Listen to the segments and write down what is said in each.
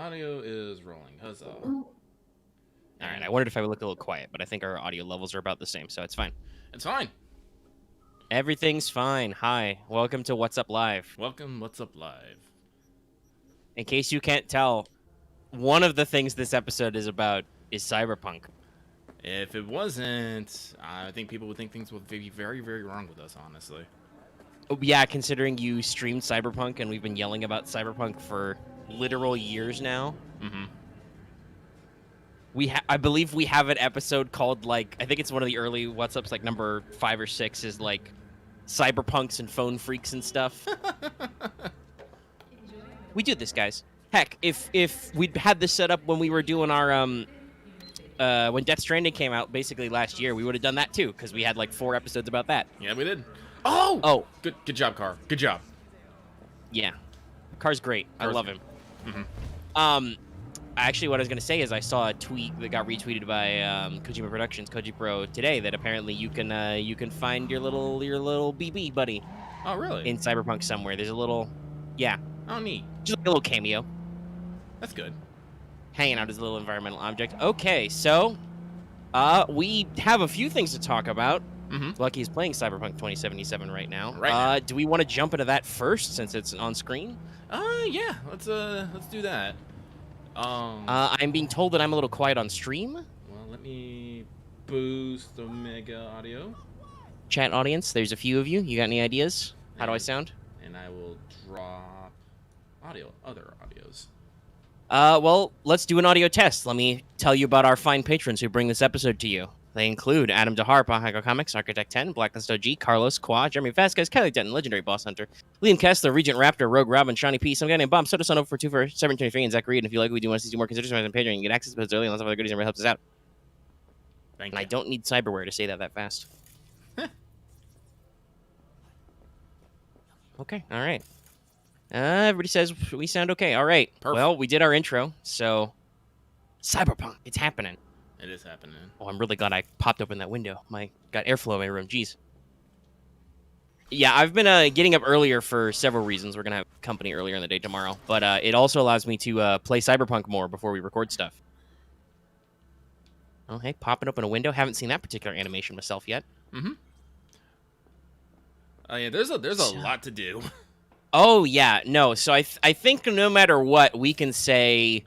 Audio is rolling. Huzzah. All right, I wondered if I would look a little quiet, but I think our audio levels are about the same, so it's fine. It's fine. Everything's fine. Hi, welcome to What's Up Live. Welcome, What's Up Live. In case you can't tell, one of the things this episode is about is Cyberpunk. If it wasn't, I think people would think things would be very, very wrong with us, honestly. Yeah, considering you streamed Cyberpunk and we've been yelling about Cyberpunk for literal years now. Mm-hmm. I believe we have an episode called, like, I think it's one of the early What's Ups, like number 5 or 6 is like Cyberpunks and phone freaks and stuff. We do this, guys. Heck, if we'd had this set up when we were doing our when Death Stranding came out basically last year, we would have done that too, because we had like 4 episodes about that. Yeah, we did. Oh! Good job, Car. Good job. Yeah. Car's great. I love him. Mm-hmm. Actually, what I was going to say is I saw a tweet that got retweeted by Kojima Productions, Koji Pro, today, that apparently you can find your little BB buddy. Oh, really? In Cyberpunk somewhere. There's a little, yeah. Oh, neat. Just like a little cameo. That's good. Hanging out as a little environmental object. Okay, so we have a few things to talk about. Mm-hmm. Lucky is playing Cyberpunk 2077 right now. Right now. Do we want to jump into that first since it's on screen? Yeah. Let's do that. I'm being told that I'm a little quiet on stream. Well, let me boost the mega audio. Chat audience, there's a few of you. You got any ideas? How do I sound? And I will drop other audios. Well, let's do an audio test. Let me tell you about our fine patrons who bring this episode to you. They include Adam DeHar, Pahago Comics, Architect 10, Blacklist OG, Carlos, Qua, Jeremy Vasquez, Kelly Denton, Legendary Boss Hunter, Liam Kessler, Regent Raptor, Rogue Robin, Shawnee P, some guy named Bomb, Soda Son over for 2 for 723, and Zach Reed. And if you like what we do want to see more, consider subscribing on Patreon. You can get access to episodes early and lots of other goodies and really helps us out. Thank you. I don't need cyberware to say that fast. Okay, all right. Everybody says we sound okay. All right. Perfect. Well, we did our intro, so Cyberpunk, it's happening. It is happening. Oh, I'm really glad I popped open that window. Got airflow in my room. Jeez. Yeah, I've been getting up earlier for several reasons. We're gonna have company earlier in the day tomorrow, but it also allows me to play Cyberpunk more before we record stuff. Oh, hey, popping open a window. Haven't seen that particular animation myself yet. Mm-hmm. Oh yeah, there's a lot to do. Oh yeah, no. So I think no matter what, we can say.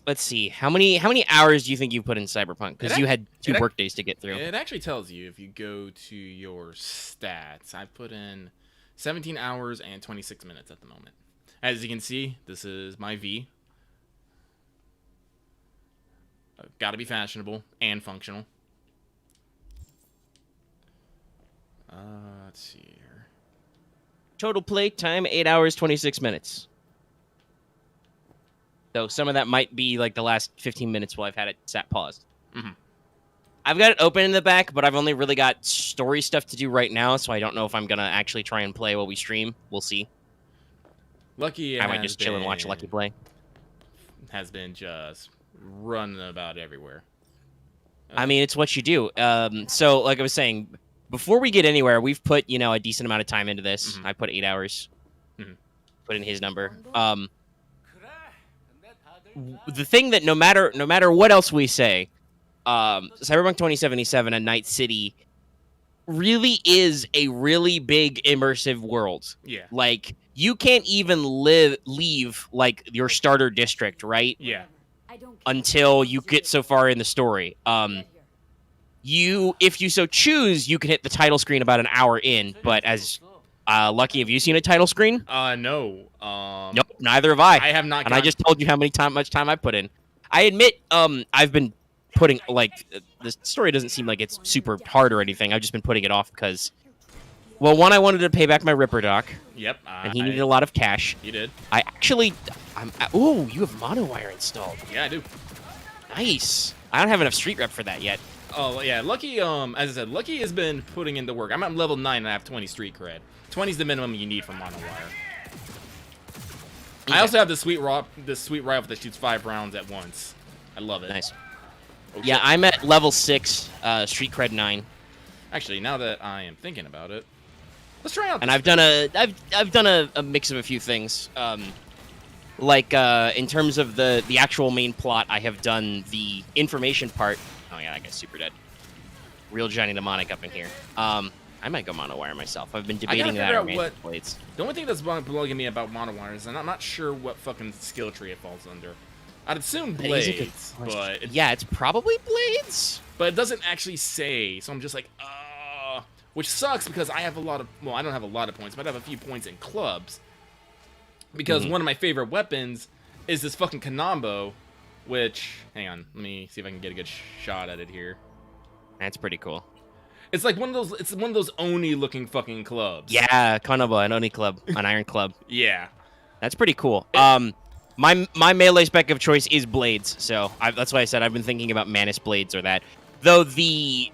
Let's see. How many hours do you think you put in Cyberpunk? Because you had 2 work days to get through. It actually tells you if you go to your stats. I put in 17 hours and 26 minutes at the moment. As you can see, this is my V. Got to be fashionable and functional. Let's see here. Total play time 8 hours 26 minutes. So some of that might be like the last 15 minutes while I've had it sat paused. Mm-hmm. I've got it open in the back, but I've only really got story stuff to do right now, so I don't know if I'm going to actually try and play while we stream. We'll see. Lucky I might just chill and watch Lucky play. Has been just running about everywhere. I mean, it's what you do. So like I was saying, before we get anywhere, we've put, a decent amount of time into this. Mm-hmm. I put 8 hours. Mm-hmm. Put in his number. The thing that no matter what else we say, Cyberpunk 2077 and Night City really is a really big immersive world. Yeah. Like, you can't even leave like your starter district, right? Yeah. Until you get so far in the story. If you so choose, you can hit the title screen about an hour in, but as Lucky, have you seen a title screen? No. Nope, neither have I. I have not. And I just told you how much time I put in. I admit, I've been putting, the story doesn't seem like it's super hard or anything. I've just been putting it off because, well, one, I wanted to pay back my Ripper Doc. Yep. And he needed a lot of cash. You did. Ooh, you have monowire installed. Yeah, I do. Nice. I don't have enough street rep for that yet. Oh, yeah. Lucky, as I said, Lucky has been putting in the work. I'm at level 9 and I have 20 street cred. 20 is the minimum you need for monowire. Okay. I also have the sweet rifle that shoots 5 rounds at once. I love it. Nice. Okay. Yeah, I'm at level 6, street cred 9. Actually, now that I am thinking about it, let's try out. And I've done a mix of a few things. like in terms of the actual main plot, I have done the information part. Oh yeah, that guy's super dead. Real Johnny Mnemonic up in here. I might go Monowire myself. I've been debating that. Blades. The only thing that's bugging me about Monowire is I'm not sure what fucking skill tree it falls under. I'd assume Blades, but yeah, it's probably Blades. But it doesn't actually say, so I'm just like, which sucks because I have I don't have a lot of points, but I have a few points in clubs. Because one of my favorite weapons is this fucking Kanambo, which, hang on, let me see if I can get a good shot at it here. That's pretty cool. It's like one of those Oni-looking fucking clubs. Yeah, Kanabo, an Oni club, an iron club. Yeah. That's pretty cool. My melee spec of choice is Blades, so that's why I said I've been thinking about Manus Blades or that. Though the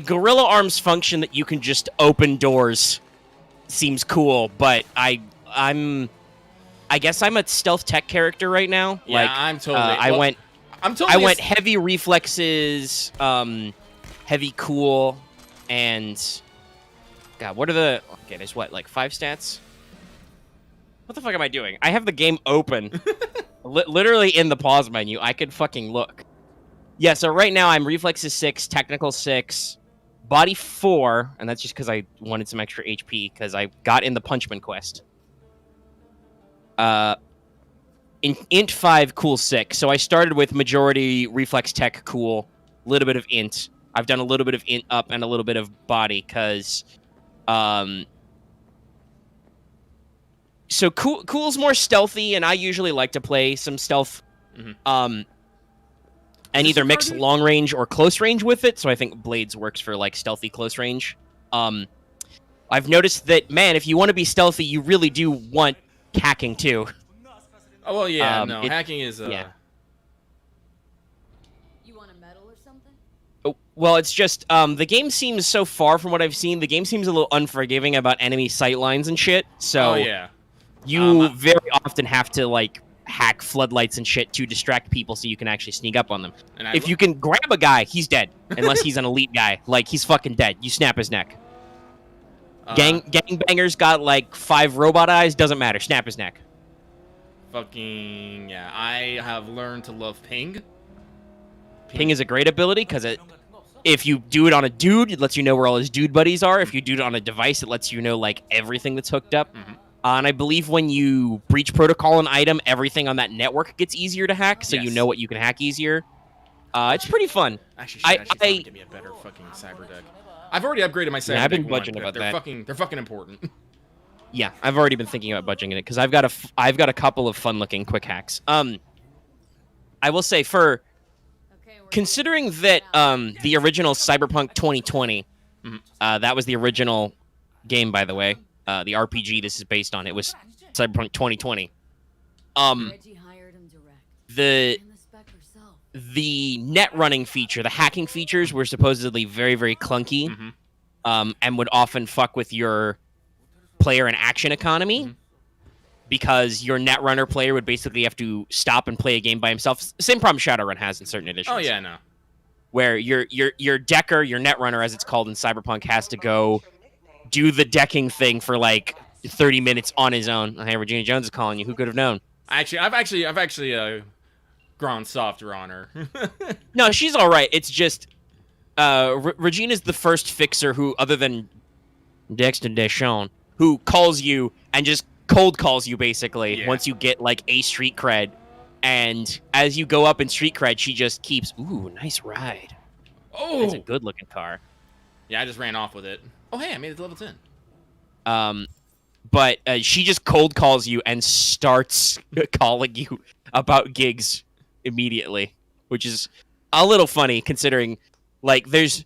Gorilla Arms function that you can just open doors seems cool, but I guess I'm a stealth tech character right now. Yeah, like, I'm totally. I went heavy reflexes, heavy cool, and God, what are the? Okay, there's what, like 5 stats? What the fuck am I doing? I have the game open, literally in the pause menu. I could fucking look. Yeah, so right now I'm reflexes 6, technical 6, body 4, and that's just because I wanted some extra HP because I got in the Punchman quest. Int 5, cool 6. So I started with majority reflex tech cool, a little bit of int. I've done a little bit of int up and a little bit of body because so cool's more stealthy, and I usually like to play some stealth. And either mix long range or close range with it. So I think Blades works for like stealthy close range. I've noticed that, man, if you want to be stealthy, you really do want hacking too. Oh well, yeah, hacking is yeah. You want a medal or something? Oh, well, it's just the game seems, so far from what I've seen, the game seems a little unforgiving about enemy sightlines and shit. So you very often have to like hack floodlights and shit to distract people so you can actually sneak up on them. And if you can grab a guy, he's dead. Unless he's an elite guy. Like, he's fucking dead. You snap his neck. Gangbangers got like 5 robot eyes, doesn't matter. Snap his neck. Fucking, yeah. I have learned to love ping. Ping is a great ability because if you do it on a dude, it lets you know where all his dude buddies are. If you do it on a device, it lets you know like everything that's hooked up. And I believe when you breach protocol an item, everything on that network gets easier to hack, so you know what you can hack easier. It's pretty fun. Actually, give me a better fucking cyber deck. I've already upgraded my cyber deck. I've been budging about that. They're fucking important. Yeah, I've already been thinking about budging in it because I've got a couple of fun-looking quick hacks. I will say, for considering that the original Cyberpunk 2020, that was the original game, by the way. The RPG this is based on. It was Cyberpunk 2020. The net running feature, the hacking features were supposedly very, very clunky, and would often fuck with your player and action economy because your net runner player would basically have to stop and play a game by himself. Same problem Shadowrun has in certain editions. Oh yeah, no. Where your decker, your net runner as it's called in Cyberpunk, has to go do the thing for like 30 minutes on his own. Hey, Regina Jones is calling you. Who could have known? I've actually grown softer on her. No, she's all right. It's just Regina's the first fixer who, other than Dexter Deschamps, who calls you and just cold calls you basically once you get like a street cred. And as you go up in street cred, she just keeps, ooh, nice ride. Oh, that's a good looking car. Yeah, I just ran off with it. Oh, hey, I made it to level 10. But she just cold calls you and starts calling you about gigs immediately, which is a little funny considering, like, there's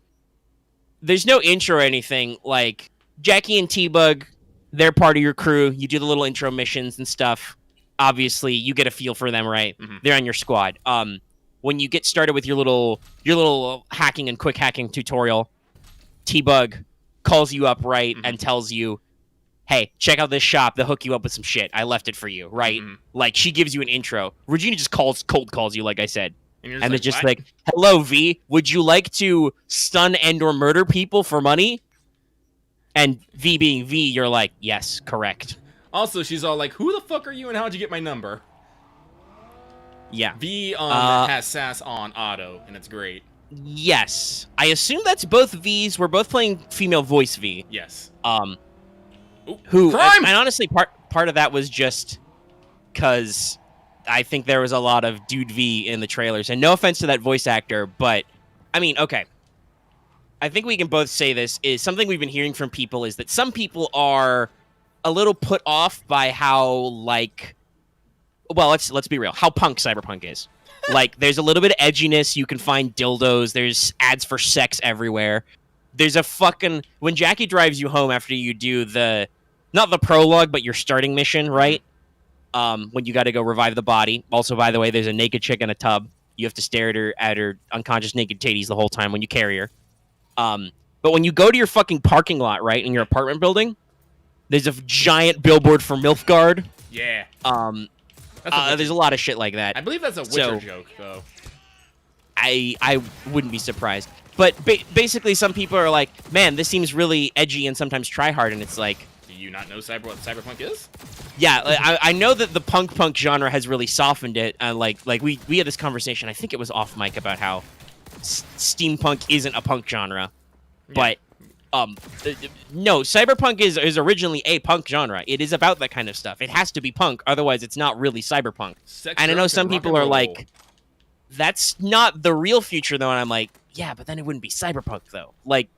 no intro or anything. Like, Jackie and T-Bug, they're part of your crew. You do the little intro missions and stuff. Obviously, you get a feel for them, right? They're on your squad. When you get started with your little hacking and quick hacking tutorial, T-Bug calls you up, right, and tells you, hey, check out this shop. They'll hook you up with some shit. I left it for you, right? Like, she gives you an intro. Regina just cold calls you, like I said. And it's just like, hello, V. Would you like to stun and or murder people for money? And V being V, you're like, yes, correct. Also, she's all like, "Who the fuck are you, and how'd you get my number?" Yeah. V has sass on auto, and it's great. Yes. I assume that's both V's. We're both playing female voice V. Yes. Ooh, Who? crime! And honestly, part of that was just because I think there was a lot of dude V in the trailers. And no offense to that voice actor, but I mean, okay. I think we can both say this is something we've been hearing from people is that some people are a little put off by how like, well, let's be real, how punk Cyberpunk is. Like, there's a little bit of edginess. You can find dildos. There's ads for sex everywhere. There's a fucking when Jackie drives you home after you do not the prologue, but your starting mission, right? When you got to go revive the body. Also, by the way, there's a naked chick in a tub. You have to stare at her unconscious naked titties the whole time when you carry her. But when you go to your fucking parking lot, right, in your apartment building, there's a giant billboard for Milfgard. Yeah. There's a lot of shit like that. I believe that's a Witcher joke, though. I wouldn't be surprised. But basically, some people are like, man, this seems really edgy and sometimes try hard, and it's like... Do you not know what Cyberpunk is? Yeah, I know that the punk genre has really softened it. Like we had this conversation, I think it was off mic, about how steampunk isn't a punk genre. Yeah. But no, Cyberpunk is originally a punk genre. It is about that kind of stuff. It has to be punk, otherwise it's not really cyberpunk. And I know some people are like, that's not the real future, though, and I'm like, yeah, but then it wouldn't be cyberpunk, though. Like,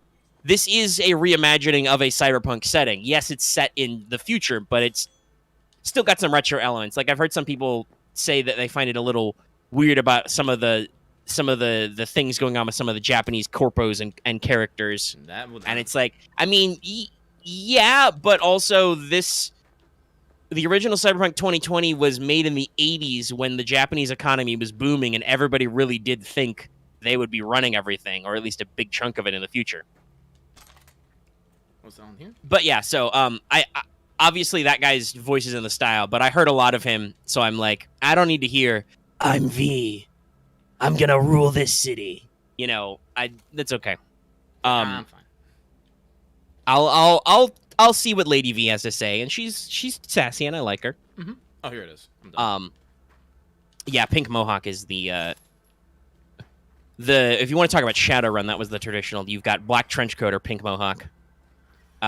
this is a reimagining of a cyberpunk setting. Yes, it's set in the future, but it's still got some retro elements. Like, I've heard some people say that they find it a little weird about some of the things going on with some of the Japanese corpos and characters. And it's like, I mean, yeah, but also the original Cyberpunk 2020 was made in the 80s when the Japanese economy was booming and everybody really did think they would be running everything, or at least a big chunk of it in the future. What's on here? But yeah, so I obviously that guy's voice is in the style, but I heard a lot of him, so I'm like, I don't need to hear, I'm V. I'm gonna rule this city. You know, that's okay. I'm fine. I'll see what Lady V has to say, and she's sassy, and I like her. Mm-hmm. Oh, here it is. I'm done. Yeah, Pink Mohawk is the if you want to talk about Shadowrun, that was the traditional. You've got Black Trenchcoat or Pink Mohawk,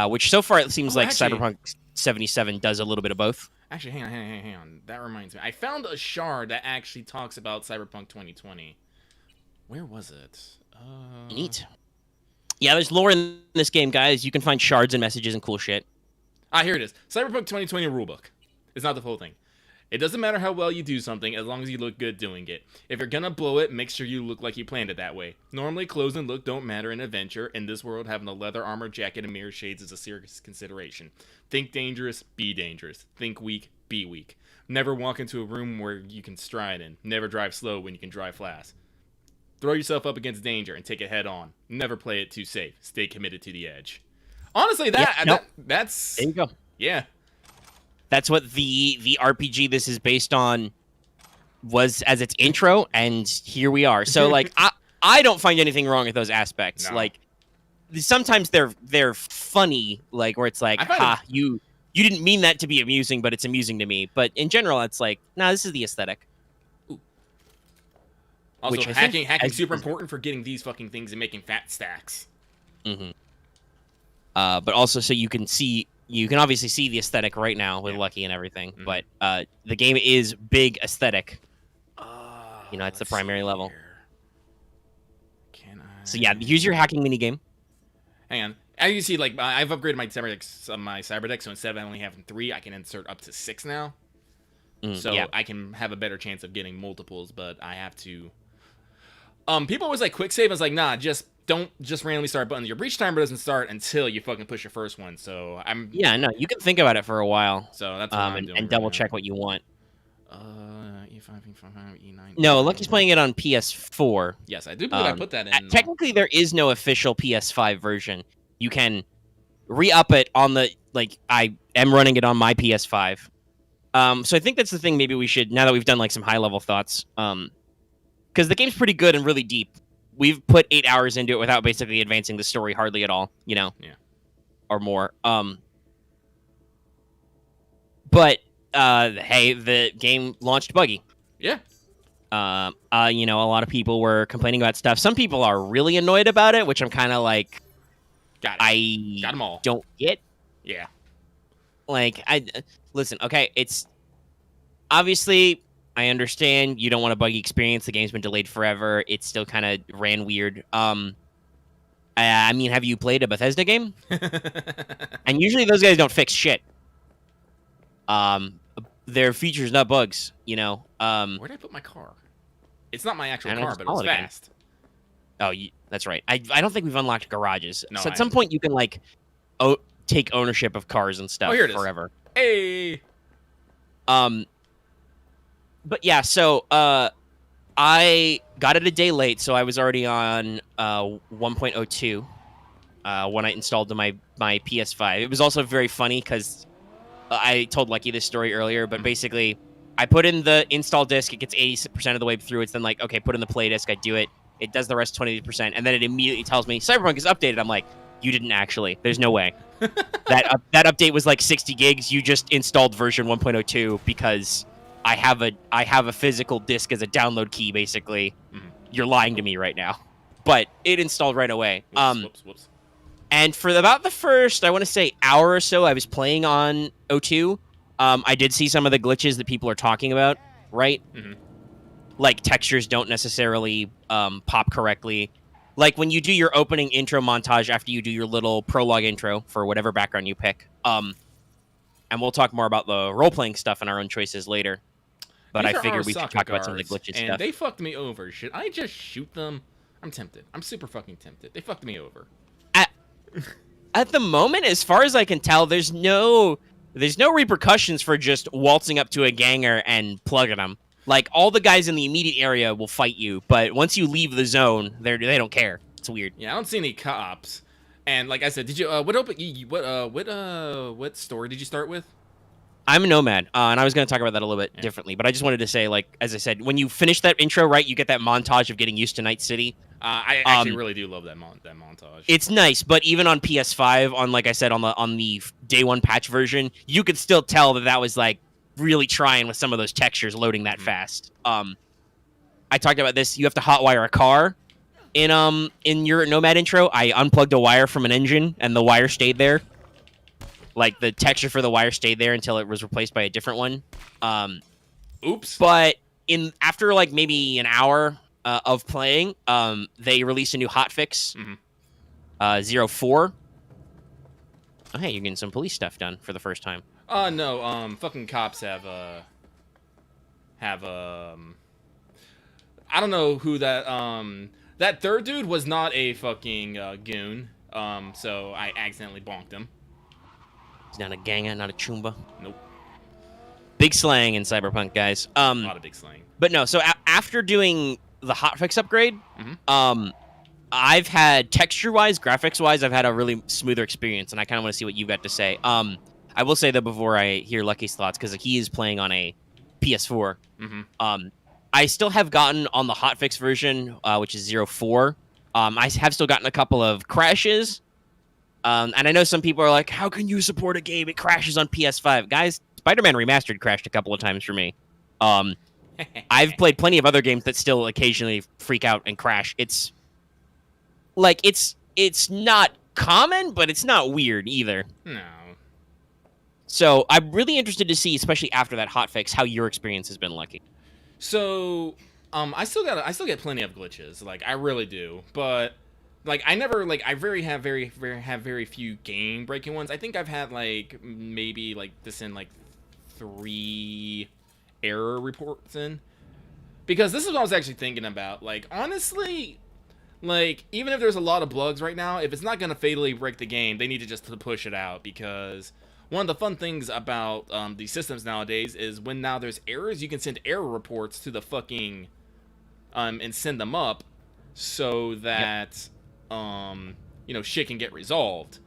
which so far it seems like actually, Cyberpunk 77 does a little bit of both. Actually, hang on. That reminds me. I found a shard that actually talks about Cyberpunk 2020. Where was it? Neat. Yeah, there's lore in this game, guys. You can find shards and messages and cool shit. Here it is. Cyberpunk 2020 rulebook. It's not the full thing. It doesn't matter how well you do something as long as you look good doing it. If you're gonna blow it, make sure you look like you planned it that way. Normally, clothes and look don't matter in adventure. In this world, having a leather armor jacket and mirror shades is a serious consideration. Think dangerous, be dangerous. Think weak, be weak. Never walk into a room where you can stride in. Never drive slow when you can drive fast. Throw yourself up against danger and take it head on. Never play it too safe. Stay committed to the edge. Honestly, that's... There you go. Yeah. That's what the RPG this is based on was as its intro, and here we are. So, like, I don't find anything wrong with those aspects. No. Like, sometimes they're funny, like, where it's like, you didn't mean that to be amusing, but it's amusing to me. But in general, it's like, nah, this is the aesthetic. Ooh. Also, hacking super important for getting these fucking things and making fat stacks. Mm-hmm. But also, so you can obviously see the aesthetic right now with Lucky and everything. Mm-hmm. But the game is big aesthetic. You know, it's the primary level. So yeah, use your hacking minigame. Hang on. As you can see, like, I've upgraded my Cyberdeck, so instead of only having 3, I can insert up to 6 now. So I can have a better chance of getting multiples, but I have to... people always like quick save. I was like, nah, don't randomly start buttons. Your breach timer doesn't start until you fucking push your first one. So I'm... Yeah, no, you can think about it for a while. So that's what I'm doing. And double check what you want. E5, E5, E9. No, Lucky's playing it on PS4. Yes, I do believe I put that in. Technically, there is no official PS5 version. You can re-up it on the... Like, I am running it on my PS5. So I think that's the thing maybe we should... Now that we've done, like, some high-level thoughts. Because the game's pretty good and really deep. We've put 8 hours into it without basically advancing the story hardly at all, you know? Yeah. Or more. But hey, the game launched buggy. Yeah. You know, a lot of people were complaining about stuff. Some people are really annoyed about it, which I'm kind of like, Got them all. Don't get. Yeah. Like, listen. Okay, it's obviously I understand you don't want a buggy experience. The game's been delayed forever. It still kind of ran weird. I mean, have you played a Bethesda game? And usually those guys don't fix shit. They're features, not bugs. You know. Where'd I put my car? It's not my actual car, but it's fast. Oh, that's right. I don't think we've unlocked garages. No, So at some point you can like take ownership of cars and stuff forever. Hey. But yeah, so I got it a day late, so I was already on 1.02 when I installed to my PS5. It was also very funny because I told Lucky this story earlier, but basically I put in the install disk, it gets 80% of the way through. It's then like, okay, put in the play disk, I do it. It does the rest 20%, and then it immediately tells me Cyberpunk is updated. I'm like, you didn't actually. There's no way. that update was like 60 gigs. You just installed version 1.02 because I have a physical disk as a download key, basically. Mm-hmm. You're lying to me right now. But it installed right away. Whoops. And for about the first, I want to say, hour or so, I was playing on 02. I did see some of the glitches that people are talking about, right? Mm-hmm. Like, textures don't necessarily pop correctly. Like, when you do your opening intro montage after you do your little prologue intro for whatever background you pick. And we'll talk more about the role-playing stuff and our own choices later. But I figured we should talk about some of the glitches and stuff. They fucked me over. Should I just shoot them? I'm tempted. I'm super fucking tempted. They fucked me over. At the moment, as far as I can tell, there's no repercussions for just waltzing up to a ganger and plugging them. Like, all the guys in the immediate area will fight you, but once you leave the zone, they don't care. It's weird. Yeah, I don't see any cops. And like I said, did you what story did you start with? I'm a nomad, and I was going to talk about that a little bit differently, but I just wanted to say, like, as I said, when you finish that intro, right, you get that montage of getting used to Night City. I actually really do love that montage. It's nice, but even on PS5, on like I said, on the day one patch version, you could still tell that was like really trying with some of those textures loading that fast. I talked about this. You have to hotwire a car in your Nomad intro. I unplugged a wire from an engine, and the wire stayed there. Like, the texture for the wire stayed there until it was replaced by a different one. Oops. But after like maybe an hour of playing, they released a new hotfix, 04. Oh, hey, you're getting some police stuff done for the first time. No, fucking cops have I don't know who that third dude was not a fucking goon. So I accidentally bonked him. He's not a ganga, not a chumba. Nope. Big slang in Cyberpunk, guys. A lot of big slang. But no, so after doing the hotfix upgrade, I've had texture-wise, graphics-wise, I've had a really smoother experience, and I kind of want to see what you've got to say. I will say that before I hear Lucky's thoughts, because he is playing on a PS4. I still have gotten on the hotfix version, which is 04. I have still gotten a couple of crashes. And I know some people are like, how can you support a game? It crashes on PS5. Guys, Spider-Man Remastered crashed a couple of times for me. I've played plenty of other games that still occasionally freak out and crash. It's like, it's not common, but it's not weird either. No. So I'm really interested to see, especially after that hotfix, how your experience has been, Lucky. So, I still get plenty of glitches. Like, I really do. But like, I never, like, I have very few game breaking ones. I think I've had like maybe like this in like 3 error reports in, because this is what I was actually thinking about. Like, honestly, like, even if there's a lot of bugs right now, if it's not gonna fatally break the game, they need to just push it out, because one of the fun things about these systems nowadays is when now there's errors, you can send error reports to the fucking and send them up so that you know, shit can get resolved.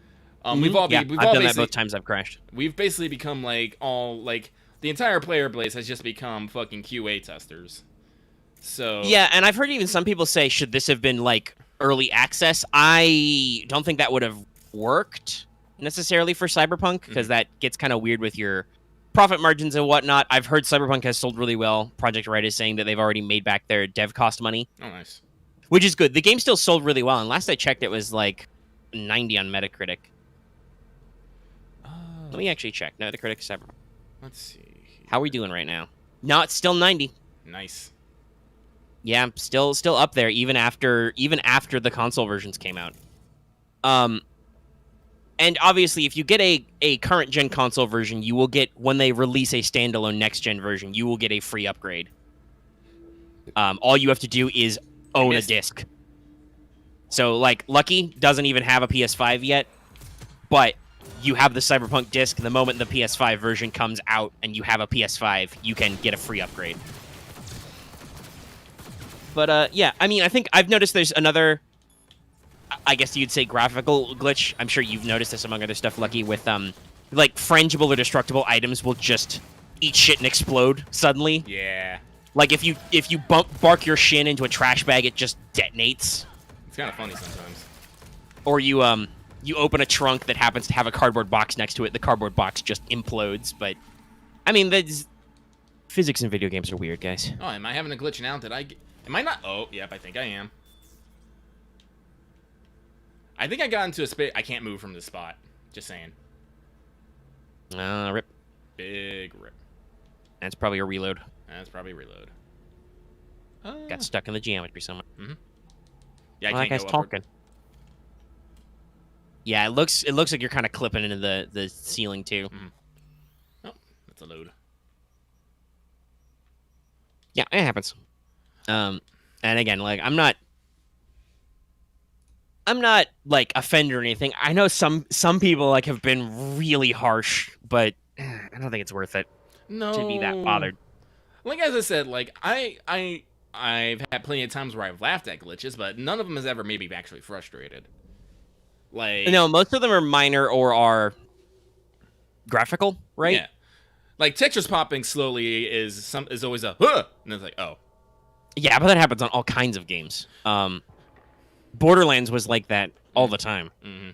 I've done that both times I've crashed. We've basically become like the entire player base has just become fucking QA testers. So yeah, and I've heard even some people say, should this have been like early access? I don't think that would have worked necessarily for Cyberpunk, because that gets kind of weird with your profit margins and whatnot, I've heard Cyberpunk has sold really well. Project Red is saying that they've already made back their dev cost money. Oh, nice. Which is good. The game still sold really well, and last I checked, it was like 90 on Metacritic. Let me actually check. Metacritic Cyberpunk. Let's see. Here. How are we doing right now? No, it's still 90. Nice. Yeah, still up there even after the console versions came out. And obviously, if you get a current gen console version, you will get, when they release a standalone next gen version, you will get a free upgrade. All you have to do is own a disc. So, like, Lucky doesn't even have a PS5 yet, but you have the Cyberpunk disc. The moment the PS5 version comes out and you have a PS5, you can get a free upgrade. But, yeah, I mean, I think I've noticed there's another, I guess you'd say, graphical glitch. I'm sure you've noticed this among other stuff, Lucky, with, like, frangible or destructible items will just eat shit and explode suddenly. Yeah. Like, if you bark your shin into a trash bag, it just detonates. It's kind of funny sometimes. Or you open a trunk that happens to have a cardboard box next to it, the cardboard box just implodes. But, I mean, physics in video games are weird, guys. Oh, am I having a glitch now? Am I not? Oh, yep, I think I am. I think I got into a space. I can't move from this spot. Just saying. Rip. Big rip. That's probably a reload. That's probably a reload. Got stuck in the geometry somewhere. Mm-hmm. Yeah, That guy's talking. Yeah, it looks like you're kind of clipping into the ceiling too. Mm-hmm. Oh, that's a load. Yeah, it happens. And again, like I'm not like offended or anything. I know some people like have been really harsh, but I don't think it's worth it to be that bothered. Like as I said, like I've had plenty of times where I've laughed at glitches, but none of them has ever made me actually frustrated. Like no, most of them are minor or are graphical, right? Yeah. Like textures popping slowly is always a huh! And it's like, oh. Yeah, but that happens on all kinds of games. Borderlands was like that all the time. Mm-hmm.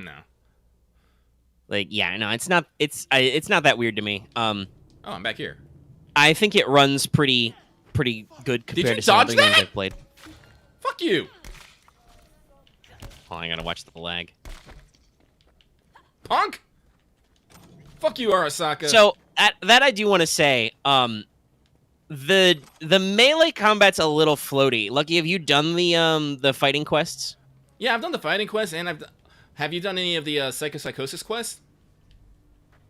No. Like, yeah, no, it's not that weird to me. Oh, I'm back here. I think it runs pretty good compared to some other games I've played. Fuck you. Oh, I gotta watch the lag. Punk. Fuck you, Arasaka. So that I do want to say, the melee combat's a little floaty. Lucky, have you done the fighting quests? Yeah, I've done the fighting quests, and have you done any of the psychosis quests?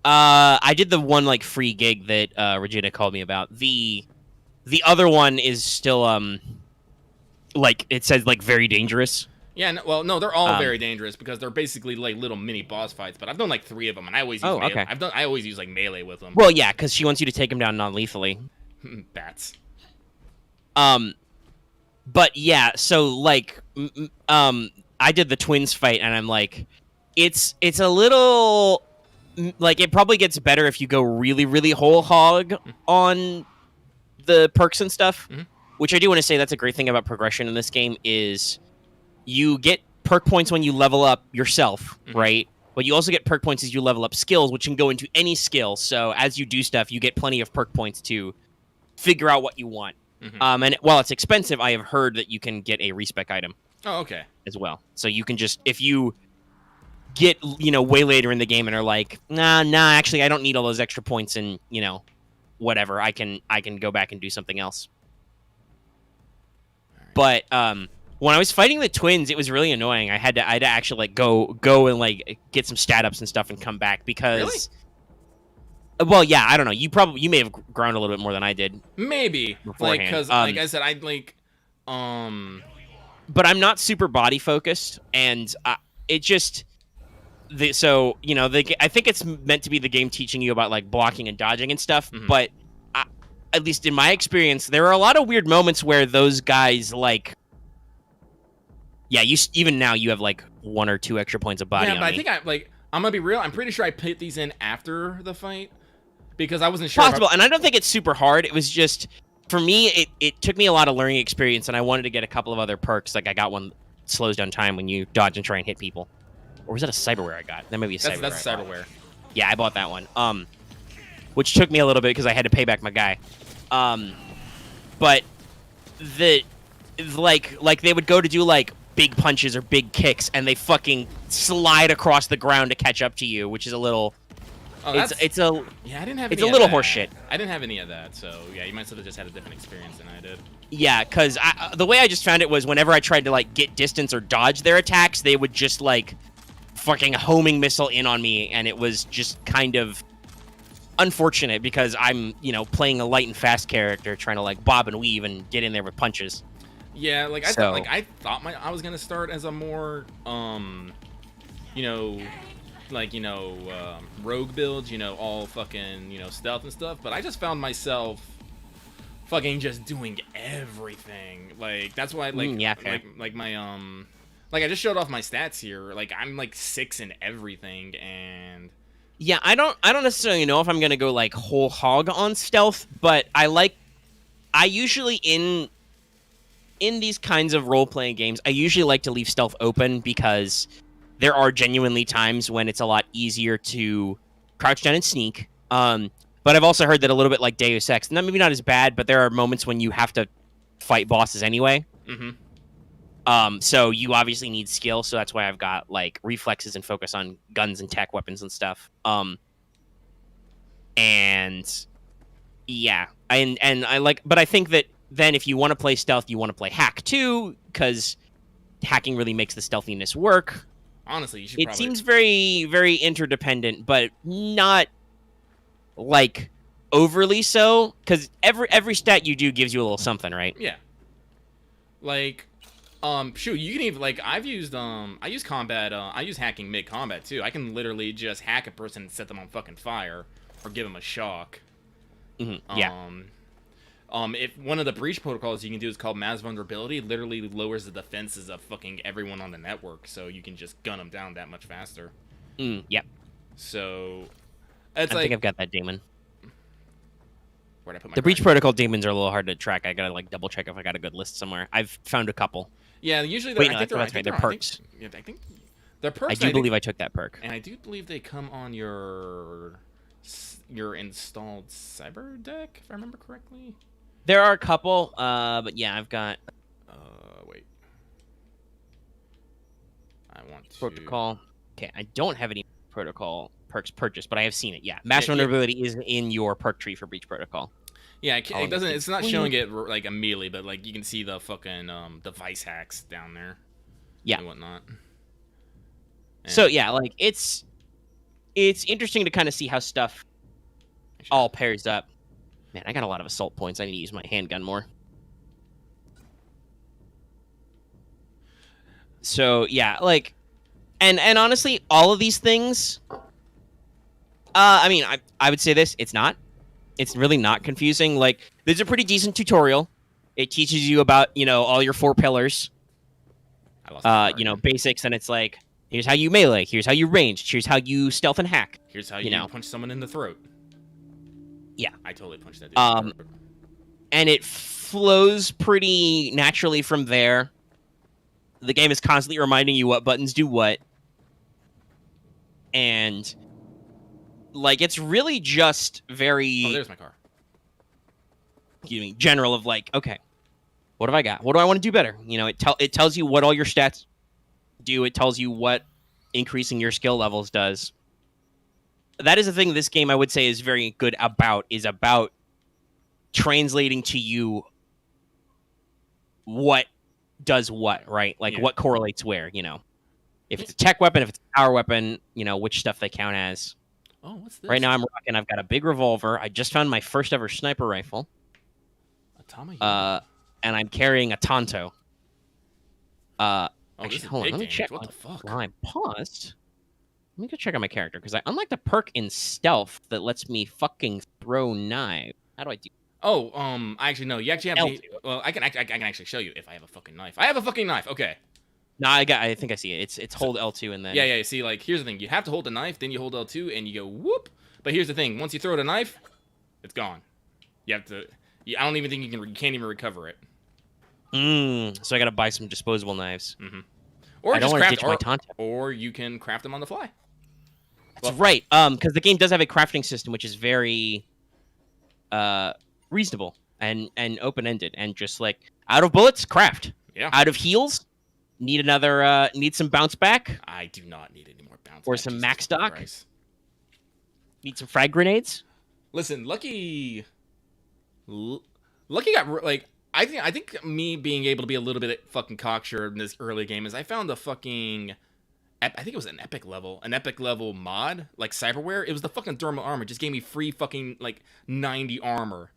I did the one like free gig that Regina called me about. The other one is still like it says like very dangerous. Yeah, no, they're all very dangerous because they're basically like little mini boss fights. But I've done like 3 of them, and I always use melee. Okay. I always use like melee with them. Well, yeah, because she wants you to take them down non-lethally. Bats. But yeah, so like I did the twins fight, and I'm like, it's a little like it probably gets better if you go really, really whole hog on the perks and stuff. Mm-hmm. Which I do want to say that's a great thing about progression in this game is you get perk points when you level up yourself, right? But you also get perk points as you level up skills, which can go into any skill. So as you do stuff, you get plenty of perk points to figure out what you want. And while it's expensive, I have heard that you can get a respec item. Oh, okay. As well. So you can just, if you get, way later in the game and are like, nah, actually, I don't need all those extra points and, whatever, I can go back and do something else. But when I was fighting the twins, it was really annoying. I had to actually like go and like get some stat ups and stuff and come back because. Really? Well, yeah, I don't know. You may have ground a little bit more than I did. Maybe beforehand. like because like I said, I'd like But I'm not super body focused, and it just. I think it's meant to be the game teaching you about like blocking and dodging and stuff, but at least in my experience, there are a lot of weird moments where those guys like. Yeah, even now you have like 1 or 2 extra points of body. Yeah, but I think I'm gonna be real. I'm pretty sure I put these in after the fight because I wasn't sure. Possible, and I don't think it's super hard. It was just for me. It took me a lot of learning experience, and I wanted to get a couple of other perks. Like I got one that slows down time when you dodge and try and hit people. Or was that a cyberware I got? That may be a cyberware. That's cyberware. Yeah, I bought that one. Which took me a little bit because I had to pay back my guy. But like they would go to do like big punches or big kicks, and they fucking slide across the ground to catch up to you, which is a little. Oh, it's a yeah, I didn't have. It's any a little of that. horseshit. I didn't have any of that, so yeah, you might have just had a different experience than I did. Yeah, because the way I just found it was whenever I tried to like get distance or dodge their attacks, they would just like fucking homing missile in on me, and it was just kind of unfortunate because I'm, playing a light and fast character trying to like bob and weave and get in there with punches. Yeah, like I thought, I I was gonna start as a more rogue build, all fucking, stealth and stuff, but I just found myself fucking just doing everything. Like that's why my like I just showed off my stats here. Like I'm like 6 in everything, and yeah, I don't necessarily know if I'm gonna go like whole hog on stealth, but I usually in these kinds of role-playing games, I usually like to leave stealth open because there are genuinely times when it's a lot easier to crouch down and sneak. But I've also heard that a little bit like Deus Ex, maybe not as bad, but there are moments when you have to fight bosses anyway. Mm-hmm. So you obviously need skill, so that's why I've got like reflexes and focus on guns and tech weapons and stuff. And yeah, and I like, but I think that then if you want to play stealth, you want to play hack too, because hacking really makes the stealthiness work. Honestly, you should. It seems very, very interdependent, but not like overly so, because every stat you do gives you a little something, right? Yeah. Like, shoot, you can even like I use combat. I use hacking mid combat too. I can literally just hack a person and set them on fucking fire, or give them a shock. Mm-hmm. Yeah. If one of the breach protocols you can do is called mass vulnerability, it literally lowers the defenses of fucking everyone on the network, so you can just gun them down that much faster. Yep. So, it's I like think I've got that demon. Where'd I put my The breach protocol demons are a little hard to track. I gotta like double check if I got a good list somewhere. I've found a couple. Yeah, usually Wait, I no, think that's right. They're perks. I think they're perks. I do believe I took that perk. And I do believe they come on your installed cyber deck, if I remember correctly. There are a couple, but yeah, I've got. Wait. I want to Protocol. Okay, I don't have any protocol perks purchased, but I have seen it. Yeah, mass vulnerability is in your perk tree for breach protocol. Yeah, it doesn't. It's not showing it like immediately, but like you can see the fucking device hacks down there. Yeah, and whatnot. And so yeah, like it's interesting to kind of see how stuff all pairs up. Man, I got a lot of assault points. I need to use my handgun more. So yeah, like, and honestly, all of these things. I mean, I would say this. It's not. It's really not confusing. Like, there's a pretty decent tutorial. It teaches you about all your 4 pillars. Basics, and it's like, here's how you melee. Here's how you range. Here's how you stealth and hack. Here's how you punch someone in the throat. Yeah, I totally punched that dude. And it flows pretty naturally from there. The game is constantly reminding you what buttons do what. And like it's really just very there's my car. General of like, okay, what have I got? What do I want to do better? It tells you what all your stats do. It tells you what increasing your skill levels does. That is the thing this game I would say is very good about, is about translating to you what does what, right? Like what correlates where, If it's a tech weapon, if it's a power weapon, which stuff they count as. Oh, what's this? Right now I've got a big revolver. I just found my first ever sniper rifle. And I'm carrying a Tonto. Actually, hold on, let me check. What the fuck? While I'm paused. Let me go check out my character, because I unlocked a perk in stealth that lets me fucking throw knives. How do I do? Oh, actually no. You actually have well, I can actually show you if I have a fucking knife. I have a fucking knife. Okay. No, I think I see it. It's hold L2 and then. Yeah. See, like here's the thing. You have to hold the knife, then you hold L2, and you go whoop. But here's the thing. Once you throw the knife, it's gone. You have to. I don't even think you can't even recover it. So I gotta buy some disposable knives. Or I don't want to ditch my Tonto. Or you can craft them on the fly. That's right. Because the game does have a crafting system, which is very reasonable and open ended, and just like out of bullets, craft. Yeah. Out of heals, need some bounce back. I do not need any more bounce or back, some Jesus max stock. Christ. Need some frag grenades. Listen, Lucky got like I think me being able to be a little bit fucking cocksure in this early game is I found a fucking I think it was an epic level mod like cyberware. It was the fucking thermal armor. Just gave me free fucking like 90 armor.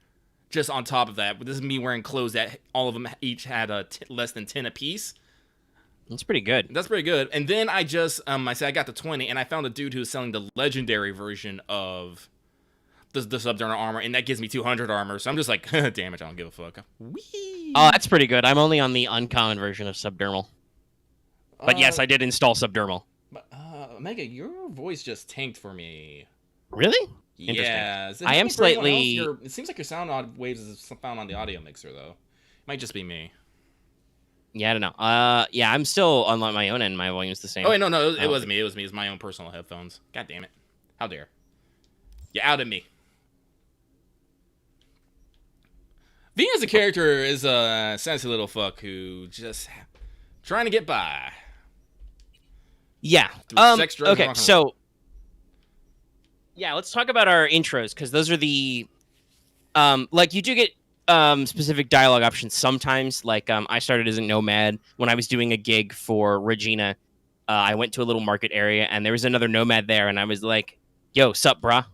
Just on top of that, this is me wearing clothes that all of them each had less than 10 apiece. That's pretty good. That's pretty good. And then I just I said I got to 20, and I found a dude who was selling the legendary version of the subdermal armor, and that gives me 200 armor. So I'm just like, damn it, I don't give a fuck. Whee! Oh, that's pretty good. I'm only on the uncommon version of subdermal. But yes, I did install subdermal. But Omega, your voice just tanked for me. Really? Yeah, I am slightly. It seems like your sound waves is found on the audio mixer though. Might just be me. Yeah, I don't know. Yeah, I'm still on my own end. My volume's the same. Oh wait, no, it wasn't me. It was me. It's my own personal headphones. God damn it! How dare! You outed me. V as a character is a sassy little fuck who just trying to get by. Yeah. Sex, drugs, okay, so yeah, let's talk about our intros because those are the like you do get specific dialogue options sometimes. Like I started as a nomad when I was doing a gig for Regina. I went to a little market area and there was another nomad there, and I was like, "Yo, sup, brah?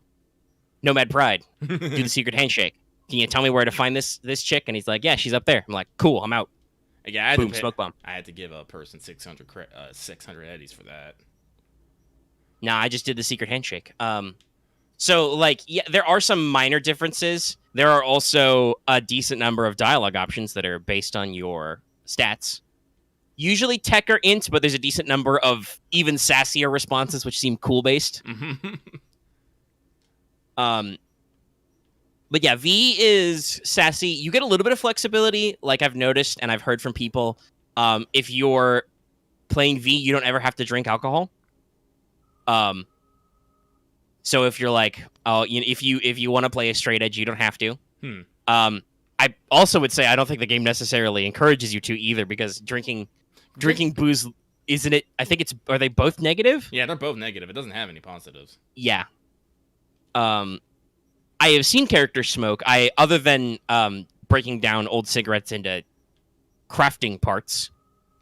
Nomad pride. Do the secret handshake. Can you tell me where to find this chick?" And he's like, "Yeah, she's up there." I'm like, "Cool, I'm out." Yeah, boom, smoke bomb. I had to give a person 600 eddies for that. Nah, I just did the secret handshake. So, like, yeah, there are some minor differences. There are also a decent number of dialogue options that are based on your stats. Usually tech or int, but there's a decent number of even sassier responses, which seem cool-based. But yeah, V is sassy. You get a little bit of flexibility, like I've noticed, and I've heard from people. If you're playing V, you don't ever have to drink alcohol. So if you're like, oh, if you want to play a straight edge, you don't have to. I also would say I don't think the game necessarily encourages you to either, because drinking booze, isn't it? I think are they both negative? Yeah, they're both negative. It doesn't have any positives. Yeah. I have seen characters smoke. Other than breaking down old cigarettes into crafting parts,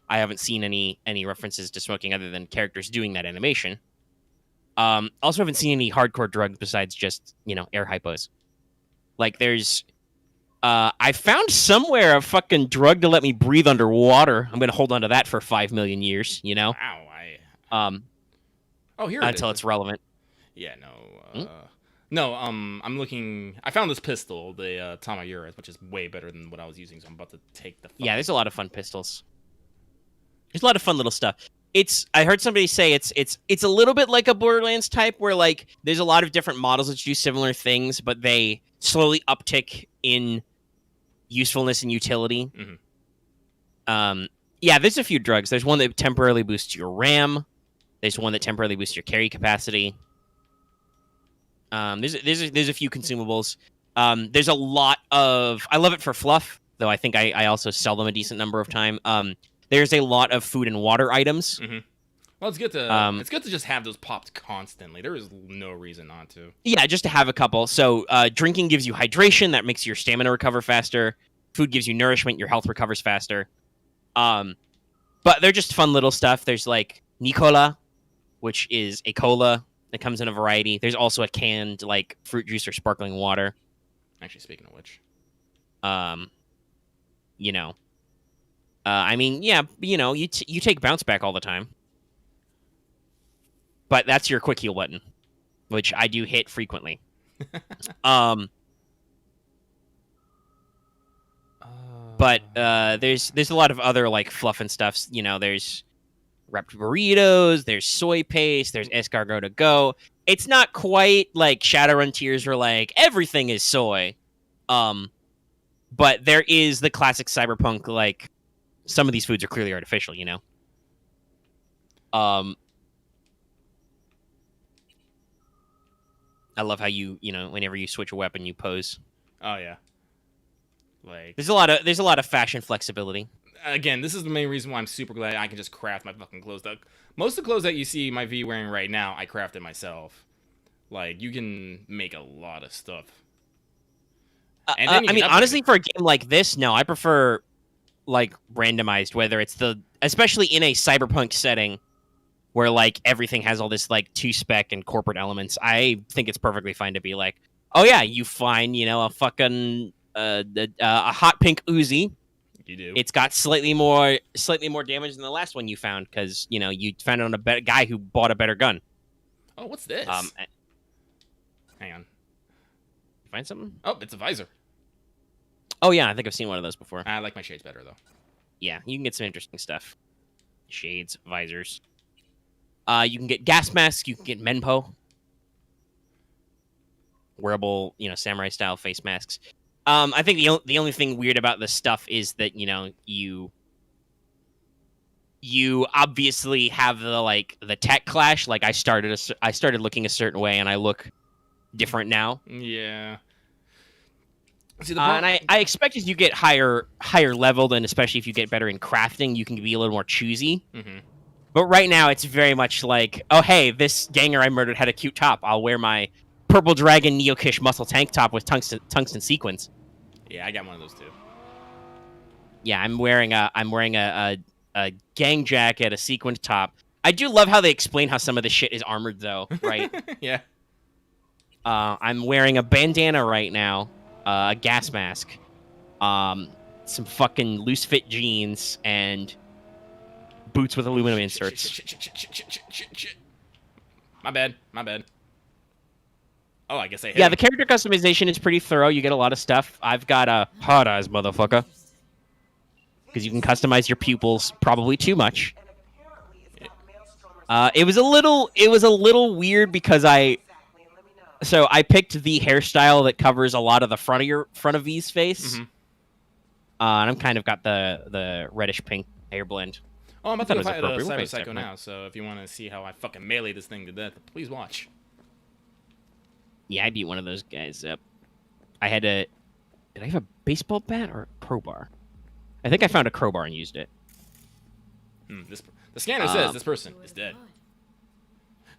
I haven't seen any references to smoking other than characters doing that animation. Also haven't seen any hardcore drugs besides just, air hypos. Like there's I found somewhere a fucking drug to let me breathe underwater. I'm going to hold on to that for 5 million years, Wow, here until it's relevant. Yeah, no. No, I'm looking. I found this pistol, the Tamayura, which is way better than what I was using, so I'm about to take the. Yeah, there's a lot of fun pistols. There's a lot of fun little stuff. I heard somebody say it's a little bit like a Borderlands type, where like there's a lot of different models that do similar things, but they slowly uptick in usefulness and utility. Yeah, there's a few drugs. There's one that temporarily boosts your RAM. There's one that temporarily boosts your carry capacity. There's a few consumables. There's a lot of. I love it for fluff, though. I think I also sell them a decent number of time. There's a lot of food and water items. Well, it's good to just have those popped constantly. There is no reason not to. Yeah, just to have a couple. So drinking gives you hydration. That makes your stamina recover faster. Food gives you nourishment. Your health recovers faster. But they're just fun little stuff. There's like Nicola, which is a cola that comes in a variety. There's also a canned like fruit juice or sparkling water. Actually, speaking of which, I mean, yeah, you take bounce back all the time, but that's your quick heal button, which I do hit frequently. But there's a lot of other like fluff and stuffs. There's wrapped burritos, there's soy paste, there's escargot to go. It's not quite like Shadowrun Tears where like everything is soy. But there is the classic Cyberpunk, like some of these foods are clearly artificial, I love how whenever you switch a weapon, you pose. Oh yeah. Like There's a lot of fashion flexibility. again, this is the main reason why I'm super glad I can just craft my fucking clothes. Most of the clothes that you see my V wearing right now, I crafted myself. Like you can make a lot of stuff. And then I mean, honestly, for a game like this, no, I prefer like randomized. Whether it's especially in a cyberpunk setting, where like everything has all this like 2-spec and corporate elements, I think it's perfectly fine to be like, oh yeah, you find a fucking a hot pink Uzi. You do. It's got slightly more damage than the last one you found because you found it on a better guy who bought a better gun. Oh, what's this? Hang on. Find something? Oh, it's a visor. Oh yeah, I think I've seen one of those before. I like my shades better though. Yeah, you can get some interesting stuff. Shades, visors. You can get gas masks. You can get menpo. Wearable, samurai style face masks. I think the only thing weird about this stuff is that you obviously have the tech clash. Like I started looking a certain way, and I look different now. Yeah. See, and I expect as you get higher leveled, and especially if you get better in crafting, you can be a little more choosy. Mm-hmm. But right now, it's very much like, oh hey, this ganger I murdered had a cute top. I'll wear my purple dragon Neokish muscle tank top with tungsten sequins. Yeah, I got one of those too. Yeah, I'm wearing a gang jacket, a sequined top. I do love how they explain how some of this shit is armored, though, right? Yeah. I'm wearing a bandana right now, a gas mask, some fucking loose fit jeans, and boots with aluminum inserts. My bad. Oh, I guess I hit Yeah, him. the character customization is pretty thorough. You get a lot of stuff. I've got a hard eyes, motherfucker. Because you can customize your pupils probably too much. It was a little weird because I picked the hairstyle that covers a lot of the front of V's face. Mm-hmm. And I'm kind of got the reddish pink hair blend. Oh, I'm about to fight appropriate. Cyber Psycho now, so if you want to see how I fucking melee this thing to death, please watch. Yeah, I beat one of those guys up. Did I have a baseball bat or a crowbar? I think I found a crowbar and used it. The scanner says this person is dead.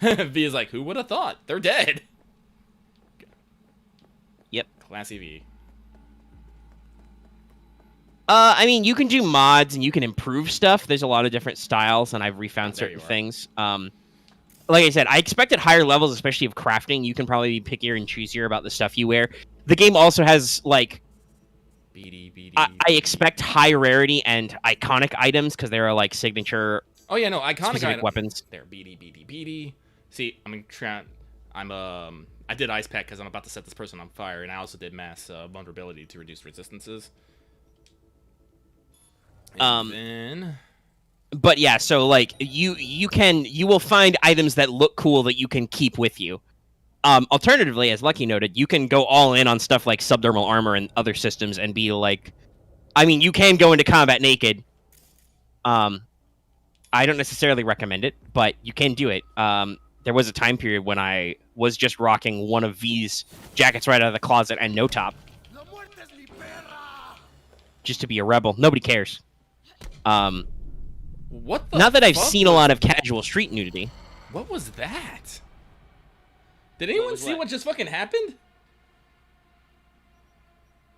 V is like, who would have thought? They're dead. Yep. Classy V. I mean, you can do mods and you can improve stuff. There's a lot of different styles, and I've refound certain things. Like I said, I expected higher levels, especially of crafting. You can probably be pickier and choosier about the stuff you wear. The game also has, like... I expect high rarity and iconic items, because there are, like, signature... Oh, yeah, no, iconic weapons. There, beady. See, I did Ice Pack because I'm about to set this person on fire, and I also did Mass Vulnerability to reduce resistances. And then... But yeah, so like you will find items that look cool that you can keep with you. Alternatively, as Lucky noted, you can go all in on stuff like subdermal armor and other systems and be like, I mean, you can go into combat naked. I don't necessarily recommend it, but you can do it. There was a time period when I was just rocking one of V's jackets right out of the closet and no top. Just to be a rebel. Nobody cares. What the Not that I've seen a lot of casual street nudity. What was that? Did anyone see what just fucking happened?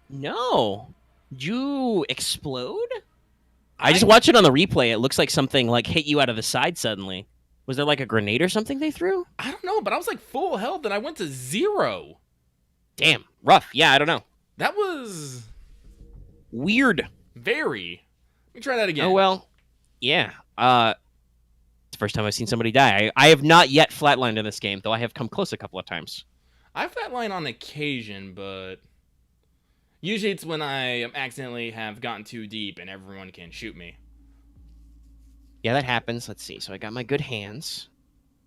No. Did you explode? I just watched it on the replay. It looks like something like hit you out of the side suddenly. Was there like a grenade or something they threw? I don't know, but I was like full health and I went to 0. Damn. Rough. Yeah, I don't know. That was... weird. Very. Let me try that again. Oh, well. Yeah. It's the first time I've seen somebody die. I have not yet flatlined in this game, though I have come close a couple of times. I flatline on occasion, but usually it's when I accidentally have gotten too deep and everyone can shoot me. Yeah, that happens. Let's see. So I got my good hands.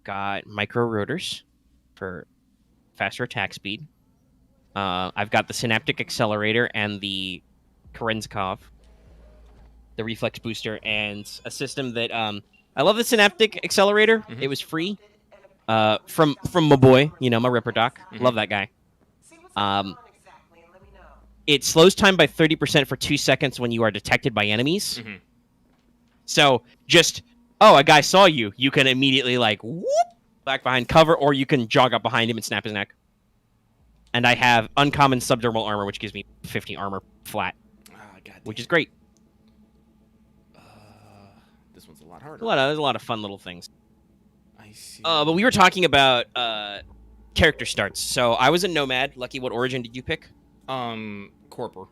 Got micro rotors for faster attack speed. I've got the synaptic accelerator and the Kerenzkov, the reflex booster, and a system that I love the synaptic accelerator. Mm-hmm. It was free. from my boy, my Ripper Doc. Love that guy. It slows time by 30% for 2 seconds when you are detected by enemies. Mm-hmm. So just, a guy saw you. You can immediately whoop back behind cover, or you can jog up behind him and snap his neck. And I have uncommon subdermal armor, which gives me 50 armor flat, which is great. This one's a lot harder. There's a lot of fun little things. I see. But we were talking about character starts. So I was a nomad. Lucky, what origin did you pick? Corpor.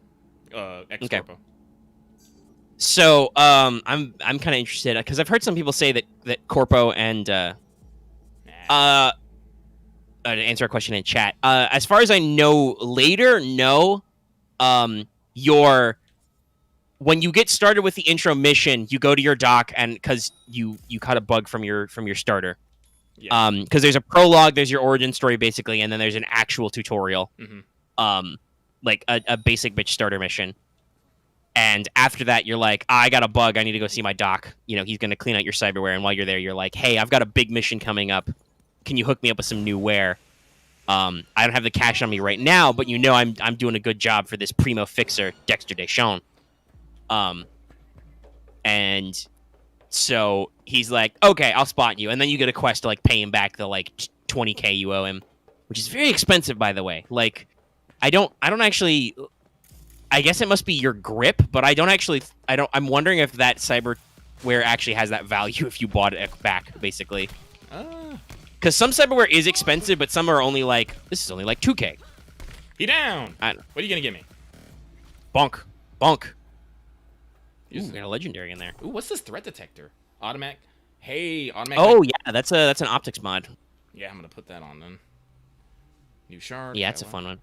Ex-Corpo. Okay. So I'm kind of interested because I've heard some people say that Corpo and to answer a question in chat. As far as I know, later, no. When you get started with the intro mission, you go to your dock and because you caught a bug from your starter. Yeah. Because there's a prologue, there's your origin story basically, and then there's an actual tutorial. Mm-hmm. Like a basic bitch starter mission. And after that, you're like, I got a bug. I need to go see my doc. He's going to clean out your cyberware. And while you're there, you're like, hey, I've got a big mission coming up. Can you hook me up with some new ware? I don't have the cash on me right now, but I'm doing a good job for this primo fixer, Dexter Deschamps. And so he's like, okay, I'll spot you. And then you get a quest to pay him back the 20K you owe him, which is very expensive, by the way. I don't actually. I guess it must be your grip, but I'm wondering if that cyberware actually has that value if you bought it back, basically. Because some cyberware is expensive, but some are only this is only 2K. He down. What are you gonna give me? Bonk. Ooh, Got a legendary in there. Ooh, what's this threat detector? Automatic. Hey, automatic. Oh yeah, that's an optics mod. Yeah, I'm gonna put that on then. New shard. Yeah, it's a fun one.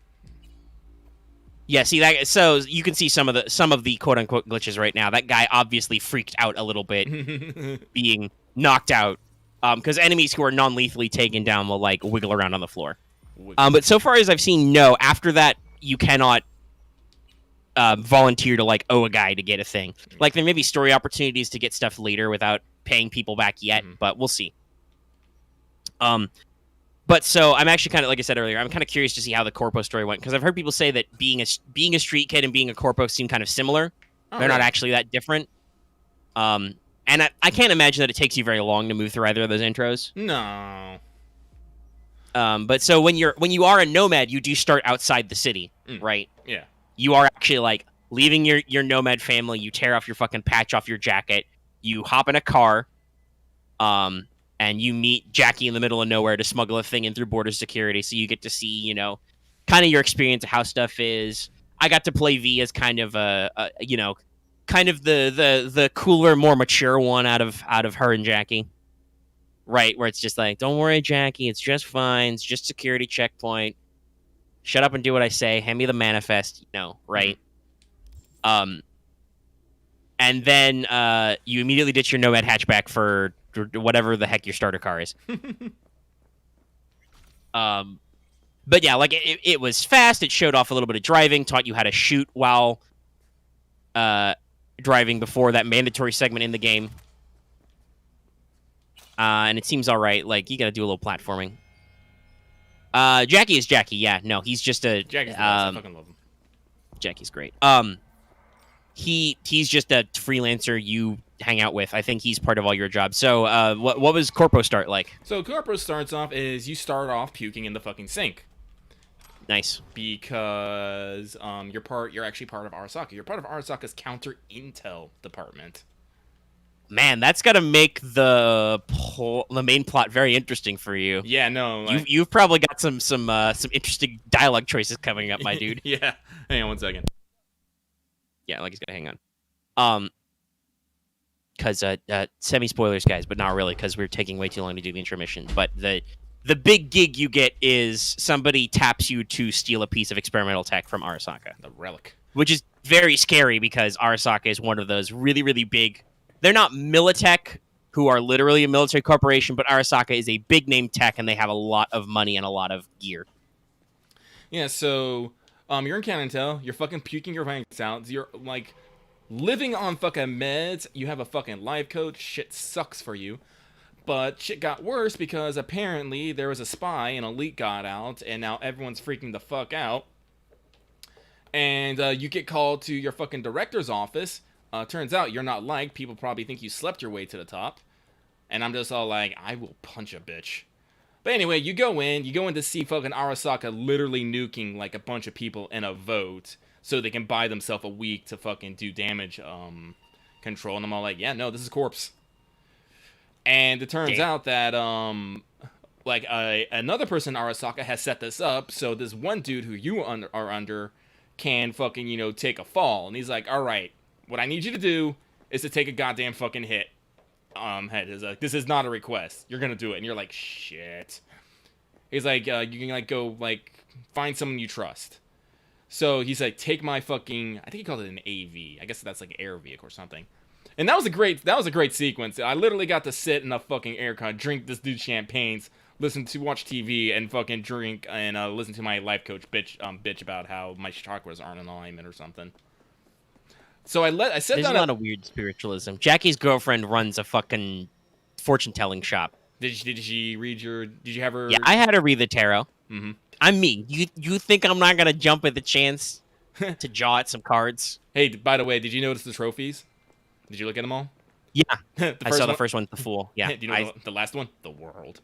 Yeah, see that. So you can see some of the quote unquote glitches right now. That guy obviously freaked out a little bit, being knocked out, because enemies who are non-lethally taken down will wiggle around on the floor. But so far as I've seen, no. After that, you cannot volunteer to owe a guy to get a thing. There may be story opportunities to get stuff later without paying people back yet, but we'll see. But so I'm actually kind of, like I said earlier, I'm kind of curious to see how the Corpo story went because I've heard people say that being a street kid and being a Corpo seem kind of similar. They're not actually that different. And I can't imagine that it takes you very long to move through either of those intros. No. But so when you are a nomad, you do start outside the city, right? Yeah. You are actually leaving your nomad family. You tear off your fucking patch off your jacket. You hop in a car. And you meet Jackie in the middle of nowhere to smuggle a thing in through border security, so you get to see, kind of your experience of how stuff is. I got to play V as kind of kind of the cooler, more mature one out of her and Jackie, right? Where it's just don't worry, Jackie, it's just fine. It's just security checkpoint. Shut up and do what I say. Hand me the manifest, right? And then you immediately ditch your Nomad hatchback for whatever the heck your starter car is. But yeah, it was fast. It showed off a little bit of driving, taught you how to shoot while driving before that mandatory segment in the game. And it seems all right. You got to do a little platforming. Jackie is Jackie. Yeah, no, he's just a. Jackie's the best. I fucking love him. Jackie's great. He's just a freelancer you hang out with. I think he's part of all your jobs. So, what was Corpo start like? So Corpo starts off is you start off puking in the fucking sink. Nice. Because you're actually part of Arasaka. You're part of Arasaka's counter intel department. Man, that's got to make the main plot very interesting for you. Yeah, no. You've probably got some interesting dialogue choices coming up, my dude. Yeah. Hang on one second. Yeah, he's got to hang on. Because semi-spoilers, guys, but not really, because we're taking way too long to do the intermission. But the big gig you get is somebody taps you to steal a piece of experimental tech from Arasaka. The relic. Which is very scary, because Arasaka is one of those really, really big... They're not Militech, who are literally a military corporation, but Arasaka is a big-name tech, and they have a lot of money and a lot of gear. Yeah, so... you're in Canintel, you're fucking puking your ranks out, you're, living on fucking meds, you have a fucking life coach, shit sucks for you. But shit got worse because apparently there was a spy and a leak got out, and now everyone's freaking the fuck out. And you get called to your fucking director's office. Turns out you're not liked. People probably think you slept your way to the top. And I'm just all like, I will punch a bitch. But anyway, you go in to see fucking Arasaka literally nuking like a bunch of people in a vote so they can buy themselves a week to fucking do damage control. And I'm all like, yeah, no, this is corpse. And it turns out that like another person in Arasaka has set this up so this one dude who you are under can fucking, you know, take a fall. And he's like, all right, what I need you to do is to take a goddamn fucking hit. Head is like, this is not a request. You're gonna do it. And you're like, shit. He's like, you can like go like find someone you trust. So he's like, take my fucking, I think he called it an AV. I guess that's like an air vehicle or something. And that was a great sequence. I literally got to sit in a fucking aircon, drink this dude's champagnes, watch TV, and fucking drink and listen to my life coach bitch about how my chakras aren't in alignment or something. So I said There's that a lot of weird spiritualism. Jackie's girlfriend runs a fucking fortune-telling shop. Did she read your? Did you have her? Yeah, I had her read the tarot. Mm-hmm. I'm me. You think I'm not gonna jump at the chance to jaw at some cards? Hey, by the way, did you notice the trophies? Did you look at them all? Yeah, I saw the first one, the Fool. Yeah, Do you know the last one? The World.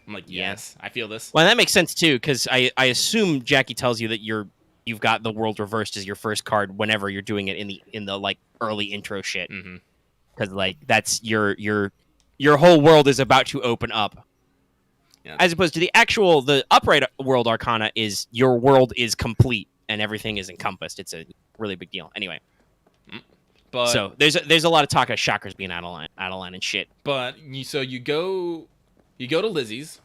I'm like, yes, I feel this. Well, that makes sense too, because I assume Jackie tells you that you've got the World reversed as your first card whenever you're doing it in the like early intro shit. Mm-hmm. Because like that's your whole world is about to open up. Yeah. As opposed to the upright world arcana is your world is complete and everything is encompassed. It's a really big deal. Anyway. But so there's a lot of talk of chakras being out of line and shit. But you go to Lizzie's,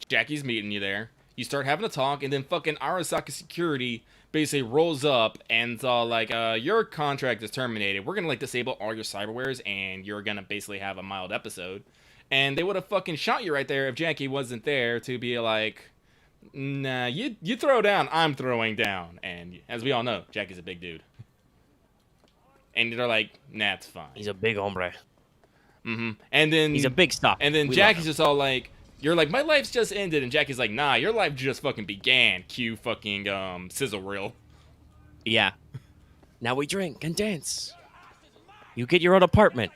Jackie's meeting you there. You start having a talk, and then fucking Arasaka security basically rolls up and like, your contract is terminated. We're gonna like disable all your cyberwares, and you're gonna basically have a mild episode. And they would have fucking shot you right there if Jackie wasn't there to be like, nah, you throw down, I'm throwing down. And as we all know, Jackie's a big dude. And they're like, nah, it's fine. He's a big hombre. Mm-hmm. And then he's a big stock. And then Jackie's just all like, you're like, my life's just ended. And Jackie's like, nah, your life just fucking began. Cue fucking sizzle reel. Yeah. Now we drink and dance. You get your own apartment.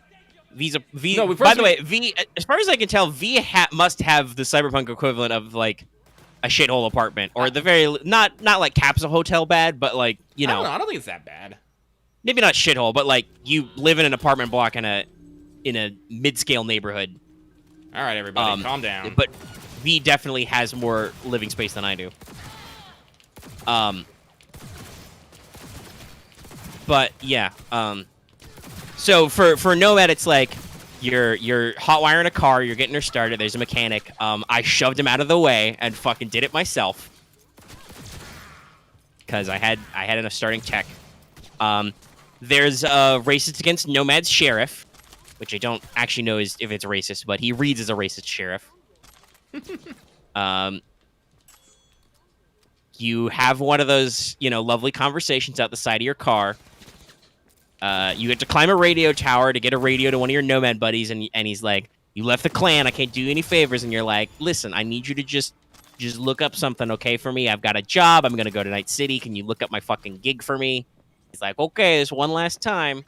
V. No, by the way, V. As far as I can tell, V must have the Cyberpunk equivalent of like a shithole apartment, or the very not like Capsule Hotel bad, but like you know. I don't think it's that bad. Maybe not shithole, but like you live in an apartment block in a mid-scale neighborhood. All right, everybody, calm down. But V definitely has more living space than I do. But yeah. So for Nomad, it's like you're hot wiring a car, you're getting her started. There's a mechanic. I shoved him out of the way and fucking did it myself because I had a starting tech. There's a racist against Nomad's sheriff, which I don't actually know if it's racist, but he reads as a racist sheriff. You have one of those, lovely conversations out the side of your car. You get to climb a radio tower to get a radio to one of your Nomad buddies, and he's like, you left the clan, I can't do you any favors, and you're like, listen, I need you to just look up something, okay, for me? I've got a job, I'm gonna go to Night City, can you look up my fucking gig for me? He's like, okay, this one last time.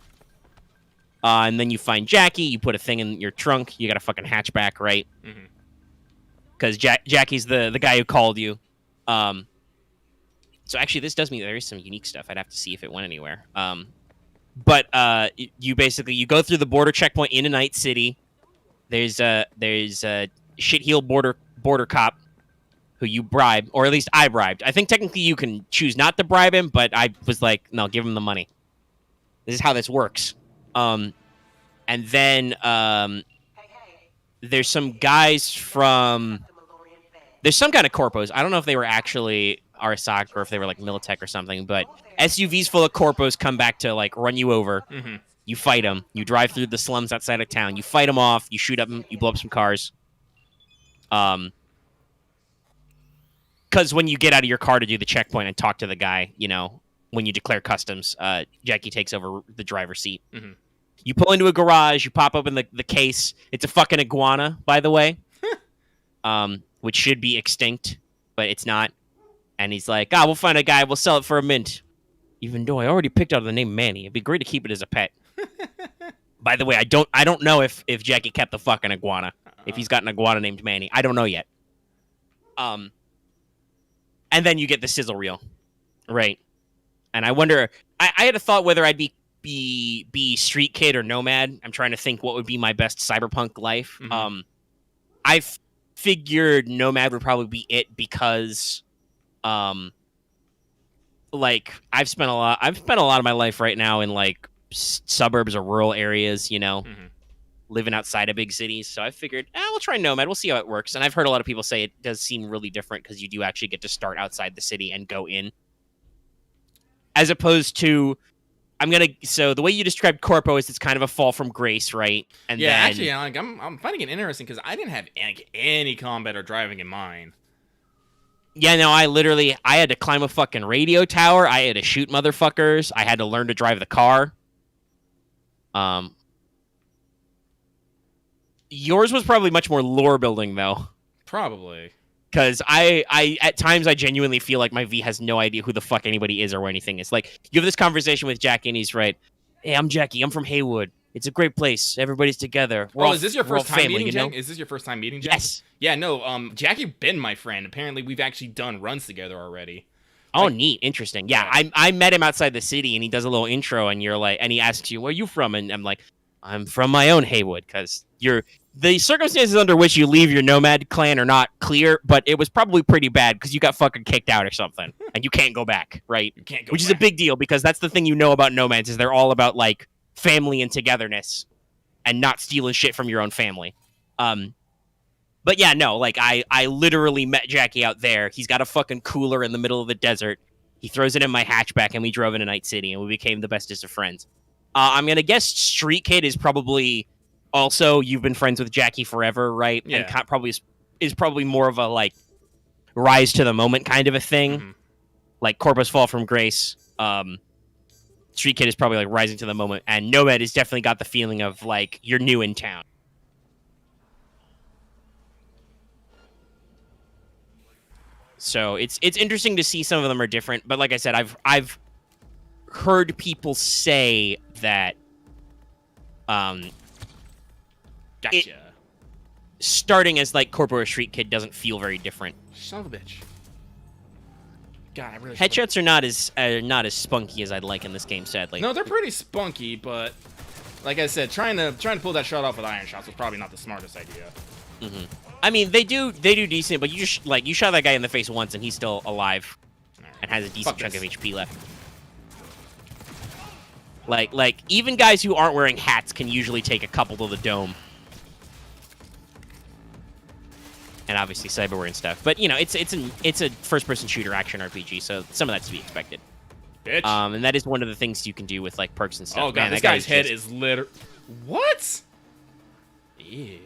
And then you find Jackie, you put a thing in your trunk, you got a fucking hatchback, right? Because Jackie's the guy who called you. So actually, this does mean there is some unique stuff. I'd have to see if it went anywhere. But you go through the border checkpoint in a Night City. There's a shitheel border cop who you bribe, or at least I bribed. I think technically you can choose not to bribe him, but I was like, no, give him the money. This is how this works. And then there's some guys from... There's some kind of corpos. I don't know if they were actually Arasaka or if they were like Militech or something, but SUVs full of corpos come back to like run you over. You fight them. You drive through the slums outside of town. You fight them off. You shoot up them. You blow up some cars. Because when you get out of your car to do the checkpoint and talk to the guy, when you declare customs, Jackie takes over the driver's seat. You pull into a garage, you pop open the case. It's a fucking iguana, by the way, which should be extinct, but it's not. And he's like, we'll find a guy, we'll sell it for a mint. Even though I already picked out the name Manny, it'd be great to keep it as a pet. By the way, I don't know if Jackie kept the fucking iguana. If he's got an iguana named Manny, I don't know yet. And then you get the sizzle reel, right? And I wonder, I had a thought whether I'd be street kid or nomad. I'm trying to think what would be my best cyberpunk life. Mm-hmm. I figured nomad would probably be it because, like I've spent a lot of my life right now in like suburbs or rural areas, living outside of big cities. So I figured, we'll try nomad. We'll see how it works. And I've heard a lot of people say it does seem really different because you do actually get to start outside the city and go in, as opposed to so the way you described Corpo is it's kind of a fall from grace, right? And yeah, then, actually, like, I'm finding it interesting because I didn't have any combat or driving in mind. Yeah, no, I had to climb a fucking radio tower. I had to shoot motherfuckers. I had to learn to drive the car. Yours was probably much more lore building, though. Probably. Because I at times I genuinely feel like my V has no idea who the fuck anybody is or where anything is. Like, you have this conversation with Jackie, and he's right. Hey, I'm Jackie. I'm from Haywood. It's a great place. Everybody's together. Is this your first time meeting Jackie? Is this your first time meeting Jackie? Yes. Yeah, no, Jackie been my friend. Apparently, we've actually done runs together already. Oh, neat. Interesting. Yeah, I met him outside the city, and he does a little intro, and you're like, and he asks you, where are you from? And I'm like, I'm from my own Haywood, because the circumstances under which you leave your nomad clan are not clear, but it was probably pretty bad because you got fucking kicked out or something, and you can't go back, right? You can't go Which back. is a big deal, because that's the thing you know about nomads, is they're all about, like, family and togetherness, and not stealing shit from your own family. But yeah, no, like, I literally met Jackie out there. He's got a fucking cooler in the middle of the desert. He throws it in my hatchback, and we drove into Night City, and we became the bestest of friends. I'm going to guess Street Kid is probably also, you've been friends with Jackie forever, right? Yeah. And probably is probably more of a, like, rise to the moment kind of a thing. Mm-hmm. Like Corpus Fall from Grace. Street Kid is probably, like, rising to the moment. And Nomad has definitely got the feeling of, like, you're new in town. So it's interesting to see some of them are different. But like I said, I've heard people say that Gotcha. Starting as like Corpo or Street Kid doesn't feel very different. Son of a bitch. God, I really. Headshots are not as spunky as I'd like in this game, sadly. No, they're pretty spunky, but like I said, trying to pull that shot off with iron shots was probably not the smartest idea. Mm-hmm. I mean, they do decent, but you just you shot that guy in the face once and he's still alive and has a decent chunk of HP left. Like even guys who aren't wearing hats can usually take a couple to the dome. And obviously cyberware and stuff. But you know, it's a first-person shooter action RPG, so some of that's to be expected. Bitch. And that is one of the things you can do with like perks and stuff. Oh god, Man, this guy's head is literally. What? Ew.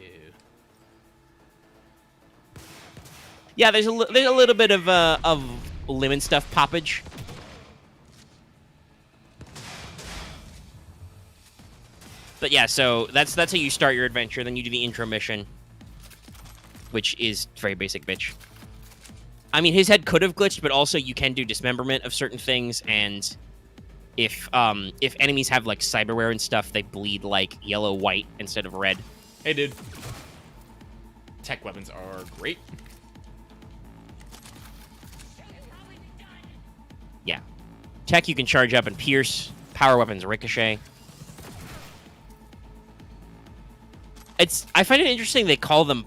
Yeah, there's a little bit of limb and stuff poppage. But yeah, so that's how you start your adventure. Then you do the intro mission, which is very basic, bitch. I mean, his head could have glitched, but also you can do dismemberment of certain things, and if enemies have like cyberware and stuff, they bleed like yellow, white instead of red. Hey, dude. Tech weapons are great. Yeah. Tech you can charge up and pierce. Power weapons ricochet. I find it interesting they call them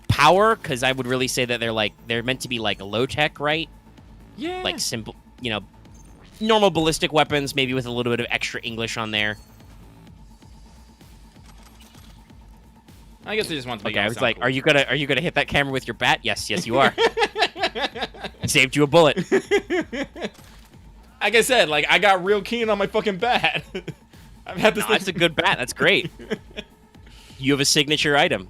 power, because I would really say that they're meant to be like low tech, right? Yeah. Like simple, normal ballistic weapons, maybe with a little bit of extra English on there. I guess they just want to make Okay, it I was sound like, cool. are you gonna hit that camera with your bat? Yes, you are. I saved you a bullet. Like I said, like I got real keen on my fucking bat. I've had this. No, that's a good bat. That's great. You have a signature item.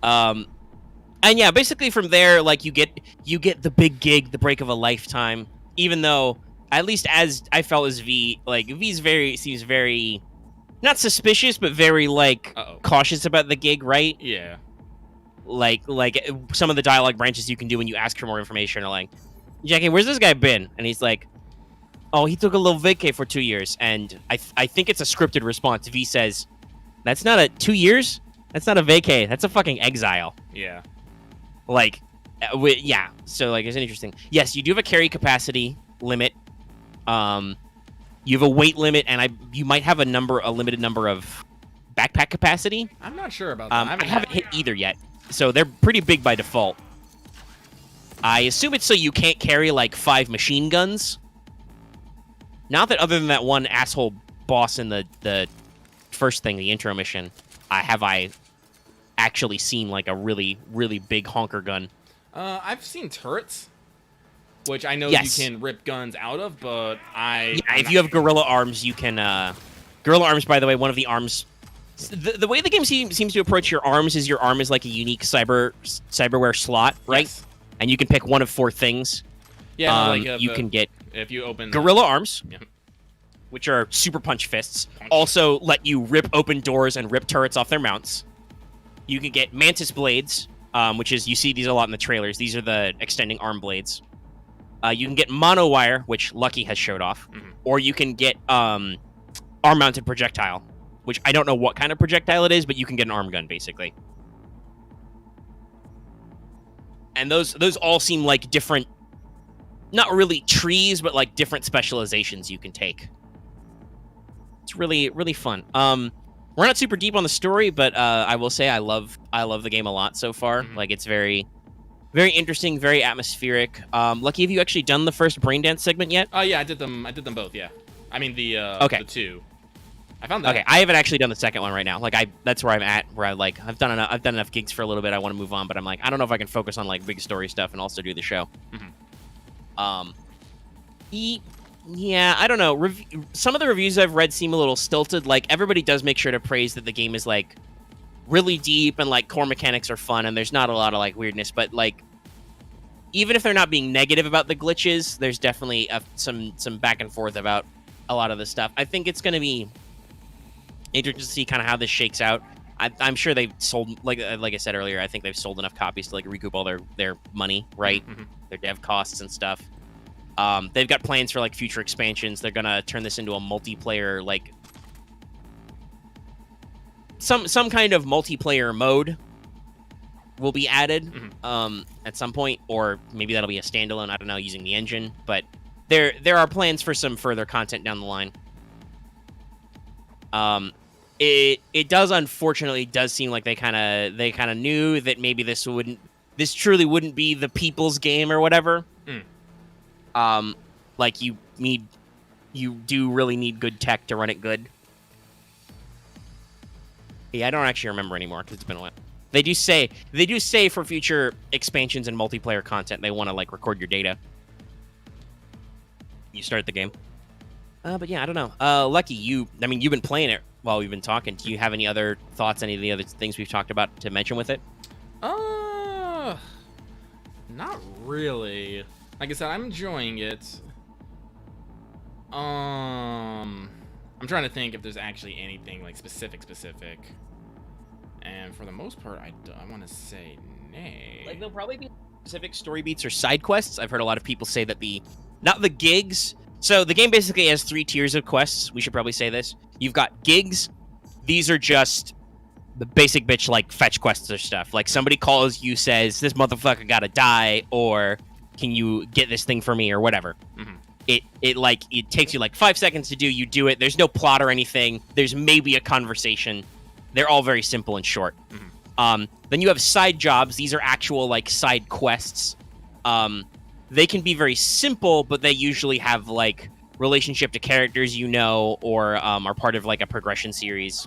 And yeah, basically from there, like you get the big gig, the break of a lifetime. Even though, at least as I felt as V, like V seems very not suspicious, but very like Uh-oh. cautious about the gig, right? Yeah. Like some of the dialogue branches you can do when you ask for more information are like, Jackie, where's this guy been? And he's like, oh, he took a little vacay for 2 years. And I think it's a scripted response. V says, that's not a 2 years? That's not a vacay. That's a fucking exile. Yeah. Like, yeah. So, like, it's interesting. Yes, you do have a carry capacity limit. You have a weight limit, and you might have a limited number of backpack capacity. I'm not sure about that. I haven't hit either yet. So they're pretty big by default. I assume it's so you can't carry, like, 5 machine guns. Not that other than that one asshole boss in the first thing, the intro mission, have I actually seen, like, a really, really big honker gun. I've seen turrets, which I know Yes. you can rip guns out of, but if you have gorilla arms, you can... gorilla arms, by the way, one of the arms... The way the game seems to approach your arms is your arm is like a unique cyberware slot, right? Yes. And you can pick one of 4 things. Yeah, You can get if you open gorilla arms, Yeah. which are super punch fists. Also let you rip open doors and rip turrets off their mounts. You can get mantis blades, which is, you see these a lot in the trailers. These are the extending arm blades. You can get monowire, which Lucky has showed off. Mhm. Or you can get arm-mounted projectile, which I don't know what kind of projectile it is, but you can get an arm gun, basically. And those all seem like different, not really trees, but like different specializations you can take. It's really, really fun. We're not super deep on the story, but I will say I love the game a lot so far. Mhm. Like, it's very, very interesting, very atmospheric. Lucky, have you actually done the first Braindance segment yet? Oh yeah, I did them both. Yeah, I mean the Okay. 2. I found that. Okay, I haven't actually done the second one right now. Like, that's where I'm at. Where I've done enough gigs for a little bit. I want to move on, but I'm like, I don't know if I can focus on like big story stuff and also do the show. Mhm. Yeah, I don't know. Some of the reviews I've read seem a little stilted. Like, everybody does make sure to praise that the game is like really deep and like core mechanics are fun and there's not a lot of like weirdness. But like, even if they're not being negative about the glitches, there's definitely some back and forth about a lot of the stuff. I think it's going to be interesting to see kind of how this shakes out. I'm sure they've sold, like I said earlier, I think they've sold enough copies to like recoup all their money, right? Mhm. Their dev costs and stuff. They've got plans for like future expansions. They're gonna turn this into a multiplayer, like some kind of multiplayer mode will be added at some point, or maybe that'll be a standalone. I don't know, using the engine, but there are plans for some further content down the line. It does, unfortunately, seem like they kind of knew that maybe this truly wouldn't be the people's game or whatever. Like, you do really need good tech to run it good. Yeah, I don't actually remember anymore because it's been a while. They do say for future expansions and multiplayer content they want to like record your data. You start the game. But yeah, I don't know. Lucky, you've been playing it while we've been talking. Do you have any other thoughts, any of the other things we've talked about to mention with it? Not really. Like I said, I'm enjoying it. I'm trying to think if there's actually anything like specific. And for the most part, I want to say nay. Like, there'll probably be specific story beats or side quests. I've heard a lot of people say that not the gigs. So the game basically has 3 tiers of quests. We should probably say this. You've got gigs. These are just the basic bitch, like, fetch quests or stuff. Like, somebody calls you, says, this motherfucker gotta die, or can you get this thing for me, or whatever. Mhm. It takes you, like, 5 seconds to do. You do it. There's no plot or anything. There's maybe a conversation. They're all very simple and short. Mhm. Then you have side jobs. These are actual, like, side quests. They can be very simple, but they usually have, like, relationship to characters you know, or are part of, like, a progression series,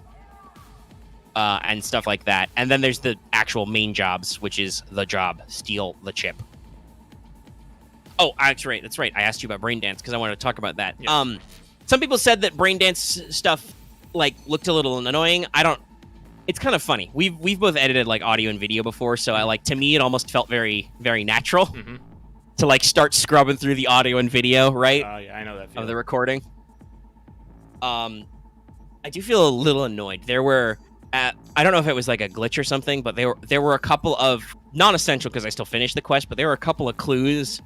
and stuff like that. And then there's the actual main jobs, which is the job, steal the chip. Oh, that's right. I asked you about Braindance because I wanted to talk about that. Yes. Some people said that Braindance stuff, like, looked a little annoying. It's kind of funny. We've both edited, like, audio and video before, so to me, it almost felt very, very natural. Mhm. To like start scrubbing through the audio and video, right? Yeah, I know that feeling. Of the recording. And I do feel a little annoyed. There were, I don't know if it was like a glitch or something, but there were a couple of non-essential because I still finished the quest, but there were a couple of clues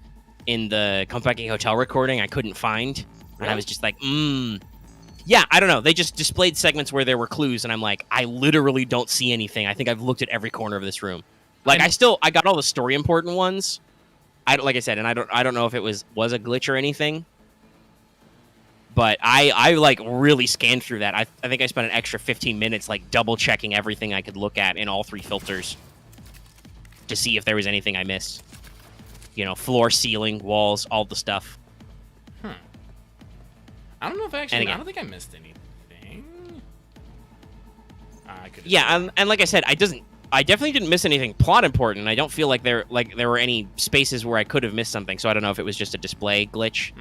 in the Konpeki Hotel recording I couldn't find, and I was just like, yeah, I don't know. They just displayed segments where there were clues, and I'm like, I literally don't see anything. I think I've looked at every corner of this room. Like, I got all the story important ones. Like I said, and I don't know if it was a glitch or anything. But I like really scanned through that. I think I spent an extra 15 minutes like double checking everything I could look at in all 3 filters to see if there was anything I missed. You know, floor, ceiling, walls, all the stuff. I don't know if I don't think I missed anything. I could. Yeah, and like I said, I definitely didn't miss anything plot important. I don't feel like there were any spaces where I could have missed something. So I don't know if it was just a display glitch.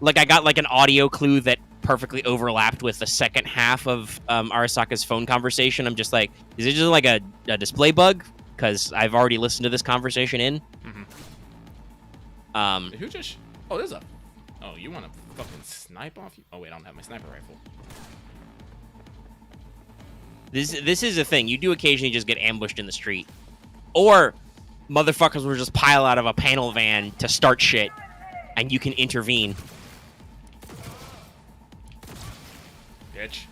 Like, I got, like, an audio clue that perfectly overlapped with the second half of Arasaka's phone conversation. I'm just like, is it just, like, a display bug? Because I've already listened to this conversation in. Who just... Oh, there's a... Oh, you want to fucking snipe off you? Oh, wait, I don't have my sniper rifle. This is a thing. You do occasionally just get ambushed in the street. Or motherfuckers will just pile out of a panel van to start shit, and you can intervene. Bitch.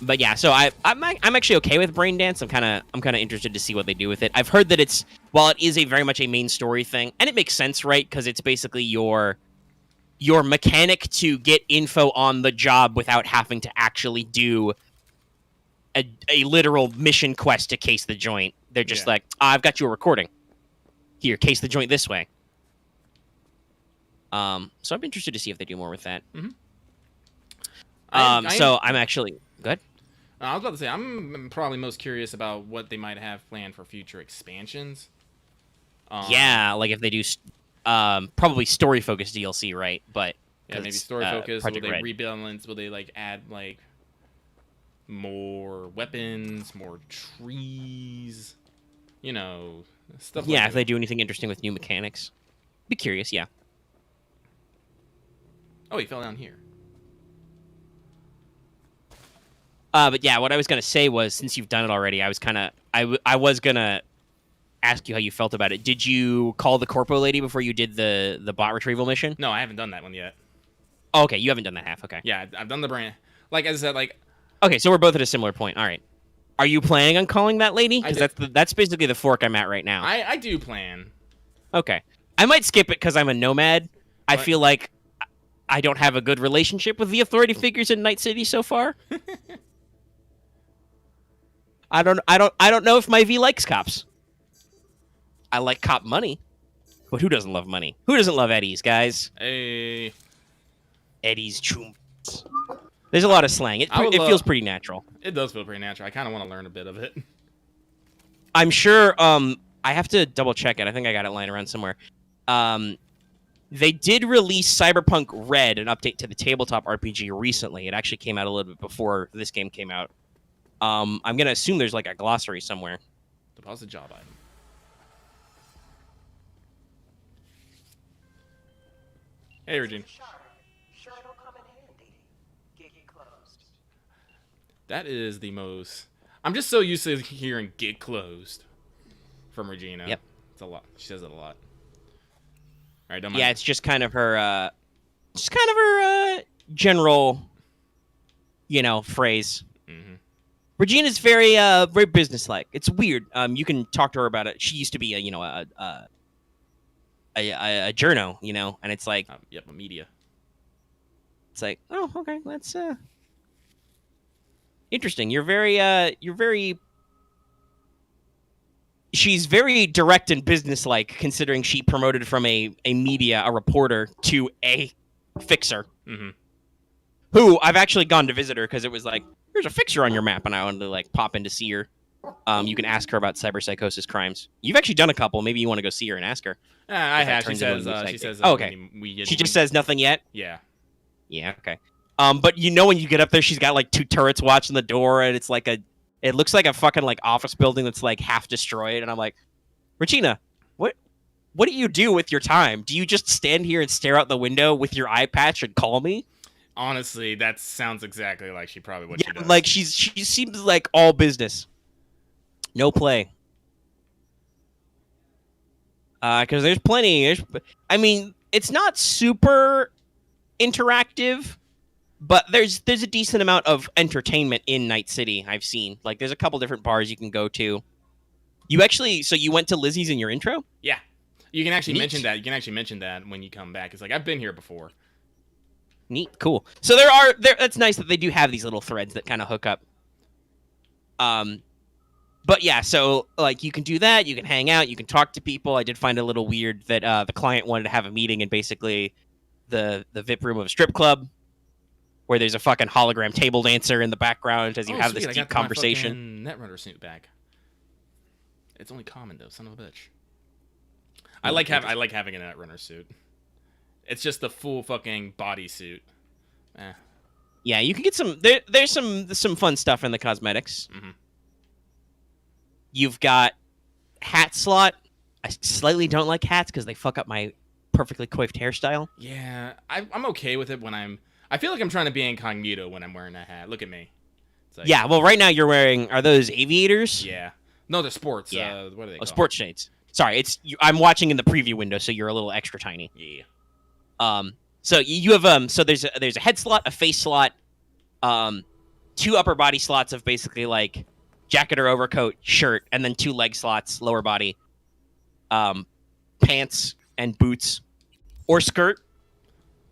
But yeah, so I'm actually okay with Brain Dance. I'm kind of interested to see what they do with it. I've heard that while it is very much a main story thing, and it makes sense, right? Because it's basically your mechanic to get info on the job without having to actually do a literal mission quest to case the joint. They're just like, I've got you a recording. Here, case the joint this way. So I'm interested to see if they do more with that. So I'm actually good. I was about to say, I'm probably most curious about what they might have planned for future expansions. Yeah, like if they do probably story-focused DLC, right? But yeah, maybe story-focused. Will they rebalance? Will they like add like more weapons, more trees? You know, stuff. Yeah, like if they do anything interesting with new mechanics, be curious. Yeah. Oh, he fell down here. But yeah, what I was gonna say was, since you've done it already, I was gonna ask you how you felt about it. Did you call the corpo lady before you did the bot retrieval mission? No, I haven't done that one yet. Oh, okay, you haven't done that half. Okay. Yeah, I've done the brand. Like as I said, like. Okay, so we're both at a similar point. All right. Are you planning on calling that lady? Because that's basically the fork I'm at right now. I do plan. Okay. I might skip it because I'm a nomad. I feel like I don't have a good relationship with the authority figures in Night City so far. I don't know if my V likes cops. I like cop money, but who doesn't love money? Who doesn't love Eddies, guys? Hey. Eddies chumps. There's a lot of slang. It feels pretty natural. It does feel pretty natural. I kind of want to learn a bit of it. I'm sure. I have to double check it. I think I got it lying around somewhere. They did release Cyberpunk Red, an update to the tabletop RPG, recently. It actually came out a little bit before this game came out. I'm gonna assume there's like a glossary somewhere. Deposit job item. Hey, Regina. Sure, it'll come in handy. Gig closed. That is the most. I'm just so used to hearing "gig closed" from Regina. Yep, it's a lot. She says it a lot. All right, don't mind. Yeah, it's just kind of her, general, phrase. Regina's very businesslike. It's weird. You can talk to her about it. She used to be a journo, and it's like, yep, a media. It's like, oh, okay, that's interesting. She's very direct and businesslike, considering she promoted from a reporter, to a fixer. Who I've actually gone to visit her because it was like, there's a fixer on your map, and I wanted to like pop in to see her. You can ask her about cyberpsychosis crimes. You've actually done a couple. Maybe you want to go see her and ask her. I have. She says. Oh, okay. She just says nothing yet. Yeah. Yeah. Okay. But when you get up there, she's got like 2 turrets watching the door, and it's like it looks like a fucking like office building that's like half destroyed. And I'm like, Regina, what do you do with your time? Do you just stand here and stare out the window with your eye patch and call me? Honestly, that sounds exactly like she probably what she does. Like she seems like all business, no play. Because there's plenty. I mean, it's not super interactive, but there's a decent amount of entertainment in Night City. I've seen like there's a couple different bars you can go to. So you went to Lizzie's in your intro? Yeah, you can actually Neat. mention that. You can actually mention that when you come back. It's like I've been here before. Neat, cool. So that's nice that they do have these little threads that kind of hook up. But yeah, so like you can do that, you can hang out, you can talk to people. I did find it a little weird that the client wanted to have a meeting in basically the VIP room of a strip club, where there's a fucking hologram table dancer in the background as you have sweet, this I deep got my conversation. fucking Netrunner suit back. It's only common though, son of a bitch. I like having a Netrunner suit. It's just the full fucking bodysuit. Yeah, you can get there's some fun stuff in the cosmetics. Mm-hmm. You've got hat slot. I slightly don't like hats because they fuck up my perfectly coiffed hairstyle. Yeah, I'm okay with it when I feel like I'm trying to be incognito when I'm wearing a hat. Look at me. It's like, Yeah, well, right now you're wearing, are those aviators? Yeah. No, they're sports. Yeah. What are they Oh, called? sports shades. Sorry, I'm watching in the preview window, so you're a little extra tiny. Yeah. So you have so there's a head slot, a face slot, 2 upper body slots of basically like jacket or overcoat, shirt, and then 2 leg slots, lower body, pants and boots, or skirt,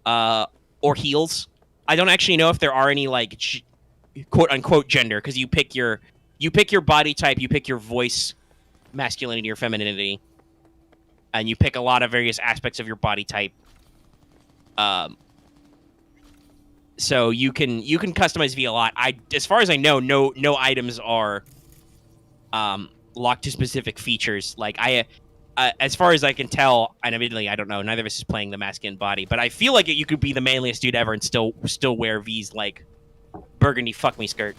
or heels. I don't actually know if there are any like quote unquote gender, because you pick your body type, you pick your voice, masculinity or femininity, and you pick a lot of various aspects of your body type. So you can customize V a lot. As far as I know, no items are locked to specific features. Like as far as I can tell, and admittedly I don't know, neither of us is playing the masculine body, but I feel like you could be the manliest dude ever and still wear V's like burgundy fuck me skirt.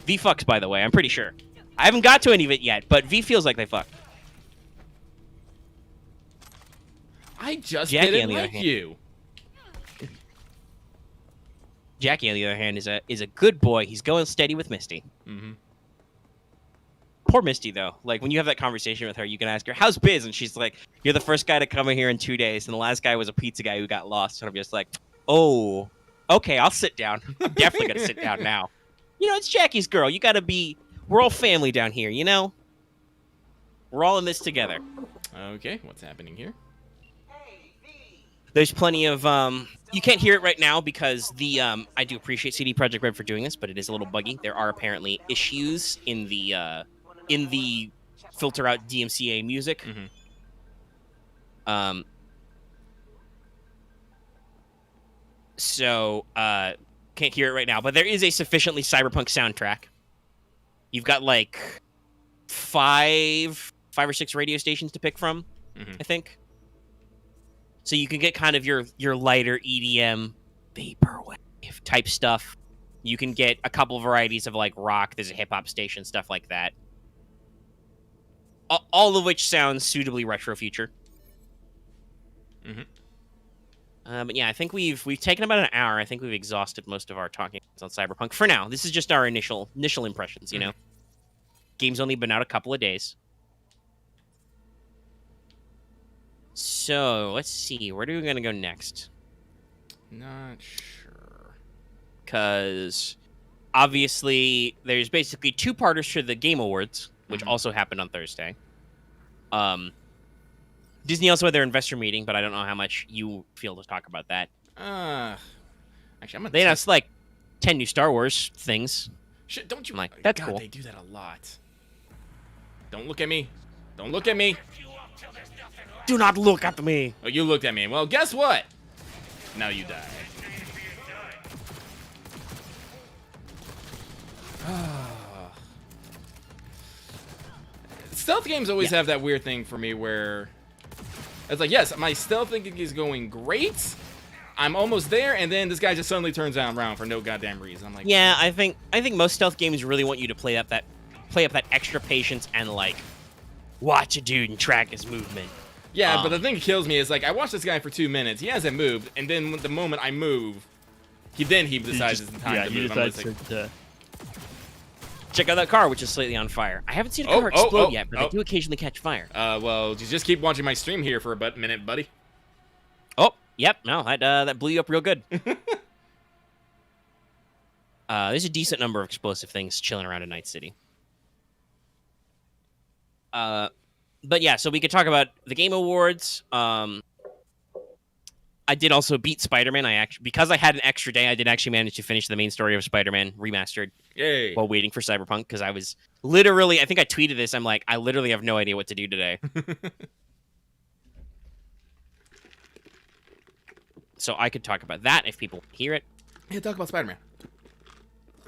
V fucks, by the way, I'm pretty sure. I haven't got to any of it yet, but V feels like they fuck. I just Jackie, didn't on the other like hand. you. Jackie, on the other hand, is a good boy. He's going steady with Misty. Mm-hmm. Poor Misty, though. Like, when you have that conversation with her, you can ask her, how's biz? And she's like, you're the first guy to come in here in 2 days, and the last guy was a pizza guy who got lost. And I'm just like, oh, okay, I'll sit down. I'm definitely going to sit down now. You know, it's Jackie's girl. You got to be... We're all family down here, you know? We're all in this together. Okay, what's happening here? There's plenty of... You can't hear it right now because the... I do appreciate CD Projekt Red for doing this, but it is a little buggy. There are apparently issues in the filter out DMCA music. Mm-hmm. So, can't hear it right now, but there is a sufficiently Cyberpunk soundtrack. You've got like five or six radio stations to pick from, I think. So you can get kind of your lighter EDM, vaporwave type stuff. You can get a couple varieties of like rock. There's a hip hop station, stuff like that. All of which sounds suitably retro future. But yeah, I think we've taken about an hour. I think we've exhausted most of our talking on Cyberpunk for now. This is just our initial impressions. You know, game's only been out a couple of days. So let's see, where are we gonna go next? Not sure. Because obviously there's basically 2-parters for the Game Awards, which also happened on Thursday. Disney also had their investor meeting, but I don't know how much you feel to talk about that. Actually, They announced like 10 new Star Wars things. Shit, don't you? Like, that's God, cool. They do that a lot. Don't look at me. Don't look at me. Do not look at me. Oh, you looked at me. Well, guess what? Now you die. Stealth games always have that weird thing for me where it's like, yes, my stealth thinking is going great. I'm almost there, and then this guy just suddenly turns around for no goddamn reason. I'm like, yeah, I think most stealth games really want you to play up that extra patience and like watch a dude and track his movement. Yeah, but the thing that kills me is like I watched this guy for 2 minutes. He hasn't moved, and then the moment I move, He decides it's time to move. I'm decides like, to Check out that car, which is slightly on fire. I haven't seen a car explode yet, but they do occasionally catch fire. well, you just keep watching my stream here for a minute, buddy. Oh, yep. No, that blew you up real good. There's a decent number of explosive things chilling around in Night City. But yeah, so we could talk about the Game Awards. I did also beat Spider-Man. Because I had an extra day, I did actually manage to finish the main story of Spider-Man Remastered. Yay! While waiting for Cyberpunk, because I was literally, I think I tweeted this. I'm like, I literally have no idea what to do today. So I could talk about that if people hear it. Yeah, talk about Spider-Man.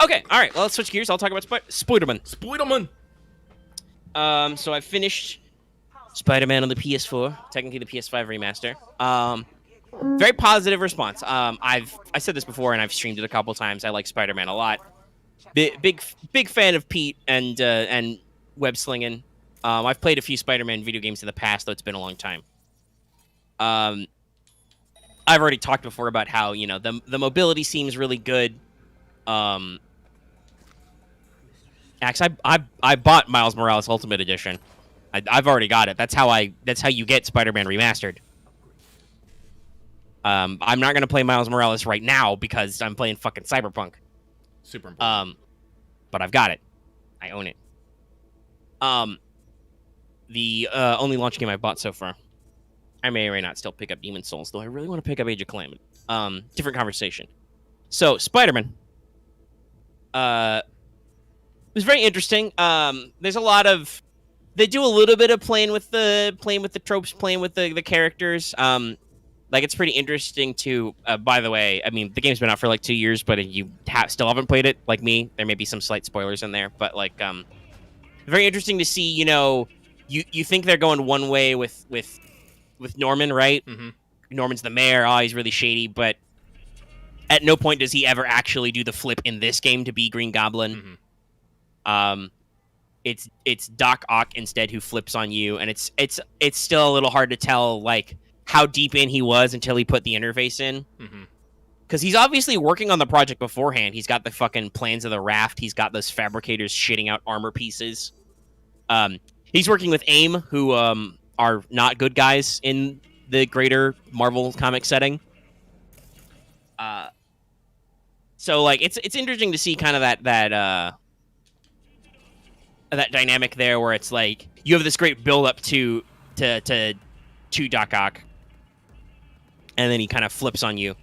Okay, all right. Well, let's switch gears. I'll talk about Spider-Man. Spider-Man. So I finished Spider-Man on the PS4, technically the PS5 remaster. Very positive response. I said this before, and I've streamed it a couple times. I like Spider-Man a lot. Big fan of Pete and web slinging. I've played a few Spider-Man video games in the past, though it's been a long time. I've already talked before about how the mobility seems really good. Actually, I bought Miles Morales Ultimate Edition. I've already got it. That's how you get Spider-Man Remastered. I'm not gonna play Miles Morales right now because I'm playing fucking Cyberpunk. Super important. But I've got it. I own it. The only launch game I bought so far. I may or may not still pick up Demon's Souls, though I really want to pick up Age of Calamity. Different conversation. So, Spider-Man. It was very interesting. There's a lot of... They do a little bit of playing with the tropes, playing with the characters. It's pretty interesting to... by the way, I mean, the game's been out for like 2 years, but if you still haven't played it, like me, there may be some slight spoilers in there. But, very interesting to see, you think they're going one way with Norman, right? Mm-hmm. Norman's Norman's the mayor. Oh, he's really shady, but at no point does he ever actually do the flip in this game to be Green Goblin. Mm-hmm. It's Doc Ock instead who flips on you, and it's still a little hard to tell how deep in he was until he put the interface in. Mm-hmm. Because he's obviously working on the project beforehand. He's got the fucking plans of the raft. He's got those fabricators shitting out armor pieces. He's working with AIM, who are not good guys in the greater Marvel comic setting. So it's interesting to see kind of that dynamic there, where it's like you have this great build up to Doc Ock, and then he kind of flips on you,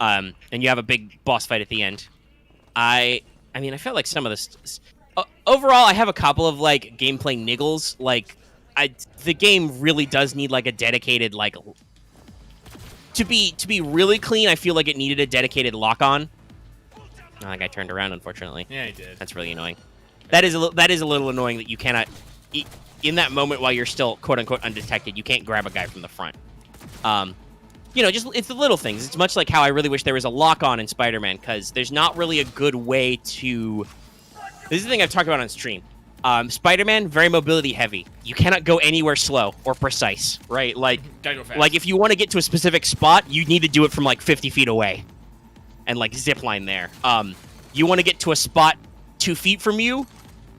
and you have a big boss fight at the end. I mean, I felt like some of this. Overall, I have a couple of gameplay niggles. The game really does need a dedicated to be really clean. I feel like it needed a dedicated lock-on. I think I turned around, unfortunately. Yeah, he did. That's really annoying. That is a little annoying that you cannot, in that moment while you're still quote unquote undetected, you can't grab a guy from the front. It's the little things. It's much like how I really wish there was a lock-on in Spider-Man, because there's not really a good way to. This is the thing I've talked about on stream. Spider-Man, very mobility heavy. You cannot go anywhere slow or precise, right? Gotta go fast. If you want to get to a specific spot, you need to do it from 50 feet away, and zip line there. You want to get to a spot 2 feet from you,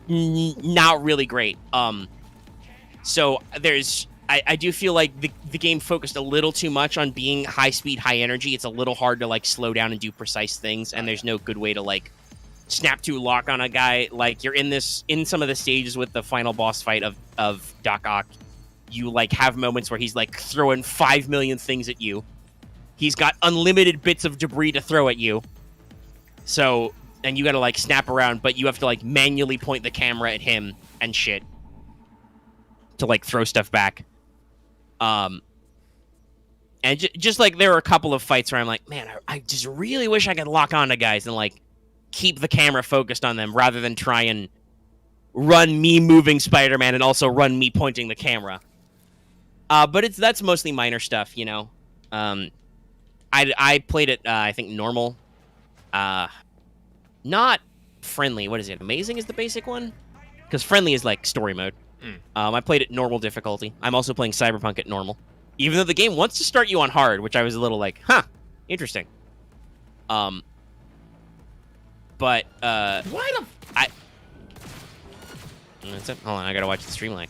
not really great. So I do feel like the game focused a little too much on being high speed, high energy. It's a little hard to slow down and do precise things, and there's no good way to snap to lock on a guy. You're in some of the stages with the final boss fight of Doc Ock. You have moments where he's throwing 5 million things at you. He's got unlimited bits of debris to throw at you. So, and you gotta snap around, but you have to manually point the camera at him and shit to throw stuff back. And just there were a couple of fights where I'm man, I just really wish I could lock on to guys and keep the camera focused on them rather than try and run me moving Spider-Man and also run me pointing the camera. But that's mostly minor stuff, I played it, I think, normal. Not friendly. What is it? Amazing is the basic one? Because friendly is story mode. I played it normal difficulty. I'm also playing Cyberpunk at normal. Even though the game wants to start you on hard, which I was a little huh, interesting. But Why the? That's it. Hold on, I gotta watch the stream like.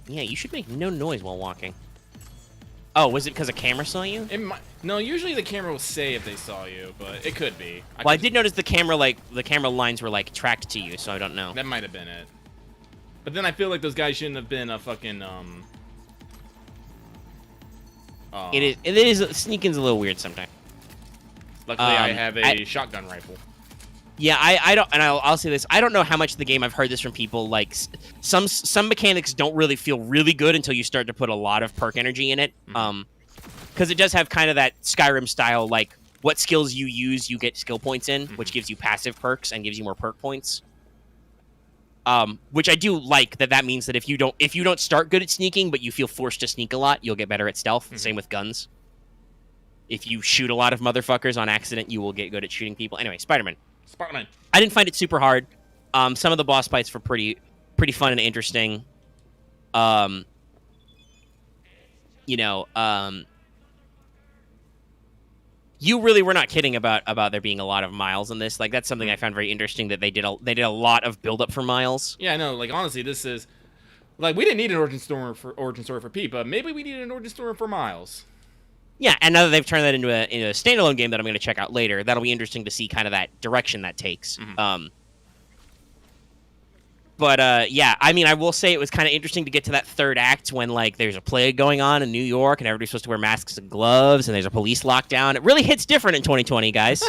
Yeah, you should make no noise while walking. Oh, was it because a camera saw you? It might, no, usually the camera will say if they saw you, but it could be. Well, I did notice the camera lines were like tracked to you, so I don't know. That might have been it. But then I feel like those guys shouldn't have been a fucking It is sneaking's a little weird sometimes. Luckily, I have a shotgun rifle. Yeah, I don't, and I'll say this: I don't know how much of the game I've heard this from people. Like some mechanics don't really feel really good until you start to put a lot of perk energy in it. Because it does have kind of that Skyrim style, like what skills you use, you get skill points in, which gives you passive perks and gives you more perk points. Which I do like that means that if you don't start good at sneaking, but you feel forced to sneak a lot, you'll get better at stealth. Same with guns. If you shoot a lot of motherfuckers on accident, you will get good at shooting people. Anyway, Spider-Man. I didn't find it super hard. Some of the boss fights were pretty fun and interesting. You really were not kidding about there being a lot of miles in this. Like that's something I found very interesting that they did a lot of build up for miles. Yeah, I know. Like honestly, this is like we didn't need an origin story for Pete, but maybe we needed an origin story for Miles. Yeah, and now that they've turned that into a standalone game that I'm going to check out later, that'll be interesting to see kind of that direction that takes. Yeah, I mean, I will say it was kind of interesting to get to that third act when, like, there's a plague going on in New York and everybody's supposed to wear masks and gloves and there's a police lockdown. It really hits different in 2020, guys.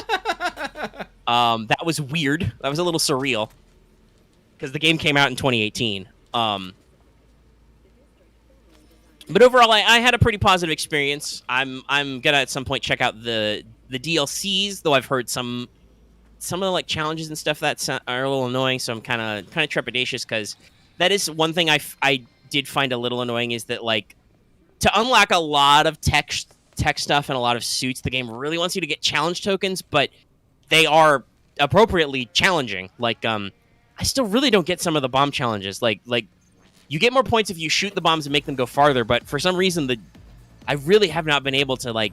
That was weird. That was a little surreal. Because the game came out in 2018. But overall, I had a pretty positive experience. I'm gonna at some point check out the DLCs, though I've heard some of the like challenges and stuff that are a little annoying. So I'm kind of trepidatious because that is one thing I did find a little annoying is that like to unlock a lot of tech stuff and a lot of suits, the game really wants you to get challenge tokens, but they are appropriately challenging. Like I still really don't get some of the bomb challenges. Like you get more points if you shoot the bombs and make them go farther, but for some reason I really have not been able to like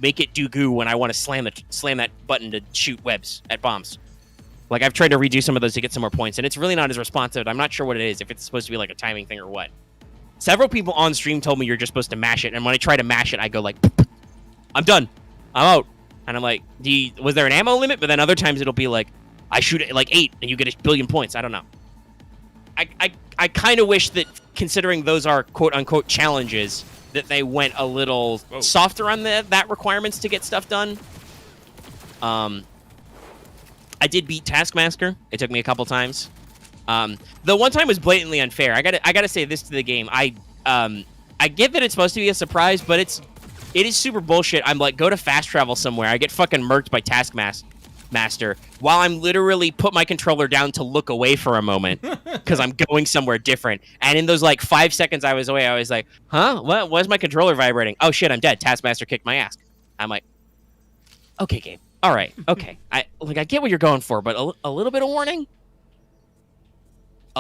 make it do goo when I want to slam that button to shoot webs at bombs. Like I've tried to redo some of those to get some more points, and it's really not as responsive. I'm not sure what it is, if it's supposed to be like a timing thing or what. Several people on stream told me you're just supposed to mash it, and when I try to mash it, I go like, I'm done, I'm out, and I'm like, was there an ammo limit? But then other times it'll be like, I shoot it like 8 and you get 1 billion points. I don't know. I kind of wish that, considering those are quote-unquote challenges, that they went a little softer on that requirements to get stuff done. I did beat Taskmaster. It took me a couple times. The one time was blatantly unfair. I gotta say this to the game. I get that it's supposed to be a surprise, but it is super bullshit. I'm like, go to fast travel somewhere. I get fucking murked by Taskmaster while I'm literally put my controller down to look away for a moment because I'm going somewhere different. And in those like 5 seconds I was away, I was like, huh? What? Why is my controller vibrating? Oh shit, I'm dead. Taskmaster kicked my ass. I'm like, okay, game. All right, okay. I get what you're going for, but a little bit of warning,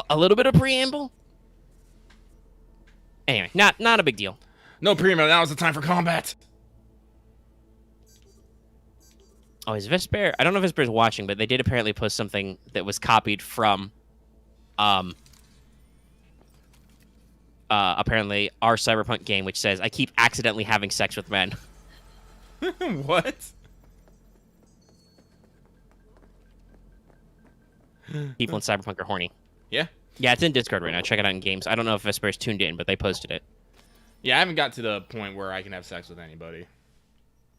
a little bit of preamble. Anyway, not a big deal. No preamble. Now is the time for combat. Oh, is Vesper? I don't know if Vesper is watching, but they did apparently post something that was copied from, apparently our Cyberpunk game, which says, "I keep accidentally having sex with men." What? People in Cyberpunk are horny. Yeah? Yeah, it's in Discord right now. Check it out in games. I don't know if Vesper is tuned in, but they posted it. Yeah, I haven't got to the point where I can have sex with anybody.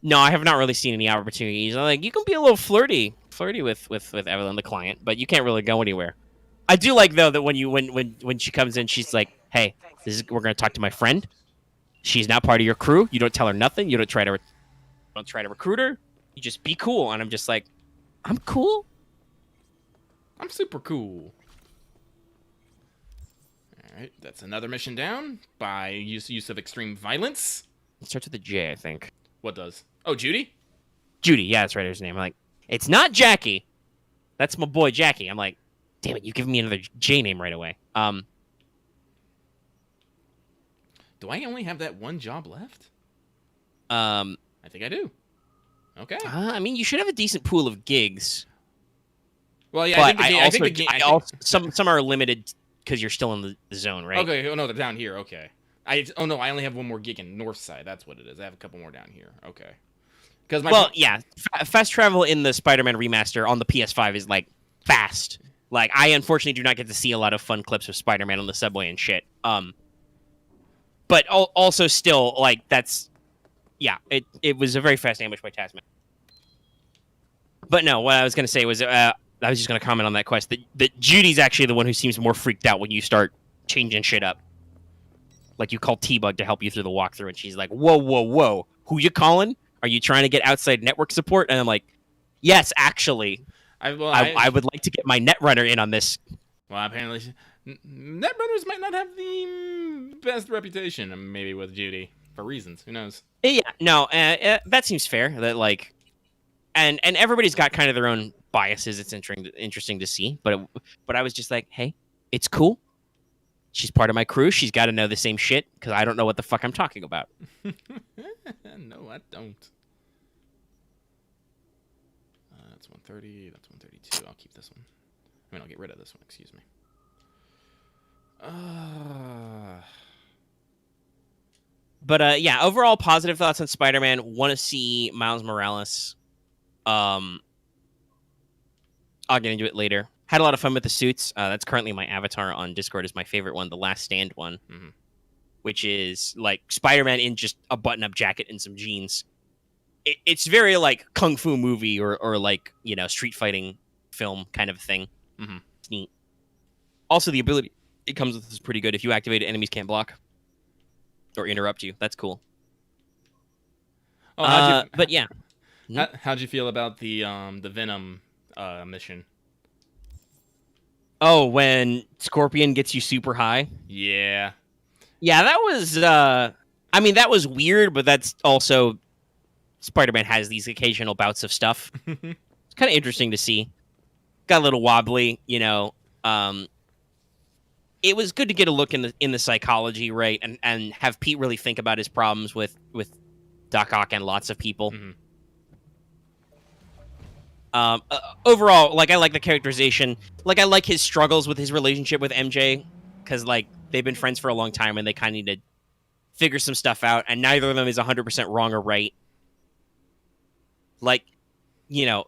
No, I have not really seen any opportunities. I'm like, you can be a little flirty with Evelyn, the client, but you can't really go anywhere. I do like though that when she comes in, she's like, "Hey, we're gonna talk to my friend. She's not part of your crew. You don't tell her nothing. You don't try to recruit her. You just be cool." And I'm just like, I'm cool. I'm super cool. All right, that's another mission down by use of extreme violence. It starts with a J, I think. What does? Oh, Judy? Judy, yeah, that's right, her name. I'm like, it's not Jackie. That's my boy Jackie. I'm like, damn it, you giving me another J name right away. Do I only have that one job left? I think I do. Okay. I mean, you should have a decent pool of gigs. Well, yeah, But I think the game. some are limited because you're still in the zone, right? Okay. Oh no, they're down here. Okay. I only have one more gig in North Side. That's what it is. I have a couple more down here. Okay. Because fast travel in the Spider-Man remaster on the PS5 is like fast. Like, I unfortunately do not get to see a lot of fun clips of Spider-Man on the subway and shit. But also still, like, that's... Yeah, it was a very fast ambush by Taskmaster. But no, what I was going to say was, I was just going to comment on that quest, that Judy's actually the one who seems more freaked out when you start changing shit up. Like, you call T-Bug to help you through the walkthrough, and she's like, whoa, whoa, whoa, who you calling? Are you trying to get outside network support? And I'm like, yes, actually. I would like to get my Netrunner in on this. Well, apparently, Netrunners might not have the best reputation, maybe with Judy, for reasons. Who knows? Yeah, no, that seems fair. That like, and everybody's got kind of their own biases. It's interesting to see. But I was just like, hey, it's cool. She's part of my crew. She's got to know the same shit because I don't know what the fuck I'm talking about. No, I don't. That's 130. That's 132. I'll keep this one. I mean, I'll get rid of this one. Excuse me. But yeah, overall positive thoughts on Spider-Man. Want to see Miles Morales. I'll get into it later. Had a lot of fun with the suits. That's currently my avatar on Discord is my favorite one, the Last Stand one, which is like Spider-Man in just a button-up jacket and some jeans. It's very like kung fu movie or like, you know, street fighting film kind of thing. It's neat. Also, the ability it comes with is pretty good. If you activate it, enemies can't block or interrupt you. That's cool. Oh, but yeah. How'd you feel about the Venom mission? Oh, when Scorpion gets you super high? Yeah. Yeah, that was I mean, that was weird, but that's also Spider-Man has these occasional bouts of stuff. It's kind of interesting to see. Got a little wobbly, you know. It was good to get a look in the psychology, right, and have Pete really think about his problems with Doc Ock and lots of people. Overall, like, I like the characterization. Like, I like his struggles with his relationship with MJ, because like they've been friends for a long time and they kind of need to figure some stuff out, and neither of them is 100% wrong or right. Like, you know,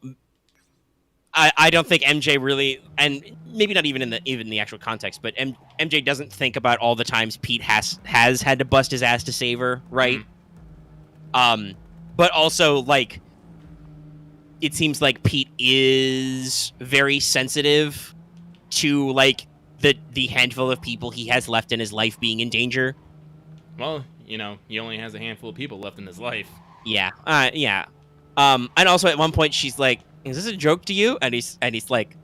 I don't think MJ really, and maybe not even in the actual context, but MJ doesn't think about all the times Pete has had to bust his ass to save her, right? But also, like, it seems like Pete is very sensitive to like the handful of people he has left in his life being in danger. Well, you know, he only has a handful of people left in his life. Yeah, yeah. And also at one point she's like, "Is this a joke to you?" And he's like,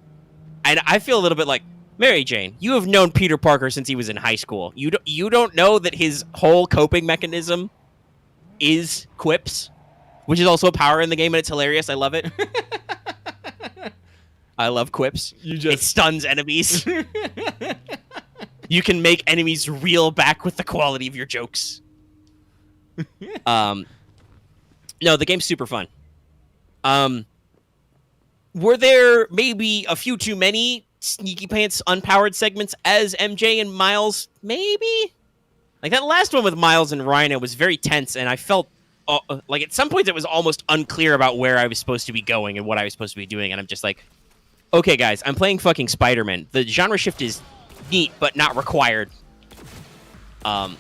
and I feel a little bit like, Mary Jane, you have known Peter Parker since he was in high school. You don't know that his whole coping mechanism is quips, which is also a power in the game, and it's hilarious. I love it. I love quips. It stuns enemies. You can make enemies reel back with the quality of your jokes. No, the game's super fun. Were there maybe a few too many Sneaky Pants unpowered segments as MJ and Miles? Maybe? Like, that last one with Miles and Rhino was very tense, and I felt like at some points it was almost unclear about where I was supposed to be going and what I was supposed to be doing, and I'm just like, okay, guys, I'm playing fucking Spider-Man. The genre shift is neat, but not required. But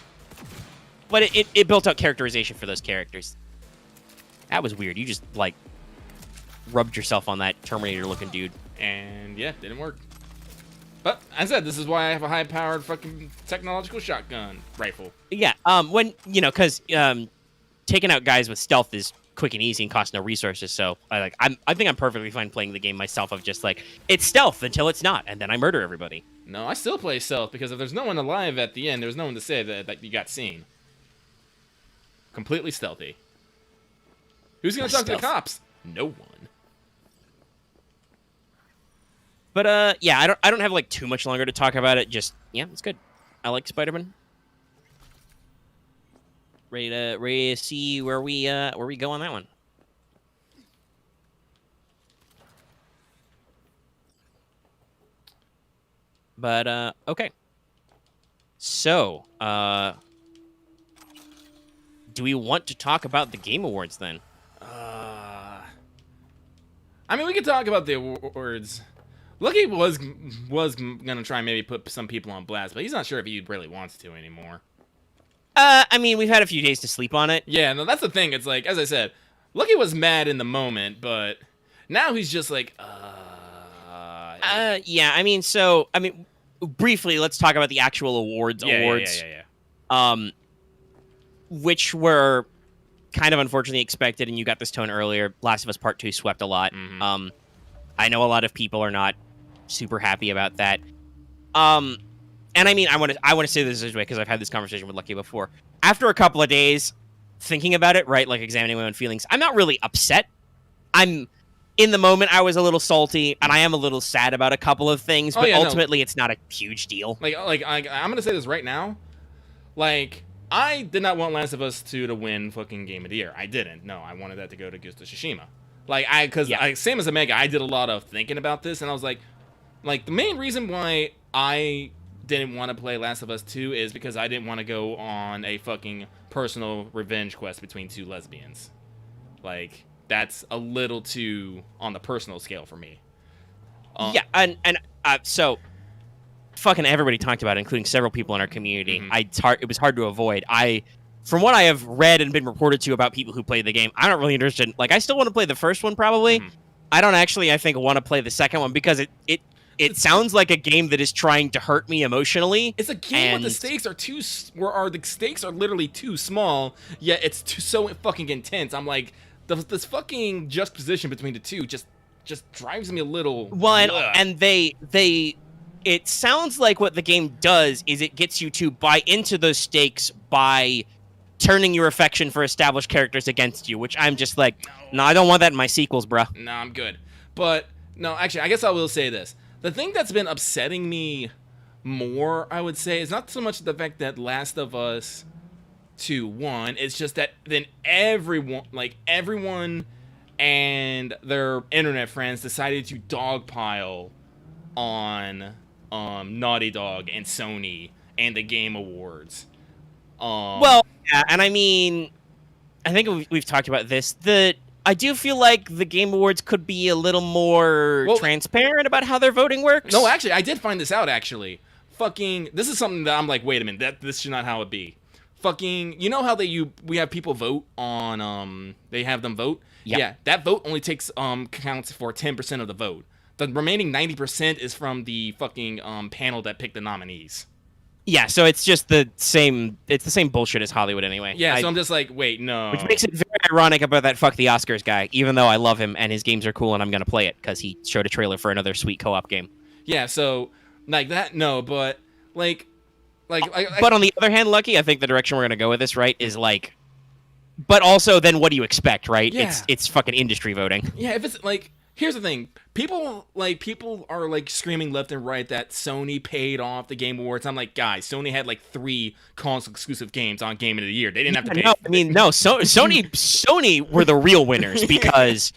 it built out characterization for those characters. That was weird. You just, like, rubbed yourself on that Terminator-looking dude. And, yeah, didn't work. But, as I said, this is why I have a high-powered fucking technological shotgun rifle. Yeah, when, you know, because taking out guys with stealth is quick and easy and costs no resources, so I think I'm perfectly fine playing the game myself of just, like, it's stealth until it's not, and then I murder everybody. No, I still play stealth, because if there's no one alive at the end, there's no one to say that you got seen. Completely stealthy. Who's gonna talk to the cops? No one. But yeah, I don't have like too much longer to talk about it. Just, yeah, it's good. I like Spider-Man. ready to see where we go on that one. But okay. So, do we want to talk about the Game Awards then? I mean, we could talk about the awards. Lucky was gonna try and maybe put some people on blast, but he's not sure if he really wants to anymore. I mean, we've had a few days to sleep on it. Yeah, no, that's the thing. It's like, as I said, Lucky was mad in the moment, but now he's just like, yeah. I mean, briefly, let's talk about the actual awards. Yeah. Which were kind of unfortunately expected, and you got this tone earlier. Last of Us Part 2 swept a lot. Mm-hmm. I know a lot of people are not super happy about that. And I mean, I want to say this way because I've had this conversation with Lucky before. After a couple of days thinking about it, right, like examining my own feelings, I'm not really upset. In the moment, I was a little salty, and I am a little sad about a couple of things, but ultimately, it's not a huge deal. I'm gonna say this right now. Like, I did not want Last of Us 2 to win fucking Game of the Year. I didn't. No, I wanted that to go to Ghost of Tsushima. Same as Omega, I did a lot of thinking about this, and I was like, the main reason why I didn't want to play Last of Us 2 is because I didn't want to go on a fucking personal revenge quest between two lesbians. Like, that's a little too on the personal scale for me. So fucking everybody talked about it, including several people in our community. Mm-hmm. It was hard to avoid. From what I have read and been reported to about people who played the game, I'm not really interested. Like, I still want to play the first one, probably. Mm-hmm. I don't actually, I think, want to play the second one because it sounds like a game that is trying to hurt me emotionally. It's a game where the stakes are literally too small, yet it's so fucking intense. I'm like, this fucking juxtaposition between the two just drives me a little. Well, and it sounds like what the game does is it gets you to buy into those stakes by turning your affection for established characters against you, which I'm just like, no, I don't want that in my sequels, bruh. No, I'm good. But, no, actually, I guess I will say this. The thing that's been upsetting me more, I would say, is not so much the fact that Last of Us 2 won, it's just that then everyone and their internet friends decided to dogpile on Naughty Dog and Sony and the Game Awards. Well, yeah, and I mean, I think we've talked about this. I do feel like the Game Awards could be a little more transparent about how their voting works. No, actually, I did find this out, actually. This is something that I'm like, wait a minute, this should not how it be. You know how we have people vote on, they have them vote? Yep. Yeah, that vote only counts for 10% of the vote. The remaining 90% is from the fucking panel that picked the nominees. Yeah, so it's just the same bullshit as Hollywood anyway. Yeah, so I'm just like, wait, no. Which makes it very ironic about that fuck the Oscars guy, even though I love him and his games are cool and I'm going to play it because he showed a trailer for another sweet co-op game. Yeah, so, like that, no, but, but on the other hand, Lucky, I think the direction we're going to go with this, right, is like, but also then what do you expect, right? Yeah. It's fucking industry voting. Yeah, if it's like, here's the thing. People are like screaming left and right that Sony paid off the Game Awards. I'm like, guys, Sony had like 3 console exclusive games on Game of the Year. They didn't have to pay. No, I mean, no. Sony were the real winners because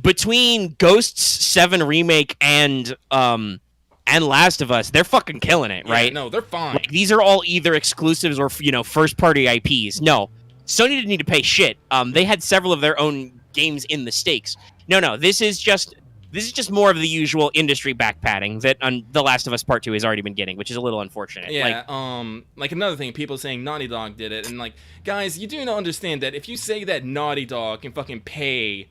between Ghosts 7 remake and Last of Us, they're fucking killing it, right? Yeah, no, they're fine. Like, these are all either exclusives or first party IPs. No, Sony didn't need to pay shit. They had several of their own games in the stakes. No, this is just more of the usual industry backpatting that The Last of Us Part 2 has already been getting, which is a little unfortunate. Yeah, like another thing, people saying Naughty Dog did it, and like, guys, you do not understand that if you say that Naughty Dog can fucking pay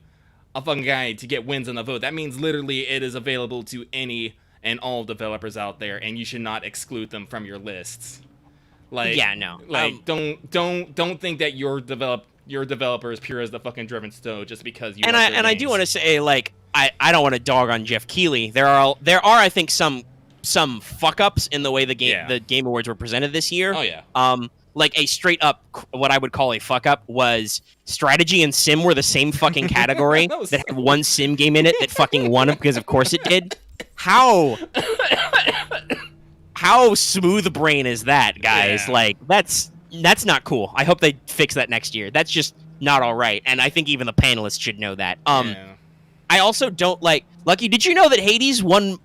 a fucking guy to get wins on the vote, that means literally it is available to any and all developers out there, and you should not exclude them from your lists. Like, yeah, no. Like, don't think that your developer is pure as the fucking driven stone just because you. I do want to say, like, I don't want to dog on Jeff Keighley. There are I think some fuck ups in the way the Game Awards were presented this year. Oh yeah. Like a straight up what I would call a fuck up was strategy and sim were the same fucking category that had one sim game in it that fucking won because of course it did. How smooth brain is that, guys? Yeah. Like, that's That's not cool. I hope they fix that next year. That's just not all right. And I think even the panelists should know that. Yeah. I also don't like... Lucky, did you know that Hades won...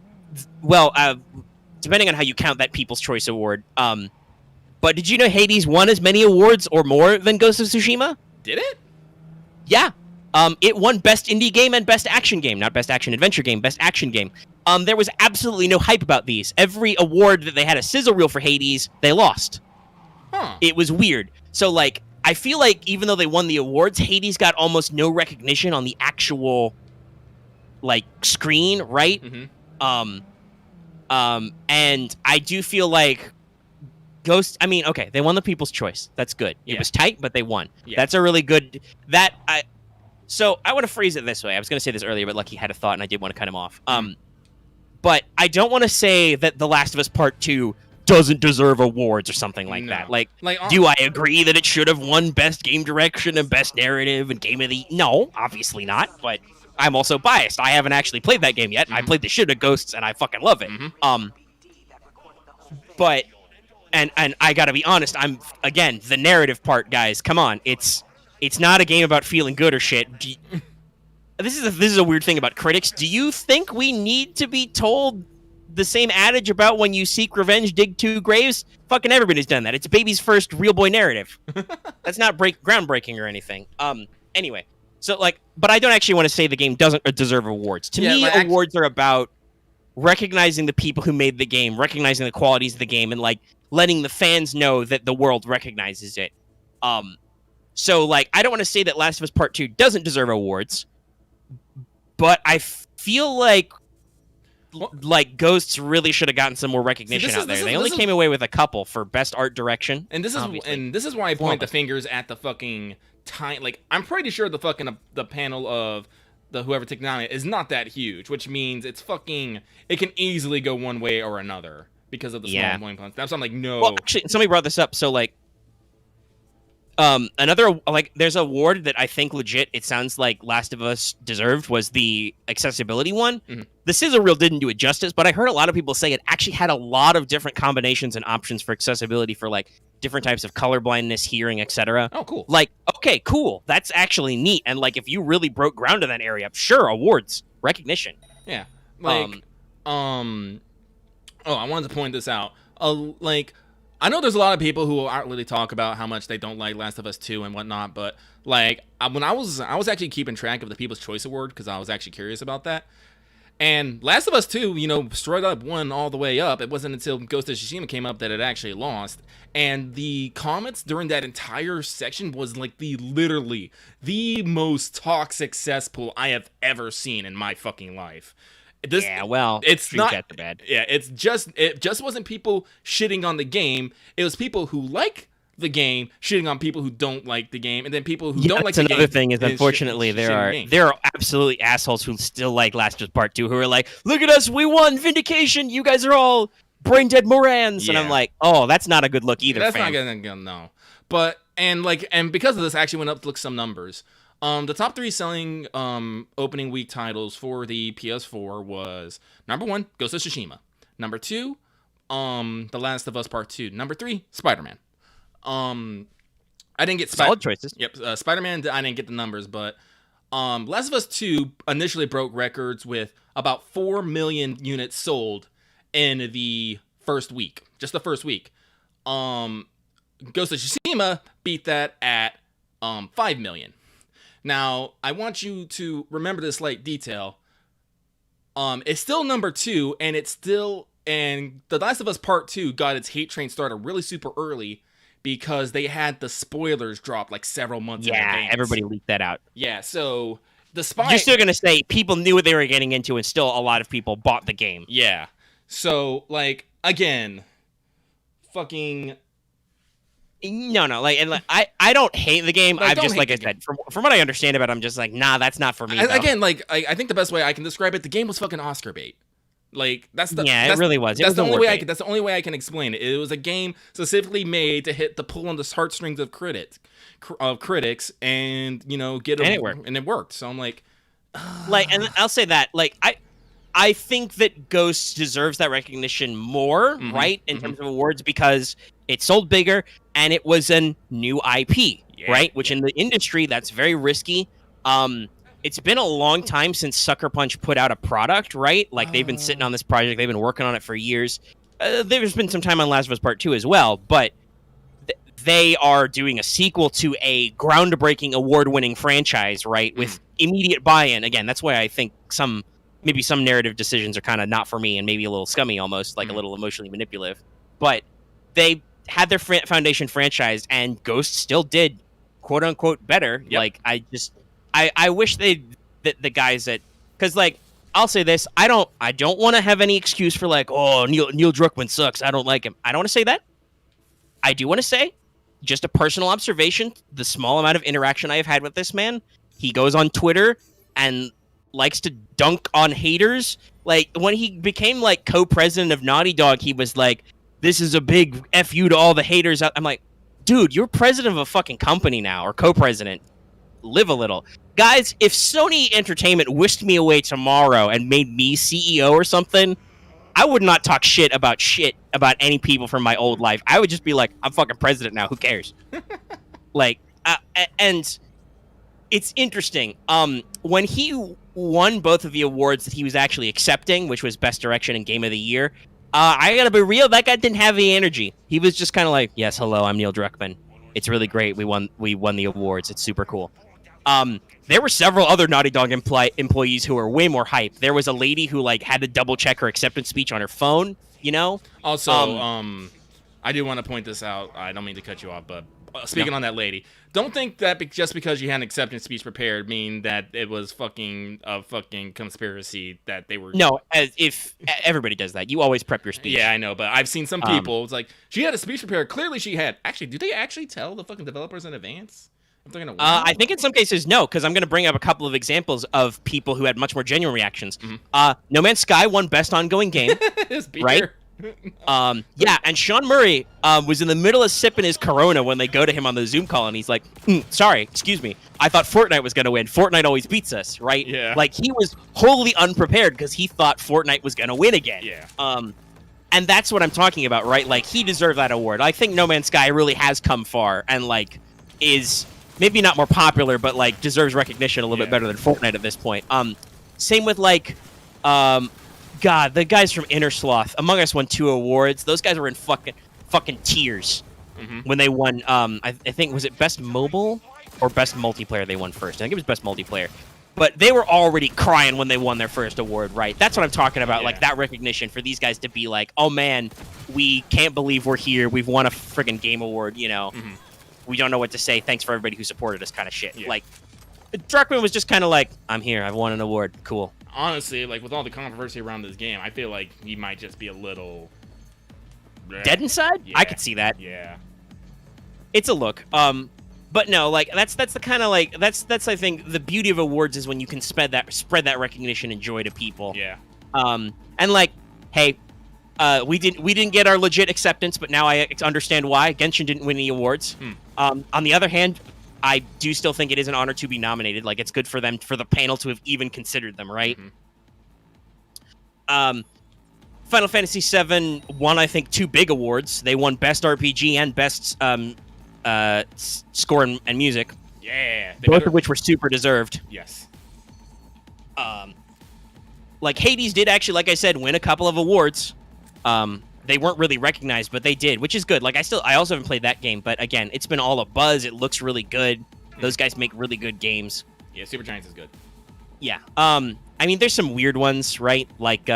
Well, depending on how you count that People's Choice Award, but did you know Hades won as many awards or more than Ghost of Tsushima? Did it? Yeah. It won Best Indie Game and Best Action Game. Not Best Action Adventure Game, Best Action Game. There was absolutely no hype about these. Every award that they had a sizzle reel for Hades, they lost. Huh. It was weird. So, like, I feel like even though they won the awards, Hades got almost no recognition on the actual, like, screen, right? Mm-hmm. And I do feel like Ghost... I mean, okay, they won the People's Choice. That's good. It was tight, but they won. Yeah. That's a really good... So, I want to phrase it this way. I was going to say this earlier, but Lucky had a thought, and I did want to cut him off. But I don't want to say that The Last of Us Part 2 doesn't deserve awards or something like that. Like, do I agree that it should have won Best Game Direction and Best Narrative and Game of the... No, obviously not, but I'm also biased. I haven't actually played that game yet. I played the shit out of Ghosts, and I fucking love it. But, and I gotta be honest, I'm, again, the narrative part, guys, come on. It's not a game about feeling good or shit. This is a weird thing about critics. Do you think we need to be told the same adage about when you seek revenge, dig two graves? Fucking everybody's done that. It's baby's first real boy narrative. That's not groundbreaking or anything. Anyway, so like, but I don't actually want to say the game doesn't deserve awards. To me, awards are about recognizing the people who made the game, recognizing the qualities of the game, and like letting the fans know that the world recognizes it. So like, I don't want to say that Last of Us Part 2 doesn't deserve awards, but I feel like Ghosts really should have gotten some more recognition out there. They only came away with a couple for Best Art Direction. And this is why I point the fingers at the fucking time. Like, I'm pretty sure the fucking the panel of the whoever took down it is not that huge, which means it can easily go one way or another because of the small moving plans. That's why I'm like, no. Well, actually, somebody brought this up. So like, another, like, there's an award that I think legit, it sounds like Last of Us deserved, was the accessibility one. The sizzle reel didn't do it justice, but I heard a lot of people say it actually had a lot of different combinations and options for accessibility for like different types of color blindness, hearing, etc. Oh, cool. Like, okay, cool. That's actually neat. And like, if you really broke ground in that area, sure, awards, recognition. Yeah. Like, oh, I wanted to point this out. Like, I know there's a lot of people who aren't really talk about how much they don't like Last of Us 2 and whatnot, but like, when I was actually keeping track of the People's Choice Award because I was actually curious about that. And Last of Us 2, you know, straight up won all the way up. It wasn't until Ghost of Tsushima came up that it actually lost. And the comments during that entire section was like literally the most toxic cesspool I have ever seen in my fucking life. It's not that bad. Yeah, it just wasn't people shitting on the game. It was people who like the game shitting on people who don't like the game, and then people who don't like the game. That's another thing is, unfortunately, there are absolutely assholes who still like Last of Us Part 2 who are like, look at us, we won, vindication, you guys are all brain dead Morans. And I'm like, oh, that's not a good look either, That's not gonna go, no. But, and because of this, I actually went up to look some numbers. The top 3 selling opening week titles for the PS4 was number 1, Ghost of Tsushima. Number 2, The Last of Us Part 2. Number 3, Spider-Man. I didn't get solid choices. Yep, Spider-Man. I didn't get the numbers, but Last of Us 2 initially broke records with about 4 million units sold in the first week, just the first week. Ghost of Tsushima beat that at 5 million. Now, I want you to remember this slight detail. It's still number 2, and The Last of Us Part 2 got its hate train started really super early because they had the spoilers drop like several months in advance. Yeah, everybody leaked that out. Yeah, so despite... You're still going to say people knew what they were getting into, and still a lot of people bought the game. Yeah. So, like, again, fucking... No, like, and like, I don't hate the game. I've just, like I said, from what I understand about it, I'm just like, nah, that's not for me. Again, like, I think the best way I can describe it, the game was fucking Oscar bait. Like, it really was. That's the only way that's the only way I can explain it. It was a game specifically made to hit the pull on the heartstrings of critics, and you know, and it worked. So I'm like, like, and I'll say that, like, I think that Ghost deserves that recognition more, right, in terms of awards, because it sold bigger. and it was a new IP, Yeah, right? Which in the industry, that's very risky. It's been a long time since Sucker Punch put out a product, right? Like they've been sitting on this project, they've been working on it for years. There's been some time on Last of Us Part 2 as well, but they are doing a sequel to a groundbreaking, award-winning franchise, right? With immediate buy-in. Again, that's why I think maybe some narrative decisions are kind of not for me and maybe a little scummy almost, like a little emotionally manipulative. But they had their Foundation franchise, and Ghost still did quote-unquote better. Yep. Like, I wish the guys that... Because, like, I'll say this, I don't want to have any excuse for, like, oh, Neil Druckmann sucks, I don't like him. I don't want to say that. I do want to say, just a personal observation, the small amount of interaction I have had with this man, he goes on Twitter and likes to dunk on haters. Like, when he became, like, co-president of Naughty Dog, he was like, this is a big F you to all the haters. I'm like, dude, you're president of a fucking company now, or co-president. Live a little. Guys, if Sony Entertainment whisked me away tomorrow and made me CEO or something, I would not talk shit about any people from my old life. I would just be like, I'm fucking president now. Who cares? Like, and it's interesting. When he won both of the awards that he was actually accepting, which was Best Direction and Game of the Year, I gotta be real, that guy didn't have the energy. He was just kind of like, yes, hello, I'm Neil Druckmann. It's really great. We won the awards. It's super cool. There were several other Naughty Dog employees who were way more hype. There was a lady who like had to double check her acceptance speech on her phone, you know? Also, I do want to point this out. I don't mean to cut you off, but speaking on that lady, don't think that just because you had an acceptance speech prepared mean that it was a fucking conspiracy that they were... No, as if everybody does that. You always prep your speech. Yeah, I know, but I've seen some people, it's like, she had a speech prepared. Clearly she had. Actually, do they actually tell the fucking developers in advance? I think in some cases, no, because I'm going to bring up a couple of examples of people who had much more genuine reactions. No Man's Sky won Best Ongoing Game, right? Yeah, and Sean Murray was in the middle of sipping his Corona when they go to him on the Zoom call, and he's like, sorry, excuse me, I thought Fortnite was going to win. Fortnite always beats us, right? Yeah. Like, he was wholly unprepared because he thought Fortnite was going to win again. Yeah. And that's what I'm talking about, right? Like, he deserved that award. I think No Man's Sky really has come far and, like, is... maybe not more popular, but like deserves recognition a little bit better than Fortnite at this point. Same with like, God, the guys from Inner Sloth. Among Us won 2 awards. Those guys were in fucking tears when they won. I think was it Best Mobile or Best Multiplayer they won first. I think it was Best Multiplayer. But they were already crying when they won their first award, right? That's what I'm talking about. Like that recognition for these guys to be like, oh man, we can't believe we're here. We've won a friggin' game award, you know. We don't know what to say. Thanks for everybody who supported us kind of shit. Yeah. Like, Druckmann was just kind of like, I'm here. I've won an award. Cool. Honestly, like, with all the controversy around this game, I feel like he might just be a little... dead inside? Yeah. I could see that. Yeah. It's a look. But no, like, that's the kind of, like, that's I think, the beauty of awards is when you can spread that recognition and joy to people. Yeah. And, like, hey... we didn't get our legit acceptance, but now I understand why. Genshin didn't win any awards. On the other hand, I do still think it is an honor to be nominated. Like, it's good for them, for the panel to have even considered them, right? Final Fantasy VII won, I think, 2 big awards. They won Best RPG and Best Score and Music. Yeah. Both of which were super deserved. Yes. Like, Hades did actually, like I said, win a couple of awards. They weren't really recognized, but they did, which is good. Like, I also haven't played that game, but again, it's been all a buzz. It looks really good. Those guys make really good games. Yeah, Supergiants is good. Yeah. I mean, there's some weird ones, right? Like,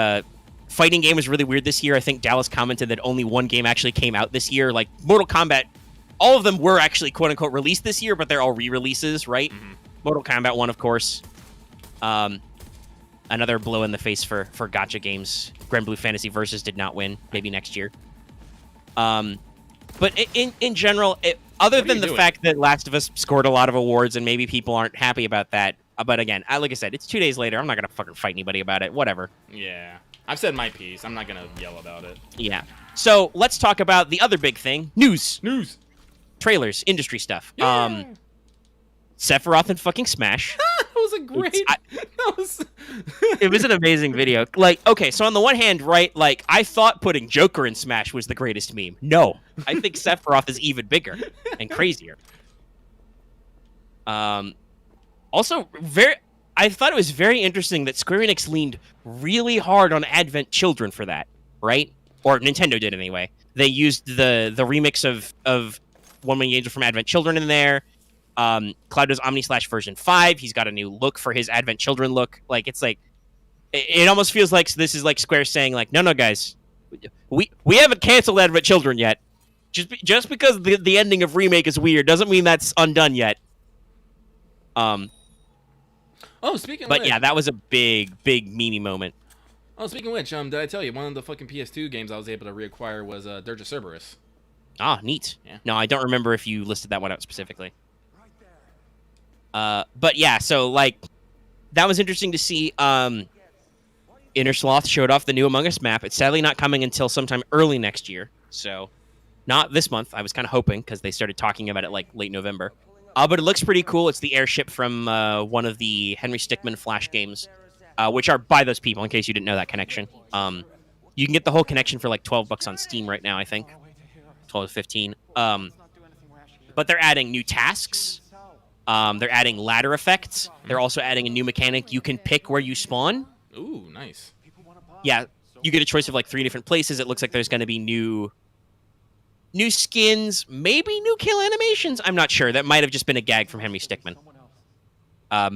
fighting game was really weird this year. I think Dallas commented that only one game actually came out this year. Like, Mortal Kombat, all of them were actually quote-unquote released this year, but they're all re-releases, right? Mortal Kombat 1, of course. Another blow in the face for gacha games. Granblue Fantasy Versus did not win. Maybe next year. But in general, other than the fact that Last of Us scored a lot of awards and maybe people aren't happy about that, but again, like I said, it's 2 days later. I'm not going to fucking fight anybody about it. Whatever. Yeah. I've said my piece. I'm not going to yell about it. Yeah. So let's talk about the other big thing. News. Trailers. Industry stuff. Yeah. Sephiroth and fucking Smash. was a great. That was. It was an amazing video. Like, okay, so on the one hand, right, like, I thought putting Joker in Smash was the greatest meme. No, I think Sephiroth is even bigger and crazier. Also, I thought it was very interesting that Square Enix leaned really hard on Advent Children for that, right? Or Nintendo did anyway. They used the remix of One Winged Angel from Advent Children in there. Cloud does Omni/Slash version 5. He's got a new look for his Advent Children look. Like, it's like, it almost feels like this is like Square saying, like, no, guys, we haven't canceled Advent Children yet. Just because the ending of Remake is weird doesn't mean that's undone yet. Oh, speaking of but which, yeah, that was a big meme moment. Oh, speaking of which, did I tell you one of the fucking PS2 games I was able to reacquire was Dirge of Cerberus? Ah, neat. Yeah. No, I don't remember if you listed that one out specifically. But yeah, so like that was interesting to see. Inner Sloth showed off the new Among Us map. It's sadly not coming until sometime early next year, so not this month. I was kind of hoping because they started talking about it like late November. But it looks pretty cool. It's the airship from one of the Henry Stickmin Flash games, which are by those people, in case you didn't know that connection. You can get the whole connection for like $12 on Steam right now, I think. 12 to 15. But they're adding new tasks. They're adding ladder effects. They're also adding a new mechanic. You can pick where you spawn. Ooh, nice. Yeah, you get a choice of like 3 different places. It looks like there's going to be new skins, maybe new kill animations. I'm not sure. That might have just been a gag from Henry Stickmin.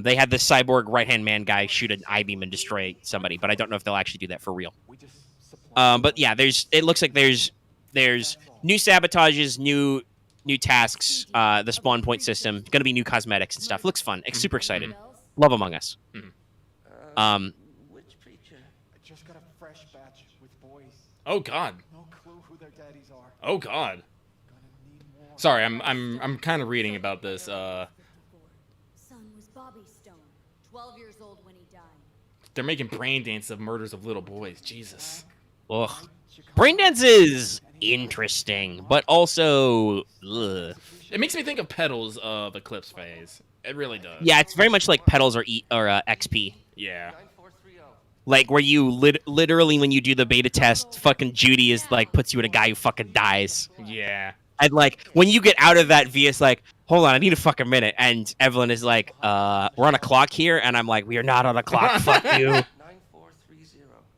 They had the cyborg right-hand man guy shoot an I-beam and destroy somebody, but I don't know if they'll actually do that for real. But yeah, it looks like there's new sabotages, new tasks, the spawn point system, going to be new cosmetics and stuff. Looks fun. Super excited. Love Among Us. Which preacher? I just got a fresh batch with boys. Oh God. No clue who their daddies are. Oh God. Gonna need more. Sorry, I'm kind of reading about this. Son was Bobby Stone, 12 years old when he died. They're making brain dance of murders of little boys. Jesus. Ugh. Braindance is interesting, but also, ugh. It makes me think of Petals of Eclipse Phase. It really does. Yeah, it's very much like Petals or XP. Yeah. 9430. Like, where you literally, when you do the beta test, fucking Judy is like, puts you in a guy who fucking dies. Yeah. And like, when you get out of that, Via's like, hold on, I need a fucking minute. And Evelyn is like, we're on a clock here. And I'm like, we are not on a clock. Fuck you. 9430.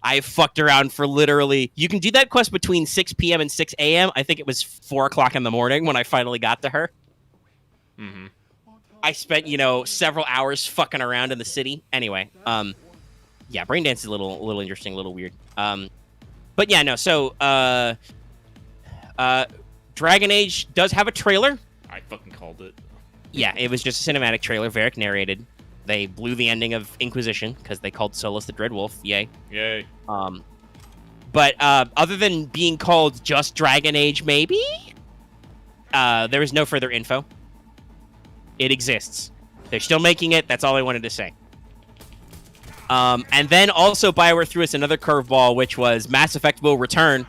I fucked around for literally, you can do that quest between 6 p.m. and 6 a.m. I think it was 4 o'clock in the morning when I finally got to her. Mm-hmm. I spent, several hours fucking around in the city. Anyway, yeah, Braindance is a little interesting, a little weird. But yeah, no, so, Dragon Age does have a trailer. I fucking called it. Yeah, it was just a cinematic trailer. Varric narrated. They blew the ending of Inquisition because they called Solus the Dreadwolf. Yay. Yay. But other than being called just Dragon Age, maybe? There is no further info. It exists. They're still making it. That's all I wanted to say. And then also BioWare threw us another curveball, which was Mass Effect will return.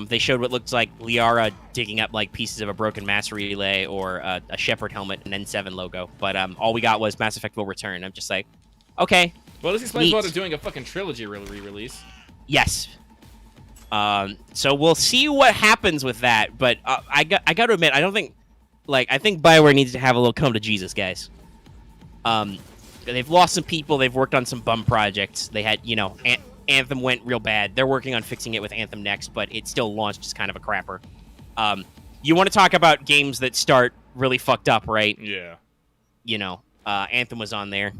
They showed what looked like Liara digging up like pieces of a broken mass relay or a Shepard helmet and N7 logo. But all we got was Mass Effect will return. I'm just like, okay. Well, this explains Neat. why they're doing a fucking trilogy re-release. Yes. So we'll see what happens with that. But I got to admit, I don't think, I think BioWare needs to have a little come to Jesus, guys. They've lost some people. They've worked on some bum projects. They had, Anthem went real bad. They're working on fixing it with Anthem next, but it still launched as kind of a crapper. You want to talk about games that start really fucked up, right? Yeah. Anthem was on there.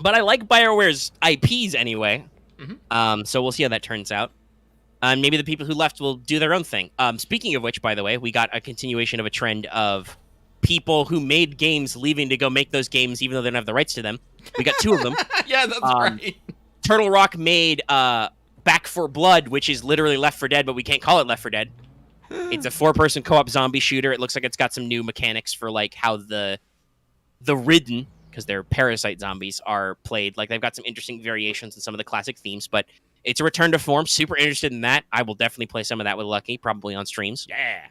But I like BioWare's IPs anyway. Mm-hmm. So we'll see how that turns out. Maybe the people who left will do their own thing. Speaking of which, by the way, we got a continuation of a trend of people who made games leaving to go make those games even though they don't have the rights to them. We got 2 of them. Yeah, that's right. Turtle Rock made Back 4 Blood, which is literally Left 4 Dead, but we can't call it Left 4 Dead. It's a 4-person co-op zombie shooter. It looks like it's got some new mechanics for how the Ridden, because they're parasite zombies, are played. They've got some interesting variations in some of the classic themes, but it's a return to form. Super interested in that. I will definitely play some of that with Lucky, probably on streams. Yeah.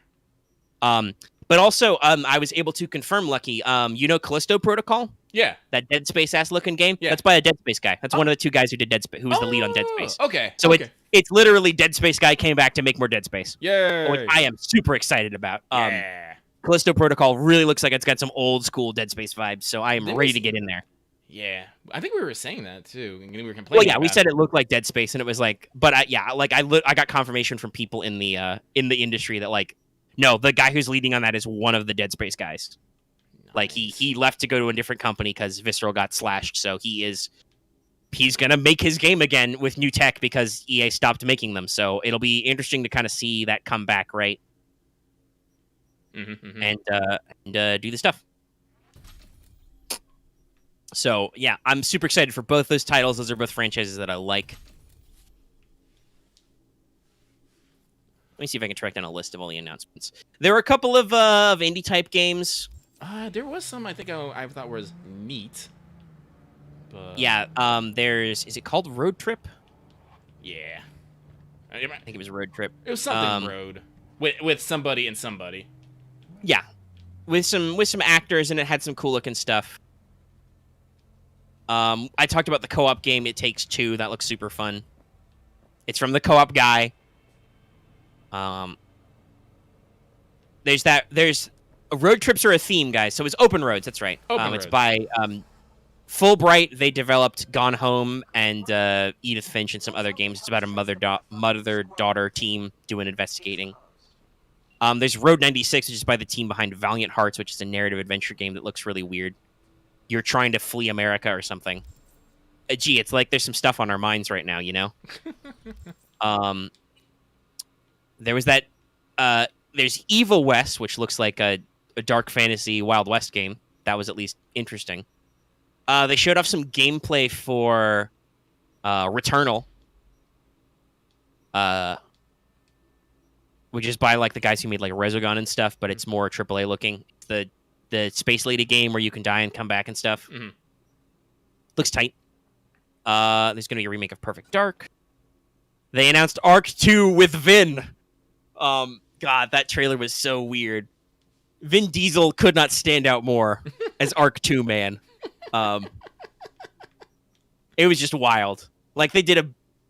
But also, I was able to confirm, Lucky. You know Callisto Protocol, Yeah. that Dead Space ass looking game. Yeah. That's by a Dead Space guy. That's one of the two guys who did Dead Space, who was the lead on Dead Space. Okay. So okay. it's literally Dead Space guy came back to make more Dead Space, Yay. which I am super excited about. Yeah. Callisto Protocol really looks like it's got some old school Dead Space vibes, so I am ready to get in there. Yeah. I think we were saying that too. We were complaining. Well, yeah, we about said it looked like Dead Space, and it was like, but I got confirmation from people in the industry that like, no, the guy who's leading on that is one of the Dead Space guys. Nice. Like he left to go to a different company because Visceral got slashed, so he's gonna make his game again with new tech because EA stopped making them. So it'll be interesting to kind of see that come back, right? And do the stuff. So yeah, I'm super excited for both those titles. Those are both franchises that I like. Let me see if I can track down a list of all the announcements. There were a couple of indie type games. There was some I think I thought was neat. But Yeah, is it called Road Trip? yeah. I think it was Road Trip. It was something road with somebody and somebody. Yeah, with some actors, and it had some cool looking stuff. I talked about the co-op game It Takes Two. That looks super fun. It's from the co-op guy. There's road trips are a theme, guys. So it's open roads. That's right. It's by Fulbright. They developed Gone Home and Edith Finch and some other games. It's about a mother-daughter team doing investigating. There's Road 96, which is by the team behind Valiant Hearts, which is a narrative adventure game that looks really weird. You're trying to flee America or something. Gee, it's like there's some stuff on our minds right now, you know? There was that... there's Evil West, which looks like a dark fantasy Wild West game. That was at least interesting. They showed off some gameplay for Returnal. Which is by like the guys who made like Resogun and stuff, but it's more AAA looking. The space lady game where you can die and come back and stuff. Mm-hmm. Looks tight. There's going to be a remake of Perfect Dark. They announced Arc 2 with Vin. God, that trailer was so weird. Vin Diesel could not stand out more as Arc 2 man. It was just wild. Like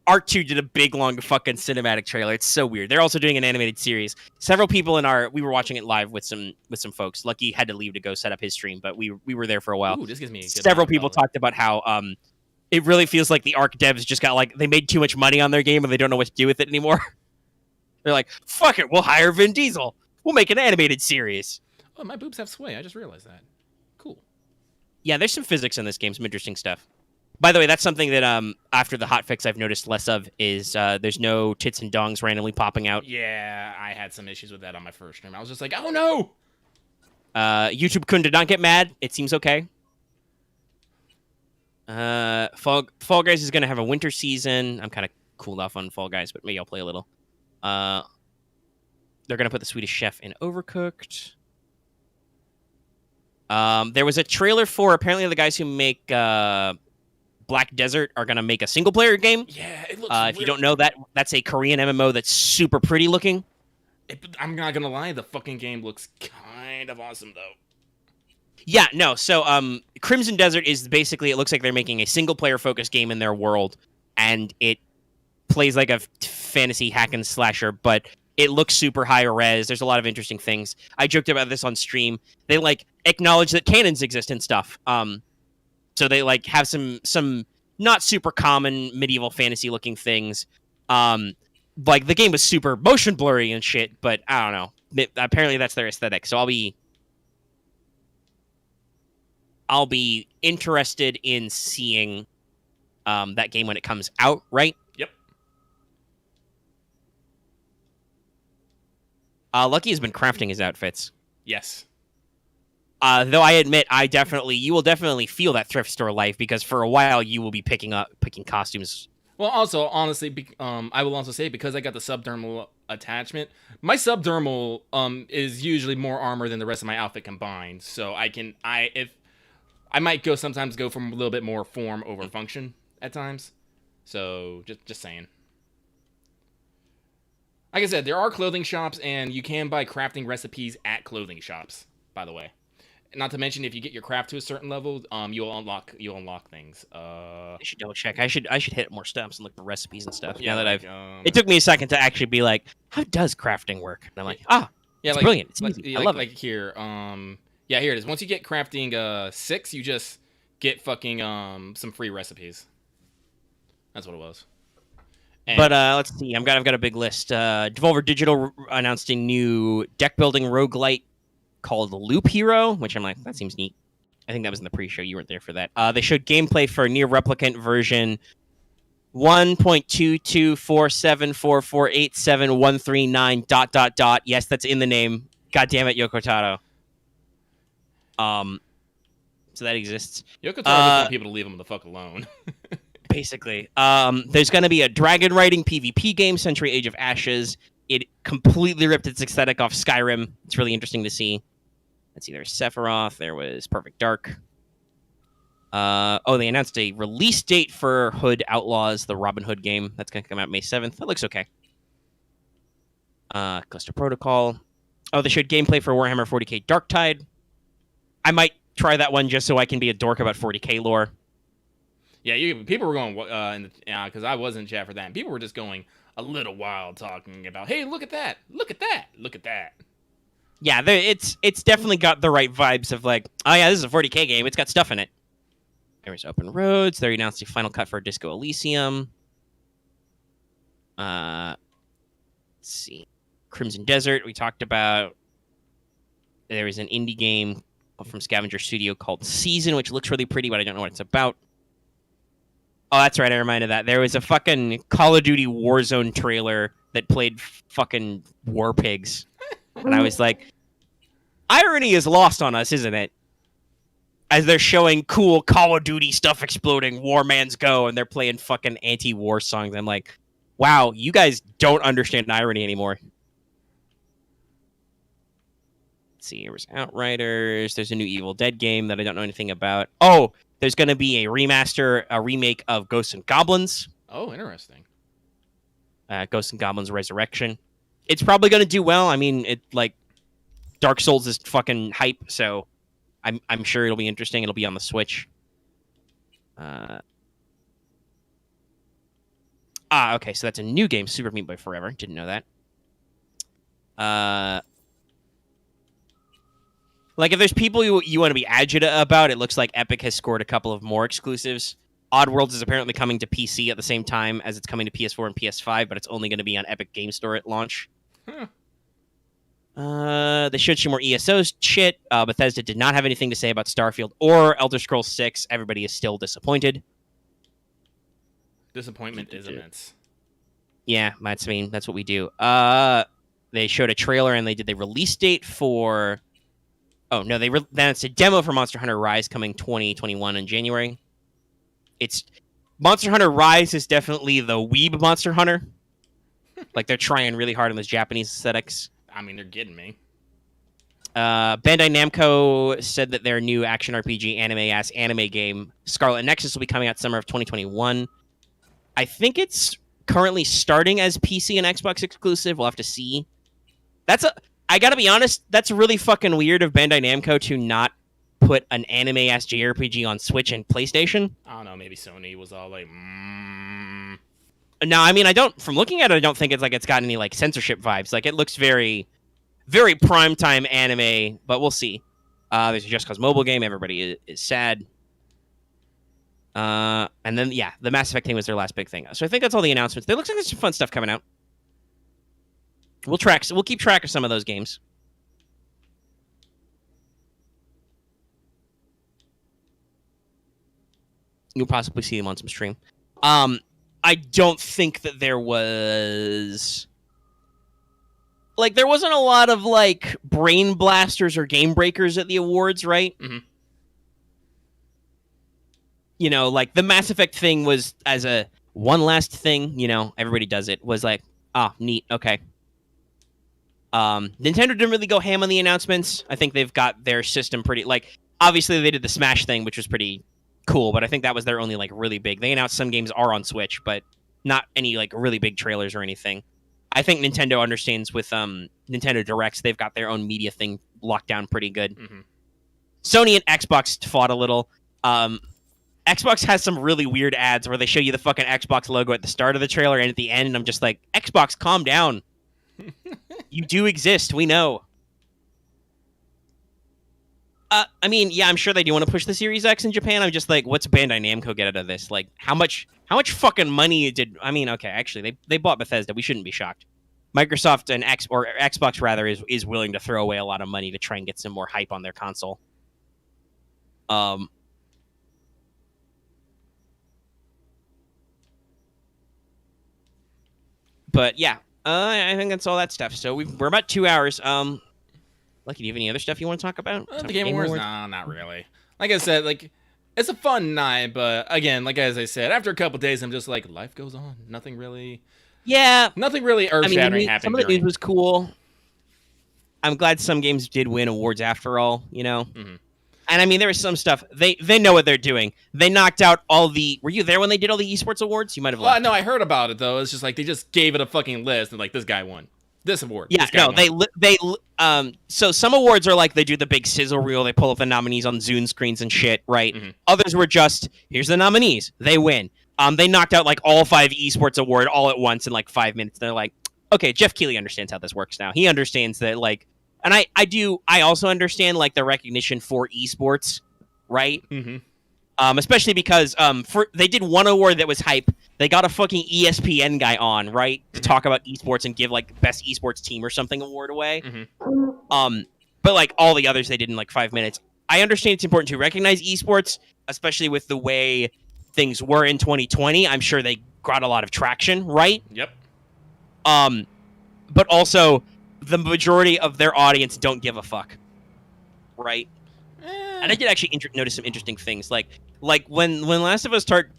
Arc 2 did a big long fucking cinematic trailer. It's so weird. They're also doing an animated series. Several people we were watching it live with some folks. Lucky had to leave to go set up his stream, but we were there for a while. Ooh, this gives me a good Several people talked about how it really feels like the Arc devs just got like they made too much money on their game and they don't know what to do with it anymore. They're like, fuck it, we'll hire Vin Diesel. We'll make an animated series. Oh, my boobs have sway. I just realized that. Cool. Yeah, there's some physics in this game, some interesting stuff. By the way, that's something that after the hotfix I've noticed less of is there's no tits and dongs randomly popping out. Yeah, I had some issues with that on my first stream. I was just like, oh no! YouTube did not get mad. It seems okay. Fall Guys is going to have a winter season. I'm kind of cooled off on Fall Guys, but maybe I'll play a little. They're going to put the Swedish Chef in Overcooked. There was a trailer for apparently the guys who make Black Desert are going to make a single-player game. Yeah, it looks if you don't know that, that's a Korean MMO that's super pretty looking. I'm not going to lie, the fucking game looks kind of awesome, though. Yeah, no, so Crimson Desert is basically, it looks like they're making a single-player focused game in their world, and it plays like a fantasy hack and slasher, but it looks super high res. There's a lot of interesting things. I joked about this on stream. They, like, acknowledge that canons exist and stuff. So they like have some not super common medieval fantasy looking things. Like the game was super motion blurry and shit, but I don't know. Apparently that's their aesthetic. So I'll be interested in seeing that game when it comes out, right? Yep. Lucky has been crafting his outfits. Yes. Though I admit, you will definitely feel that thrift store life because for a while you will be picking costumes. Well, also, honestly, I will also say because I got the subdermal attachment, my subdermal is usually more armor than the rest of my outfit combined. So I might sometimes go from a little bit more form over function at times. So just saying. Like I said, there are clothing shops, and you can buy crafting recipes at clothing shops. By the way, not to mention if you get your craft to a certain level, you'll unlock things. I should double check. I should hit more steps and look for recipes and stuff. Yeah, Now that like, it took me a second to actually be like, how does crafting work? And I'm like, yeah, it's like, brilliant. It's like, easy. yeah, I love like it. here, yeah, here it is. Once you get crafting 6, you just get fucking some free recipes. That's what it was. And But let's see. I've got a big list. Devolver Digital announced a new deck building roguelite called Loop Hero, which I'm like, that seems neat. I think that was in the pre-show. You weren't there for that. They showed gameplay for Near Replicant version 1.22474487139 ... Yes, that's in the name. God damn it, Yoko Taro. So that exists. Yoko Taro just want people to leave him the fuck alone. Basically. There's going to be a dragon riding PvP game, Century Age of Ashes. It completely ripped its aesthetic off Skyrim. It's really interesting to see. Let's see, there's Sephiroth. There was Perfect Dark. They announced a release date for Hood Outlaws, the Robin Hood game. That's going to come out May 7th. That looks okay. Callisto Protocol. Oh, they showed gameplay for Warhammer 40k Darktide. I might try that one just so I can be a dork about 40k lore. Yeah, people were going because I was in chat for that. And people were just going a little wild talking about, hey, look at that, look at that, look at that. Yeah, it's definitely got the right vibes of like, oh yeah, this is a 40k game. It's got stuff in it. There's Open Roads. They announced a final cut for Disco Elysium. Let's see, Crimson Desert. We talked about. There is an indie game from Scavenger Studio called Season, which looks really pretty, but I don't know what it's about. Oh, that's right. I reminded that. There was a fucking Call of Duty Warzone trailer that played fucking War Pigs. And I was like, irony is lost on us, isn't it? As they're showing cool Call of Duty stuff exploding, War Man's Go, and they're playing fucking anti-war songs. I'm like, wow, you guys don't understand irony anymore. Let's see, there was Outriders. There's a new Evil Dead game that I don't know anything about. Oh, there's going to be a remake of Ghosts and Goblins. Oh, interesting. Ghosts and Goblins Resurrection. It's probably going to do well. I mean, Dark Souls is fucking hype, so I'm sure it'll be interesting. It'll be on the Switch. Okay, so that's a new game, Super Meat Boy Forever. Didn't know that. Like, if there's people you want to be agita about, it looks like Epic has scored a couple of more exclusives. Oddworlds is apparently coming to PC at the same time as it's coming to PS4 and PS5, but it's only going to be on Epic Game Store at launch. They showed some more ESO shit. Bethesda did not have anything to say about Starfield or Elder Scrolls 6. Everybody is still disappointed. Disappointment is immense. Yeah, that's what we do. They showed a trailer and they did the release date for. Oh no, that's a demo for Monster Hunter Rise coming 2021 in January. It's Monster Hunter Rise is definitely the weeb Monster Hunter. Like, they're trying really hard on those Japanese aesthetics. I mean, they're getting me. Bandai Namco said that their new action RPG anime game, Scarlet Nexus, will be coming out summer of 2021. I think it's currently starting as PC and Xbox exclusive. We'll have to see. I gotta be honest, that's really fucking weird of Bandai Namco to not put an anime-ass JRPG on Switch and PlayStation. I don't know, maybe Sony was all like, No, I mean, from looking at it, I don't think it's got any, like, censorship vibes. Like, it looks very, very primetime anime, but we'll see. There's a Just Cause mobile game. Everybody is sad. And then, yeah, the Mass Effect thing was their last big thing. So I think that's all the announcements. There looks like there's some fun stuff coming out. We'll keep track of some of those games. You'll possibly see them on some stream. I don't think that there was... Like, there wasn't a lot of, like, brain blasters or game breakers at the awards, right? Mm-hmm. You know, like, the Mass Effect thing was as a one last thing, everybody does it, was like, neat, okay. Nintendo didn't really go ham on the announcements. I think they've got their system pretty, like, obviously they did the Smash thing, which was pretty cool, but I think that was their only, like, really big. They announced some games are on Switch, but not any, like, really big trailers or anything. I think Nintendo understands with Nintendo Directs, they've got their own media thing locked down pretty good. Mhm. Sony and Xbox fought a little. Xbox has some really weird ads where they show you the fucking Xbox logo at the start of the trailer and at the end, and I'm just like, Xbox, calm down. You do exist, we know. I mean, yeah, I'm sure they do want to push the Series X in Japan. I'm just like, what's Bandai Namco get out of this? Like, how much fucking money did? I mean, okay, actually, they bought Bethesda. We shouldn't be shocked. Microsoft and Xbox rather is willing to throw away a lot of money to try and get some more hype on their console. But yeah, I think that's all that stuff. So we're about 2 hours. Lucky, do you have any other stuff you want to talk about? The Game Awards? Nah, not really. Like I said, like it's a fun night, but again, like as I said, after a couple days, I'm just like, life goes on. Nothing really earth-shattering happened. Some of the news was cool. I'm glad some games did win awards after all, you know? Mm-hmm. And I mean, there was some stuff. They know what they're doing. They knocked out all the... Were you there when they did all the esports awards? You might have left. Well, no, I heard about it, though. It's just like they just gave it a fucking list and like, this guy won. This award. Yeah, this guy won. So some awards are like they do the big sizzle reel. They pull up the nominees on Zoom screens and shit, right? Mm-hmm. Others were just, here's the nominees. They win. They knocked out like all 5 esports award all at once in like 5 minutes. They're like, okay, Jeff Keighley understands how this works now. He understands that like, and I also understand like the recognition for esports, right? Mm-hmm. Especially because they did one award that was hype. They got a fucking ESPN guy on, right, to talk about esports and give like best esports team or something award away. Mm-hmm. But like all the others, they did in like 5 minutes. I understand it's important to recognize esports, especially with the way things were in 2020. I'm sure they got a lot of traction, right? Yep. But also, the majority of their audience don't give a fuck, right? And I did actually notice some interesting things, like when Last of Us Part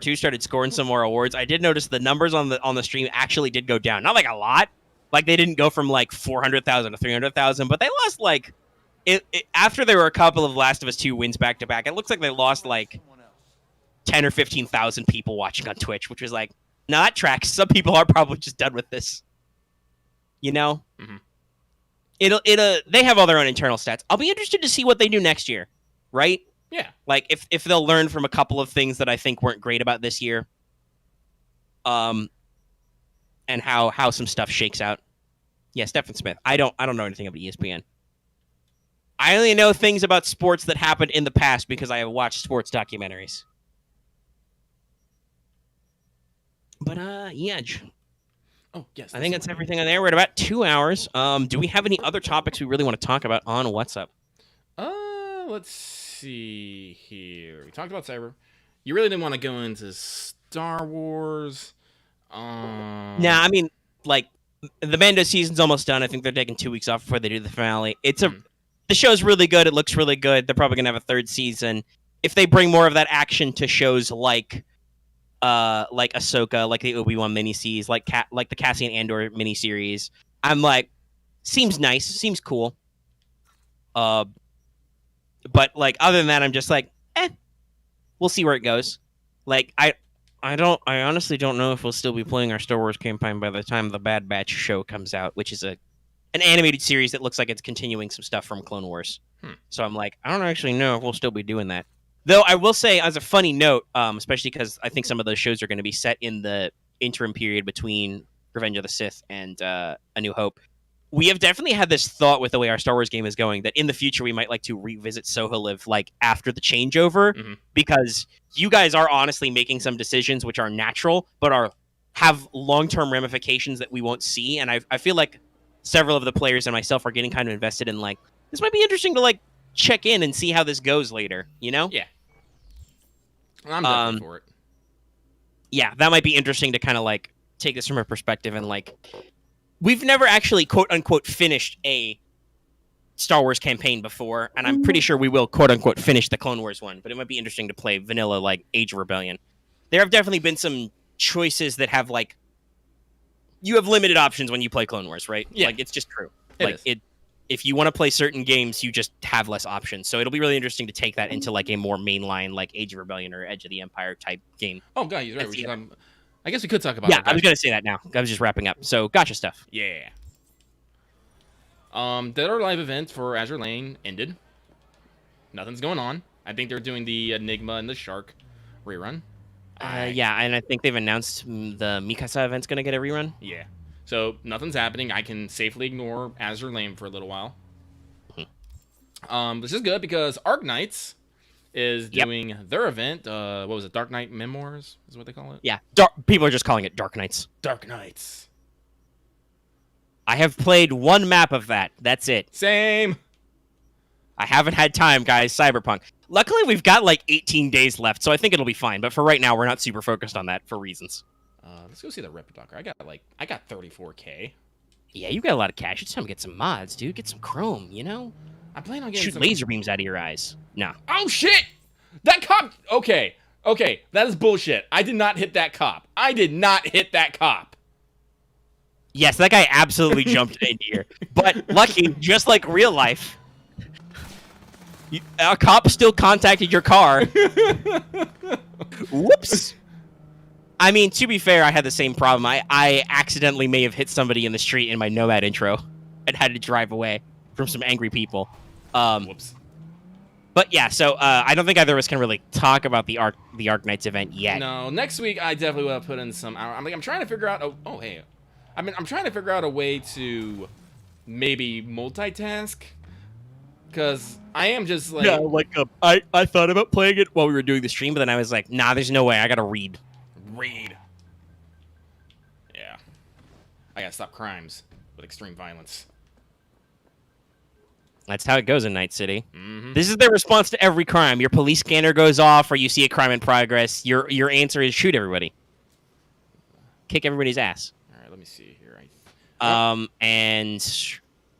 2 started scoring some more awards. I did notice the numbers on the stream actually did go down, not like a lot. Like they didn't go from like 400,000 to 300,000, but they lost like after there were a couple of Last of Us 2 wins back to back. It looks like they lost like 10 or 15,000 people watching on Twitch, which was like, no, that tracks. Some people are probably just done with this, you know. Mm-hmm. They have all their own internal stats. I'll be interested to see what they do next year, right? Yeah. Like if they'll learn from a couple of things that I think weren't great about this year. And how some stuff shakes out. Yeah, Stephen Smith. I don't know anything about ESPN. I only know things about sports that happened in the past because I have watched sports documentaries. But yeah. Oh, yes. I think that's everything on there. We're at about 2 hours. Do we have any other topics we really want to talk about on What's Up? Let's see here. We talked about Cyber. You really didn't want to go into Star Wars. Nah, I mean, like, the Mando season's almost done. I think they're taking 2 weeks off before they do the finale. The show's really good. It looks really good. They're probably gonna have a 3rd season. If they bring more of that action to shows like Ahsoka, like the Obi-Wan miniseries, like the Cassian Andor miniseries, I'm like, seems nice, seems cool. But like other than that, I'm just like, we'll see where it goes. Like I honestly don't know if we'll still be playing our Star Wars campaign by the time the Bad Batch show comes out, which is an animated series that looks like it's continuing some stuff from Clone Wars. So I'm like, I don't actually know if we'll still be doing that. Though I will say, as a funny note, especially because I think some of those shows are going to be set in the interim period between Revenge of the Sith and A New Hope, we have definitely had this thought with the way our Star Wars game is going that in the future we might like to revisit Soholiv like after the changeover, because you guys are honestly making some decisions which are natural but have long-term ramifications that we won't see, and I feel like several of the players and myself are getting kind of invested in like, this might be interesting to like check in and see how this goes later, you know? Yeah. I'm definitely for it. Yeah, that might be interesting to kind of like take this from a perspective and like, we've never actually quote unquote finished a Star Wars campaign before, and I'm pretty sure we will quote unquote finish the Clone Wars one, but it might be interesting to play vanilla like Age of Rebellion. There have definitely been some choices that have like, you have limited options when you play Clone Wars, right? Yeah. Like it's just true. If you want to play certain games, you just have less options. So it'll be really interesting to take that into like a more mainline, like Age of Rebellion or Edge of the Empire type game. Oh god, he's right. I guess we could talk about Yeah, it. I was gonna say that now. I was just wrapping up. So gotcha stuff. Yeah. Dead or Alive event for Azure Lane ended. Nothing's going on. I think they're doing the Enigma and the Shark rerun. Yeah, and I think they've announced the Mikasa event's gonna get a rerun. Yeah. So nothing's happening. I can safely ignore Azure Lane for a little while. This is good because Arknights is doing their event. What was it? Dark Knight Memoirs is what they call it. Yeah, people are just calling it Dark Knights. Dark Knights. I have played one map of that. That's it. Same. I haven't had time, guys. Cyberpunk. Luckily, we've got like 18 days left, so I think it'll be fine. But for right now, we're not super focused on that for reasons. Let's go see the Ripperdocker. I got 34K. Yeah, you got a lot of cash. It's time to get some mods, dude. Get some chrome, you know? I'm planning on getting Shoot laser beams out of your eyes. No. Oh shit! That cop. Okay, that is bullshit. I did not hit that cop. Yes, that guy absolutely jumped into here. But lucky, just like real life, a cop still contacted your car. Whoops. I mean, to be fair, I had the same problem. I accidentally may have hit somebody in the street in my Nomad intro and had to drive away from some angry people. Whoops. But yeah, so I don't think either of us can really talk about the Arknights event yet. No, next week I definitely will put in some. I'm trying to figure out. Hey, I'm trying to figure out a way to maybe multitask, because I am just like. Yeah, like I thought about playing it while we were doing the stream, but then I was like, nah, there's no way. I gotta read. Yeah. I gotta stop crimes with extreme violence. That's how it goes in Night City. Mm-hmm. This is their response to every crime. Your police scanner goes off, or you see a crime in progress. Your answer is shoot everybody, kick everybody's ass. All right, let me see here.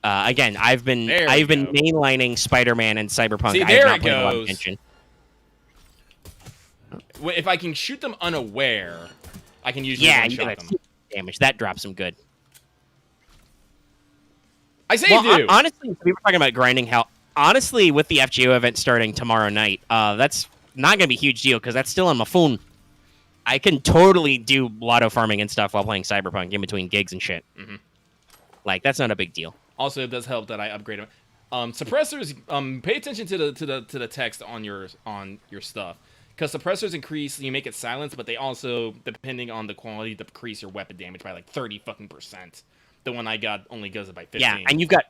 Again, I've been mainlining Spider-Man and Cyberpunk. See, I there have not it paid a lot of goes. attention. If I can shoot them unaware, I can usually Yeah, one-shot you them. get damage. That drops them good. I saved Well, you. honestly, we were talking about grinding hell. Honestly, with the FGO event starting tomorrow night, that's not going to be a huge deal because that's still on my phone. I can totally do lotto farming and stuff while playing Cyberpunk in between gigs and shit. Mhm. Like, that's not a big deal. Also, it does help that I upgrade them. Suppressors. Pay attention to the text on your stuff, because suppressors increase. You make it silenced, but they also, depending on the quality, decrease your weapon damage by like 30%. The one I got only goes up by 15. Yeah, and you've got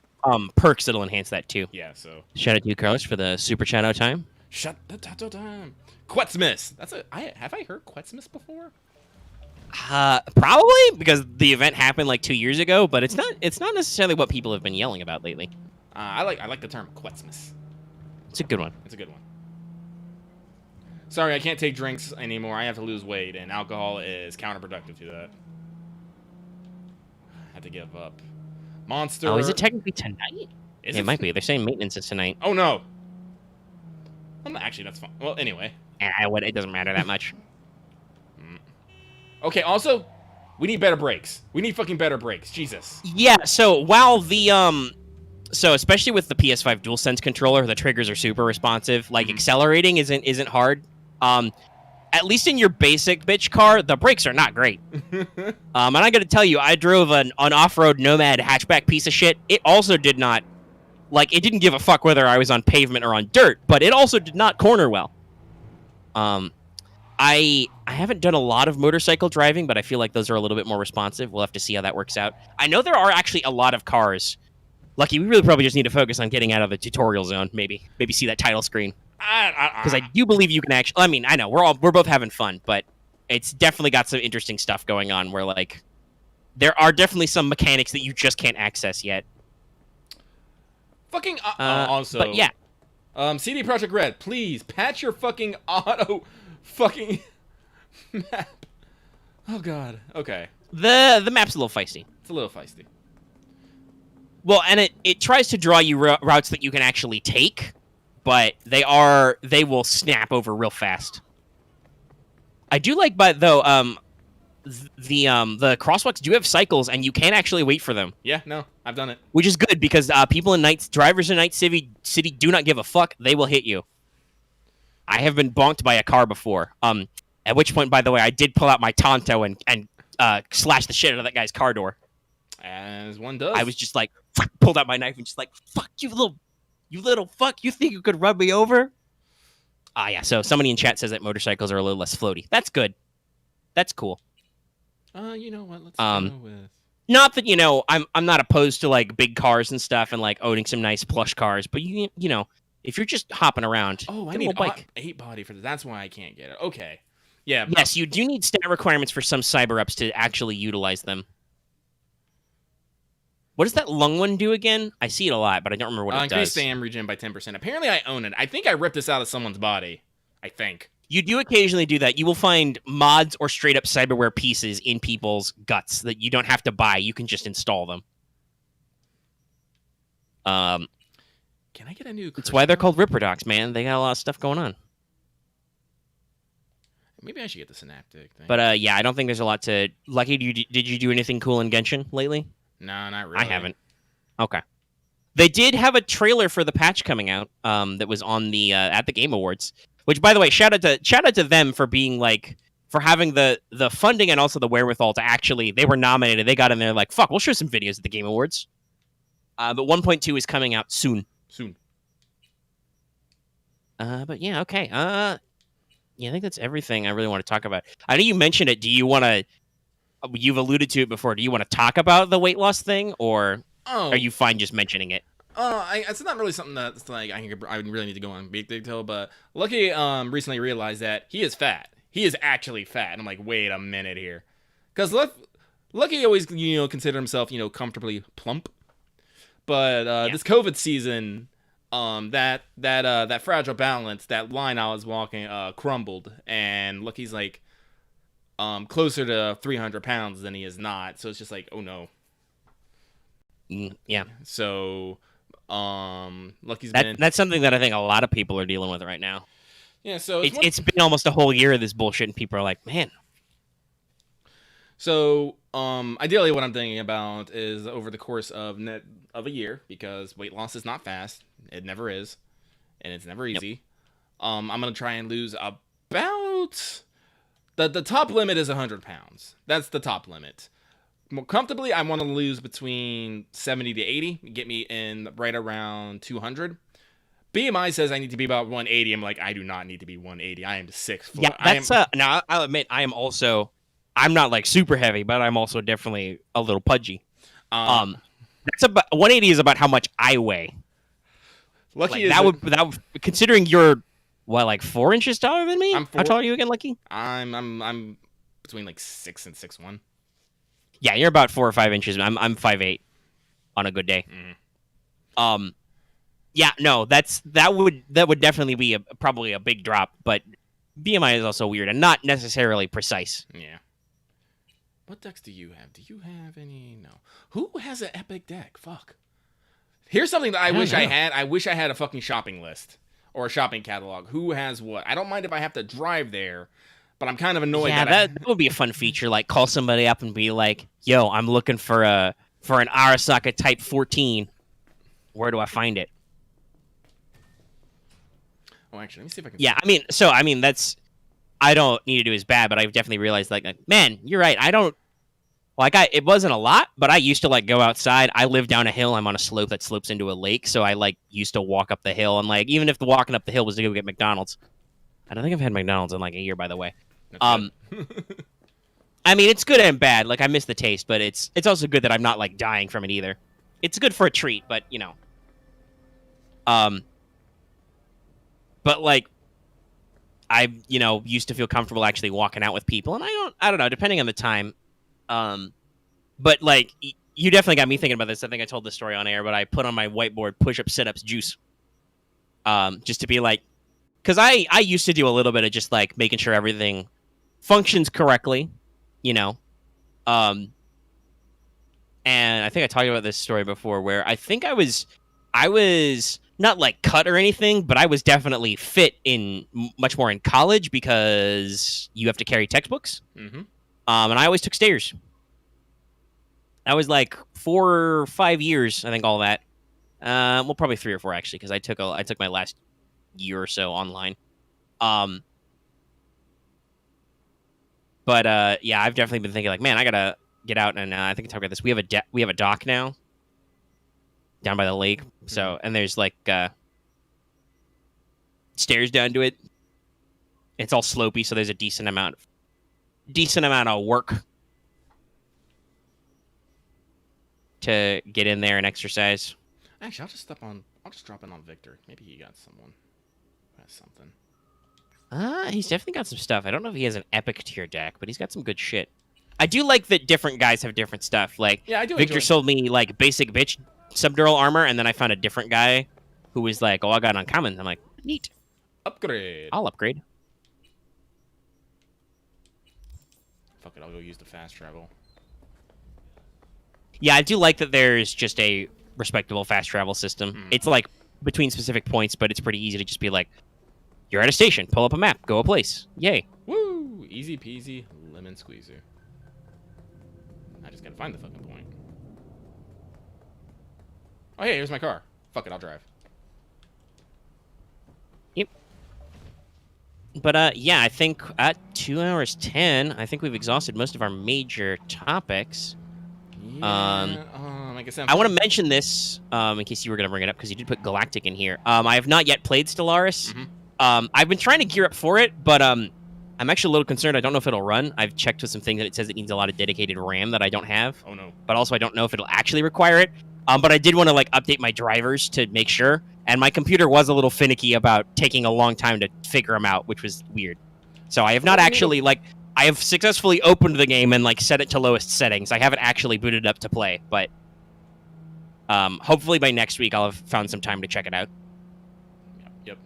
perks that'll enhance that too. Yeah, so Shout out to you, Carlos, for the super chat out time. shut the tato time. Quetzmas. Have I heard Quetzmas before? Probably because the event happened like 2 years ago, but it's not necessarily what people have been yelling about lately. I like the term Quetzmas. It's a good one. It's a good one. Sorry, I can't take drinks anymore. I have to lose weight, and alcohol is counterproductive to that. I had to give up. Monster. Oh, is it technically tonight? Is It might be. They're saying maintenance is tonight. Oh no. Actually, that's fine. Well, anyway. It doesn't matter that much. Okay. Also, we need better brakes. We need fucking better brakes. Jesus. Yeah. So while so especially with the PS5 DualSense controller, the triggers are super responsive. Like accelerating isn't hard. At least in your basic bitch car, the brakes are not great. And I got to tell you, I drove an off-road Nomad hatchback piece of shit. It also did not, it didn't give a fuck whether I was on pavement or on dirt, but it also did not corner well. I haven't done a lot of motorcycle driving, but I feel like those are a little bit more responsive. We'll have to see how that works out. I know there are actually a lot of cars. We really probably just need to focus on getting out of the tutorial zone, maybe see that title screen. Because I do believe you can actually. I mean, I know we're both having fun, but it's definitely got some interesting stuff going on. Where there are definitely some mechanics that you just can't access yet. Fucking also. But yeah, CD Projekt Red, please patch your fucking auto fucking map. Oh god. Okay. the map's a little feisty. It's a little feisty. Well, and it tries to draw you routes that you can actually take, but they will snap over real fast. I do like, but though, the crosswalks do have cycles, and you can actually wait for them. Yeah, no, I've done it. Which is good because drivers in Night City do not give a fuck. They will hit you. I have been bonked by a car before. At which point, by the way, I did pull out my Tonto and slash the shit out of that guy's car door. As one does. I was just like, pulled out my knife and just like, fuck you little fuck. You think you could run me over? Ah, yeah. So somebody in chat says that motorcycles are a little less floaty. That's good. That's cool. You know what? Let's go with. Not that I'm not opposed to like big cars and stuff and like owning some nice plush cars, but you know, if you're just hopping around, Oh, I get a need little bike. 8 body for this. That's why I can't get it. Okay. Yeah. Yes, you do need stat requirements for some cyber ups to actually utilize them. What does that lung one do again? I see it a lot, but I don't remember what it increase does. stam regen by 10%. Apparently, I own it. I think I ripped this out of someone's body. I think. You do occasionally do that. You will find mods or straight up cyberware pieces in people's guts that you don't have to buy. You can just install them. Can I get a new? That's why they're called Ripper Docs, man. They got a lot of stuff going on. Maybe I should get the synaptic thing. But yeah, I don't think there's a lot to. Lucky, did you do anything cool in Genshin lately? No, not really. I haven't. Okay. They did have a trailer for the patch coming out. That was on the at the Game Awards. Which, by the way, shout out to them for being like for having the funding and also the wherewithal to actually. They were nominated. They got in there like, fuck, we'll show some videos at the Game Awards. But 1.2 is coming out soon. But yeah, okay. Yeah, I think that's everything I really want to talk about. I know you mentioned it. Do you want to? You've alluded to it before. Do you want to talk about the weight loss thing, or are you fine just mentioning it? It's not really something that's like I would really need to go on big detail. But Lucky recently realized that he is fat. He is actually fat. And I'm like, wait a minute here, because Lucky always considered himself comfortably plump, but this COVID season. That fragile balance, that line I was walking, crumbled, and Lucky's like, closer to 300 pounds than he is not. So it's just like, oh no. Yeah. So, Lucky's that's something that I think a lot of people are dealing with right now. Yeah. So it's been almost a whole year of this bullshit, and people are like, man. So, ideally, what I'm thinking about is over the course of a year, because weight loss is not fast. It never is, and it's never easy. Yep. I'm gonna try and lose about the top limit is 100 pounds. That's the top limit. More comfortably, I want to lose between 70 to 80, get me in right around 200. BMI says I need to be about 180. I'm like, I do not need to be 180. I am 6 foot. Yeah, that's now I'll admit I'm not like super heavy, but I'm also definitely a little pudgy. That's about 180 is about how much I weigh. Lucky like, that would considering you're like 4 inches taller than me. How tall are you again, Lucky? I'm between like 6 and 6'1". Yeah, you're about 4 or 5 inches. I'm 5'8" on a good day. Mm-hmm. Yeah, no, that would definitely be probably a big drop, but BMI is also weird and not necessarily precise. Yeah. What decks do you have? Do you have any? No. Who has an epic deck? Fuck. Here's something that I wish I had. I wish I had a fucking shopping list or a shopping catalog. Who has what? I don't mind if I have to drive there, but I'm kind of annoyed. Yeah, that would be a fun feature. Like, call somebody up and be like, "Yo, I'm looking for an Arasaka Type 14. Where do I find it?" Oh, actually, let me see if I can. Yeah, I mean, that's. I don't need to do as bad, but I've definitely realized, like, man, you're right. I don't. It wasn't a lot, but I used to, like, go outside. I live down a hill. I'm on a slope that slopes into a lake, so I, like, used to walk up the hill. And, like, even if the walking up the hill was to go get McDonald's. I don't think I've had McDonald's in, like, a year, by the way. I mean, it's good and bad. Like, I miss the taste, but it's also good that I'm not, like, dying from it either. It's good for a treat, but, But, like, I, used to feel comfortable actually walking out with people. And I don't know, depending on the time. But like you definitely got me thinking about this. I think I told this story on air, but I put on my whiteboard push-up, sit-ups, juice. Just to be like, because I used to do a little bit of just like making sure everything functions correctly, And I think I talked about this story before, where I think I was not like cut or anything, but I was definitely fit in much more in college because you have to carry textbooks. Mm-hmm. And I always took stairs. I was like 4 or 5 years, I think, all that. Well, probably 3 or 4 actually, because I took my last year or so online. But yeah, I've definitely been thinking like, man, I gotta get out and I think I talked about this. We have a dock now down by the lake. So and there's like stairs down to it. It's all slopey, so there's a decent amount of work to get in there and exercise. Actually, I'll just drop in on Victor. Maybe he got someone who has something. He's definitely got some stuff. I don't know if he has an epic tier deck, but he's got some good shit. I do like that different guys have different stuff. Like, Yeah, I do Victor enjoy- sold me like basic bitch subdural armor, and then I found a different guy who was like, "Oh, I got uncommon." I'm like, "Neat, Upgrade. I'll upgrade." Fuck it, I'll go use the fast travel. Yeah, I do like that there's just a respectable fast travel system. It's like between specific points, but it's pretty easy to just be like, "You're at a station. Pull up a map. Go a place. Yay!" Woo! Easy peasy, lemon squeezer. I just gotta find the fucking point. Oh, hey, here's my car. Fuck it, I'll drive. Yep. But yeah, I think at 2 hours 10, I think we've exhausted most of our major topics. Yeah, like I said, I want to mention this in case you were going to bring it up because you did put Galactic in here. I have not yet played Stellaris. I've been trying to gear up for it, but I'm actually a little concerned. I don't know if it'll run. I've checked with some things and it says it needs a lot of dedicated RAM that I don't have. Oh no. But also I don't know if it'll actually require it. But I did want to like update my drivers to make sure. And my computer was a little finicky about taking a long time to figure them out, which was weird. So I have not actually like I have successfully opened the game and like set it to lowest settings. I haven't actually booted it up to play, but hopefully by next week I'll have found some time to check it out. Yep.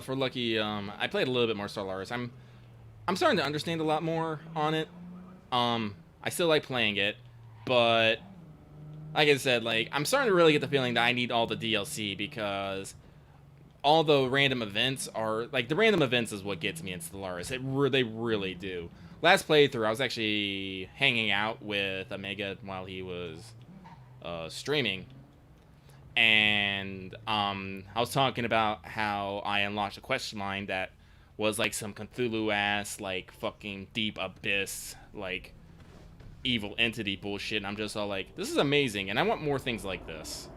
For Lucky, I played a little bit more Stellaris. I'm starting to understand a lot more on it. I still like playing it, but like I said, like I'm starting to really get the feeling that I need all the DLC because all the random events are like the random events is what gets me in Stellaris. They really do. Last playthrough, I was actually hanging out with Omega while he was streaming, and I was talking about how I unlocked a quest line that was like some Cthulhu ass, like fucking deep abyss, like evil entity bullshit. And I'm just all like, this is amazing, and I want more things like this.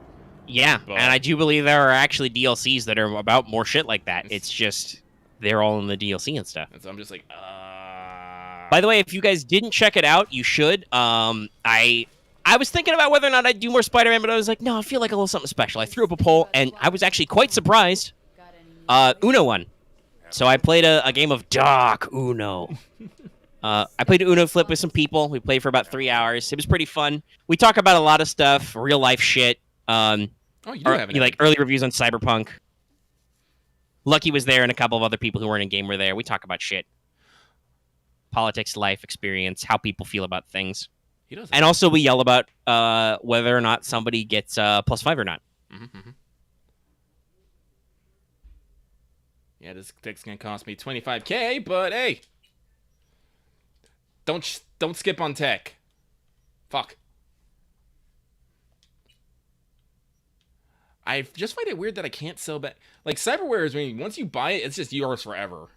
Yeah, But- and I do believe there are actually DLCs that are about more shit like that. It's just they're all in the DLC and stuff. And so I'm just like, By the way, if you guys didn't check it out, you should. I was thinking about whether or not I'd do more Spider-Man, but I was like, no, I feel like a little something special. I threw up a poll, and I was actually quite surprised. Uno won. So I played a game of Dark Uno. I played Uno Flip with some people. We played for about 3 hours. It was pretty fun. We talk about a lot of stuff, real life shit. oh, you do have it. Like early reviews on Cyberpunk. Lucky was there, and a couple of other people who weren't in game were there. We talk about shit. Politics, life experience, how people feel about things. He does. And also we yell about whether or not somebody gets +5 or not. Yeah, this deck's gonna cost me 25K, but hey, don't skip on tech. Fuck. I just find it weird that I can't sell back. Like Cyberware is when once you buy it, it's just yours forever,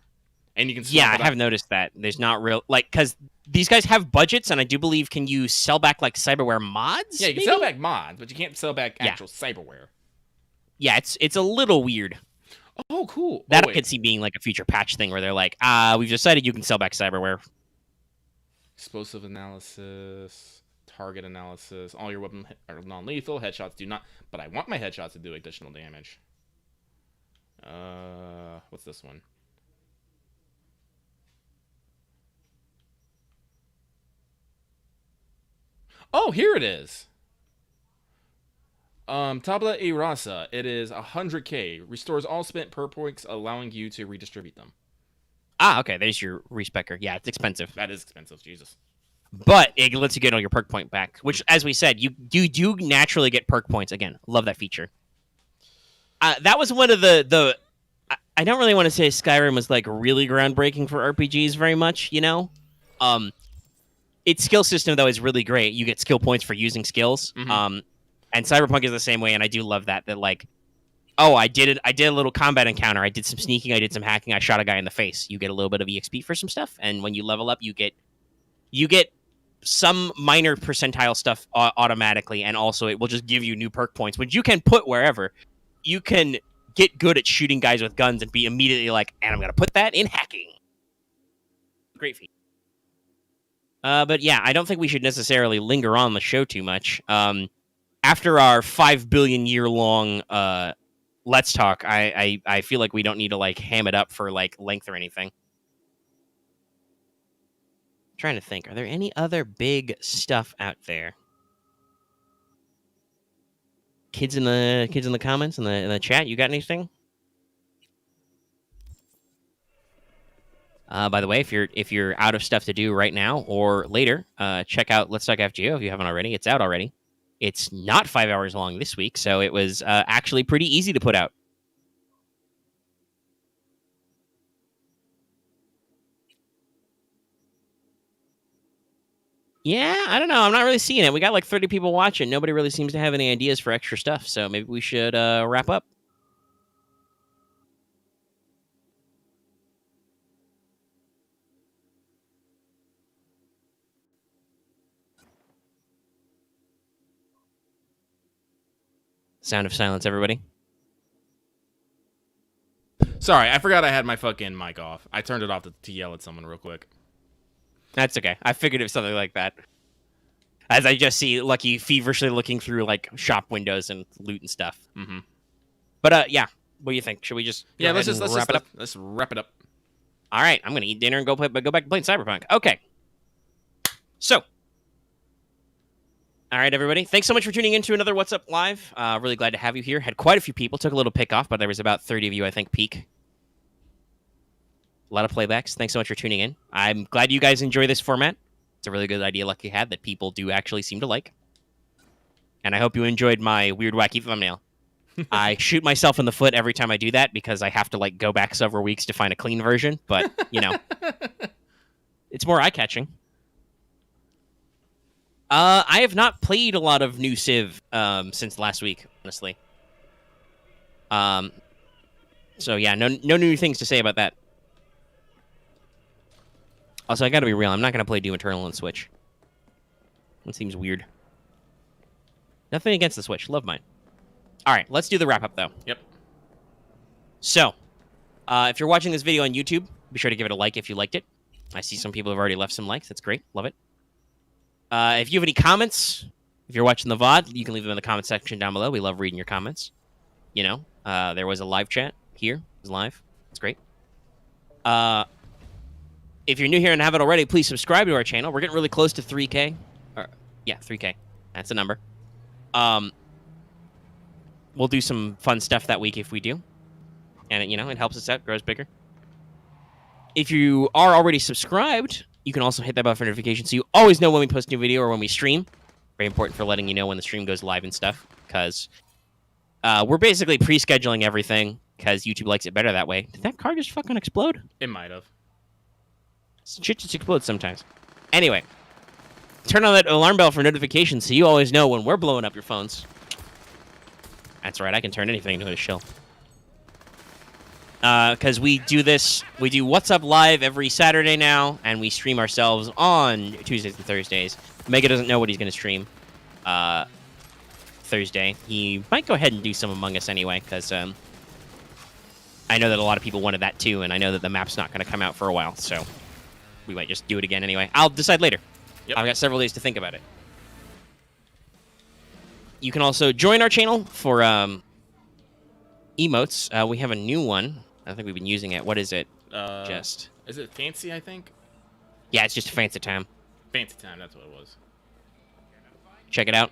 and you can. Yeah, swap it I have out. noticed that. There's not real like because these guys have budgets, and I do believe can you sell back like Cyberware mods? Yeah, you can maybe? sell back mods, but you can't sell back Yeah. actual Cyberware. Yeah, it's a little weird. Oh, cool. That oh, I wait. could see being like a future patch thing where they're like, we've decided you can sell back Cyberware. Explosive analysis, target analysis. All your weapons are non-lethal. Headshots do not. But I want my headshots to do additional damage. What's this one? Oh, here it is. Tabla e Rasa. It is 100k. Restores all spent perk points, allowing you to redistribute them. Okay, there's your respecker. Yeah, it's expensive. That is expensive, Jesus. But it lets you get all your perk point back, which, as we said, you do naturally get perk points. Again, love that feature. That was one of the I don't really want to say Skyrim was like really groundbreaking for RPGs very much, you know? Its skill system, though, is really great. You get skill points for using skills. Mhm. And Cyberpunk is the same way, and I do love that like Oh, I did it. I did a little combat encounter. I did some sneaking. I did some hacking. I shot a guy in the face. You get a little bit of EXP for some stuff, and when you level up, you get some minor percentile stuff automatically, and also it will just give you new perk points, which you can put wherever. You can get good at shooting guys with guns and be immediately like, and I'm gonna put that in hacking. Great feat. But yeah, I don't think we should necessarily linger on the show too much. After our 5 billion year long Let's Talk, I feel like we don't need to like ham it up for like length or anything. I'm trying to think, are there any other big stuff out there? Kids in the comments in the chat, you got anything? By the way, if you're out of stuff to do right now or later, check out Let's Talk FGO if you haven't already. It's out already. It's not 5 hours long this week, so it was actually pretty easy to put out. Yeah, I don't know. I'm not really seeing it. We got like 30 people watching. Nobody really seems to have any ideas for extra stuff, so maybe we should wrap up. Sound of silence, everybody. Sorry, I forgot I had my fucking mic off. I turned it off to yell at someone real quick. That's okay. I figured it was something like that. As I just see Lucky feverishly looking through like shop windows and loot and stuff. Mm-hmm. But yeah, what do you think? Should we just let's wrap it up? Let's wrap it up. All right, I'm gonna eat dinner and go back to playing Cyberpunk. Okay. So, all right, everybody. Thanks so much for tuning in to another What's Up Live. Really glad to have you here. Had quite a few people. Took a little pick off, but there was about 30 of you, I think, peak. A lot of playbacks. Thanks so much for tuning in. I'm glad you guys enjoy this format. It's a really good idea Lucky had that people do actually seem to like. And I hope you enjoyed my weird, wacky thumbnail. I shoot myself in the foot every time I do that because I have to like go back several weeks to find a clean version. But, you know, it's more eye-catching. I have not played a lot of new Civ since last week, honestly. So yeah, no new things to say about that. Also, I gotta be real, I'm not gonna play Doom Eternal on Switch. That seems weird. Nothing against the Switch, love mine. Alright, let's do the wrap-up, though. Yep. So, if you're watching this video on YouTube, be sure to give it a like if you liked it. I see some people have already left some likes, that's great, love it. If you have any comments, if you're watching the VOD, you can leave them in the comment section down below. We love reading your comments. You know, there was a live chat here. It was live. It's great. If you're new here and haven't already, please subscribe to our channel. We're getting really close to 3K. Yeah, 3K. That's the number. We'll do some fun stuff that week if we do. And, you know, it helps us out, grows bigger. If you are already subscribed, you can also hit that bell for notifications so you always know when we post a new video or when we stream. Very important for letting you know when the stream goes live and stuff, because we're basically pre-scheduling everything because YouTube likes it better that way. Did that car just fucking explode? It might have. Shit just explodes sometimes. Anyway, turn on that alarm bell for notifications so you always know when we're blowing up your phones. That's right, I can turn anything into a shill. Because we do What's Up Live every Saturday now, and we stream ourselves on Tuesdays and Thursdays. Mega doesn't know what he's going to stream Thursday. He might go ahead and do some Among Us anyway, because I know that a lot of people wanted that too, and I know that the map's not going to come out for a while, so we might just do it again anyway. I'll decide later. Yep. I've got several days to think about it. You can also join our channel for emotes. We have a new one. I think we've been using it. What is it? Is it Fancy, I think? Yeah, it's just Fancy Time. Fancy Time, that's what it was. Check it out.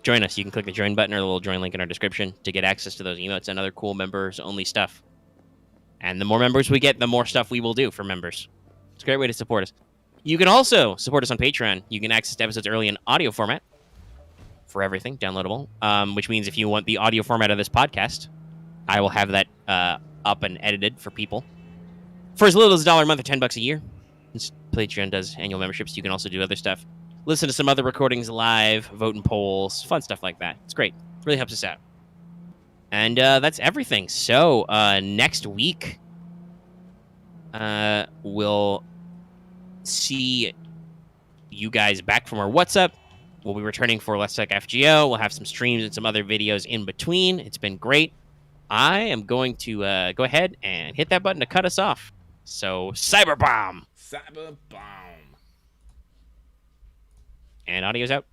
Join us. You can click the join button or the little join link in our description to get access to those emotes and other cool members-only stuff. And the more members we get, the more stuff we will do for members. It's a great way to support us. You can also support us on Patreon. You can access episodes early in audio format for everything, downloadable, which means if you want the audio format of this podcast, I will have that up and edited for people. For as little as $1 a month or $10 a year, Patreon does annual memberships. You can also do other stuff. Listen to some other recordings live, vote in polls, fun stuff like that. It's great. It really helps us out. And that's everything. So next week, we'll see you guys back from our What's Up. We'll be returning for Let's Talk FGO. We'll have some streams and some other videos in between. It's been great. I am going to go ahead and hit that button to cut us off. So, Cyberbomb! Cyberbomb. And audio's out.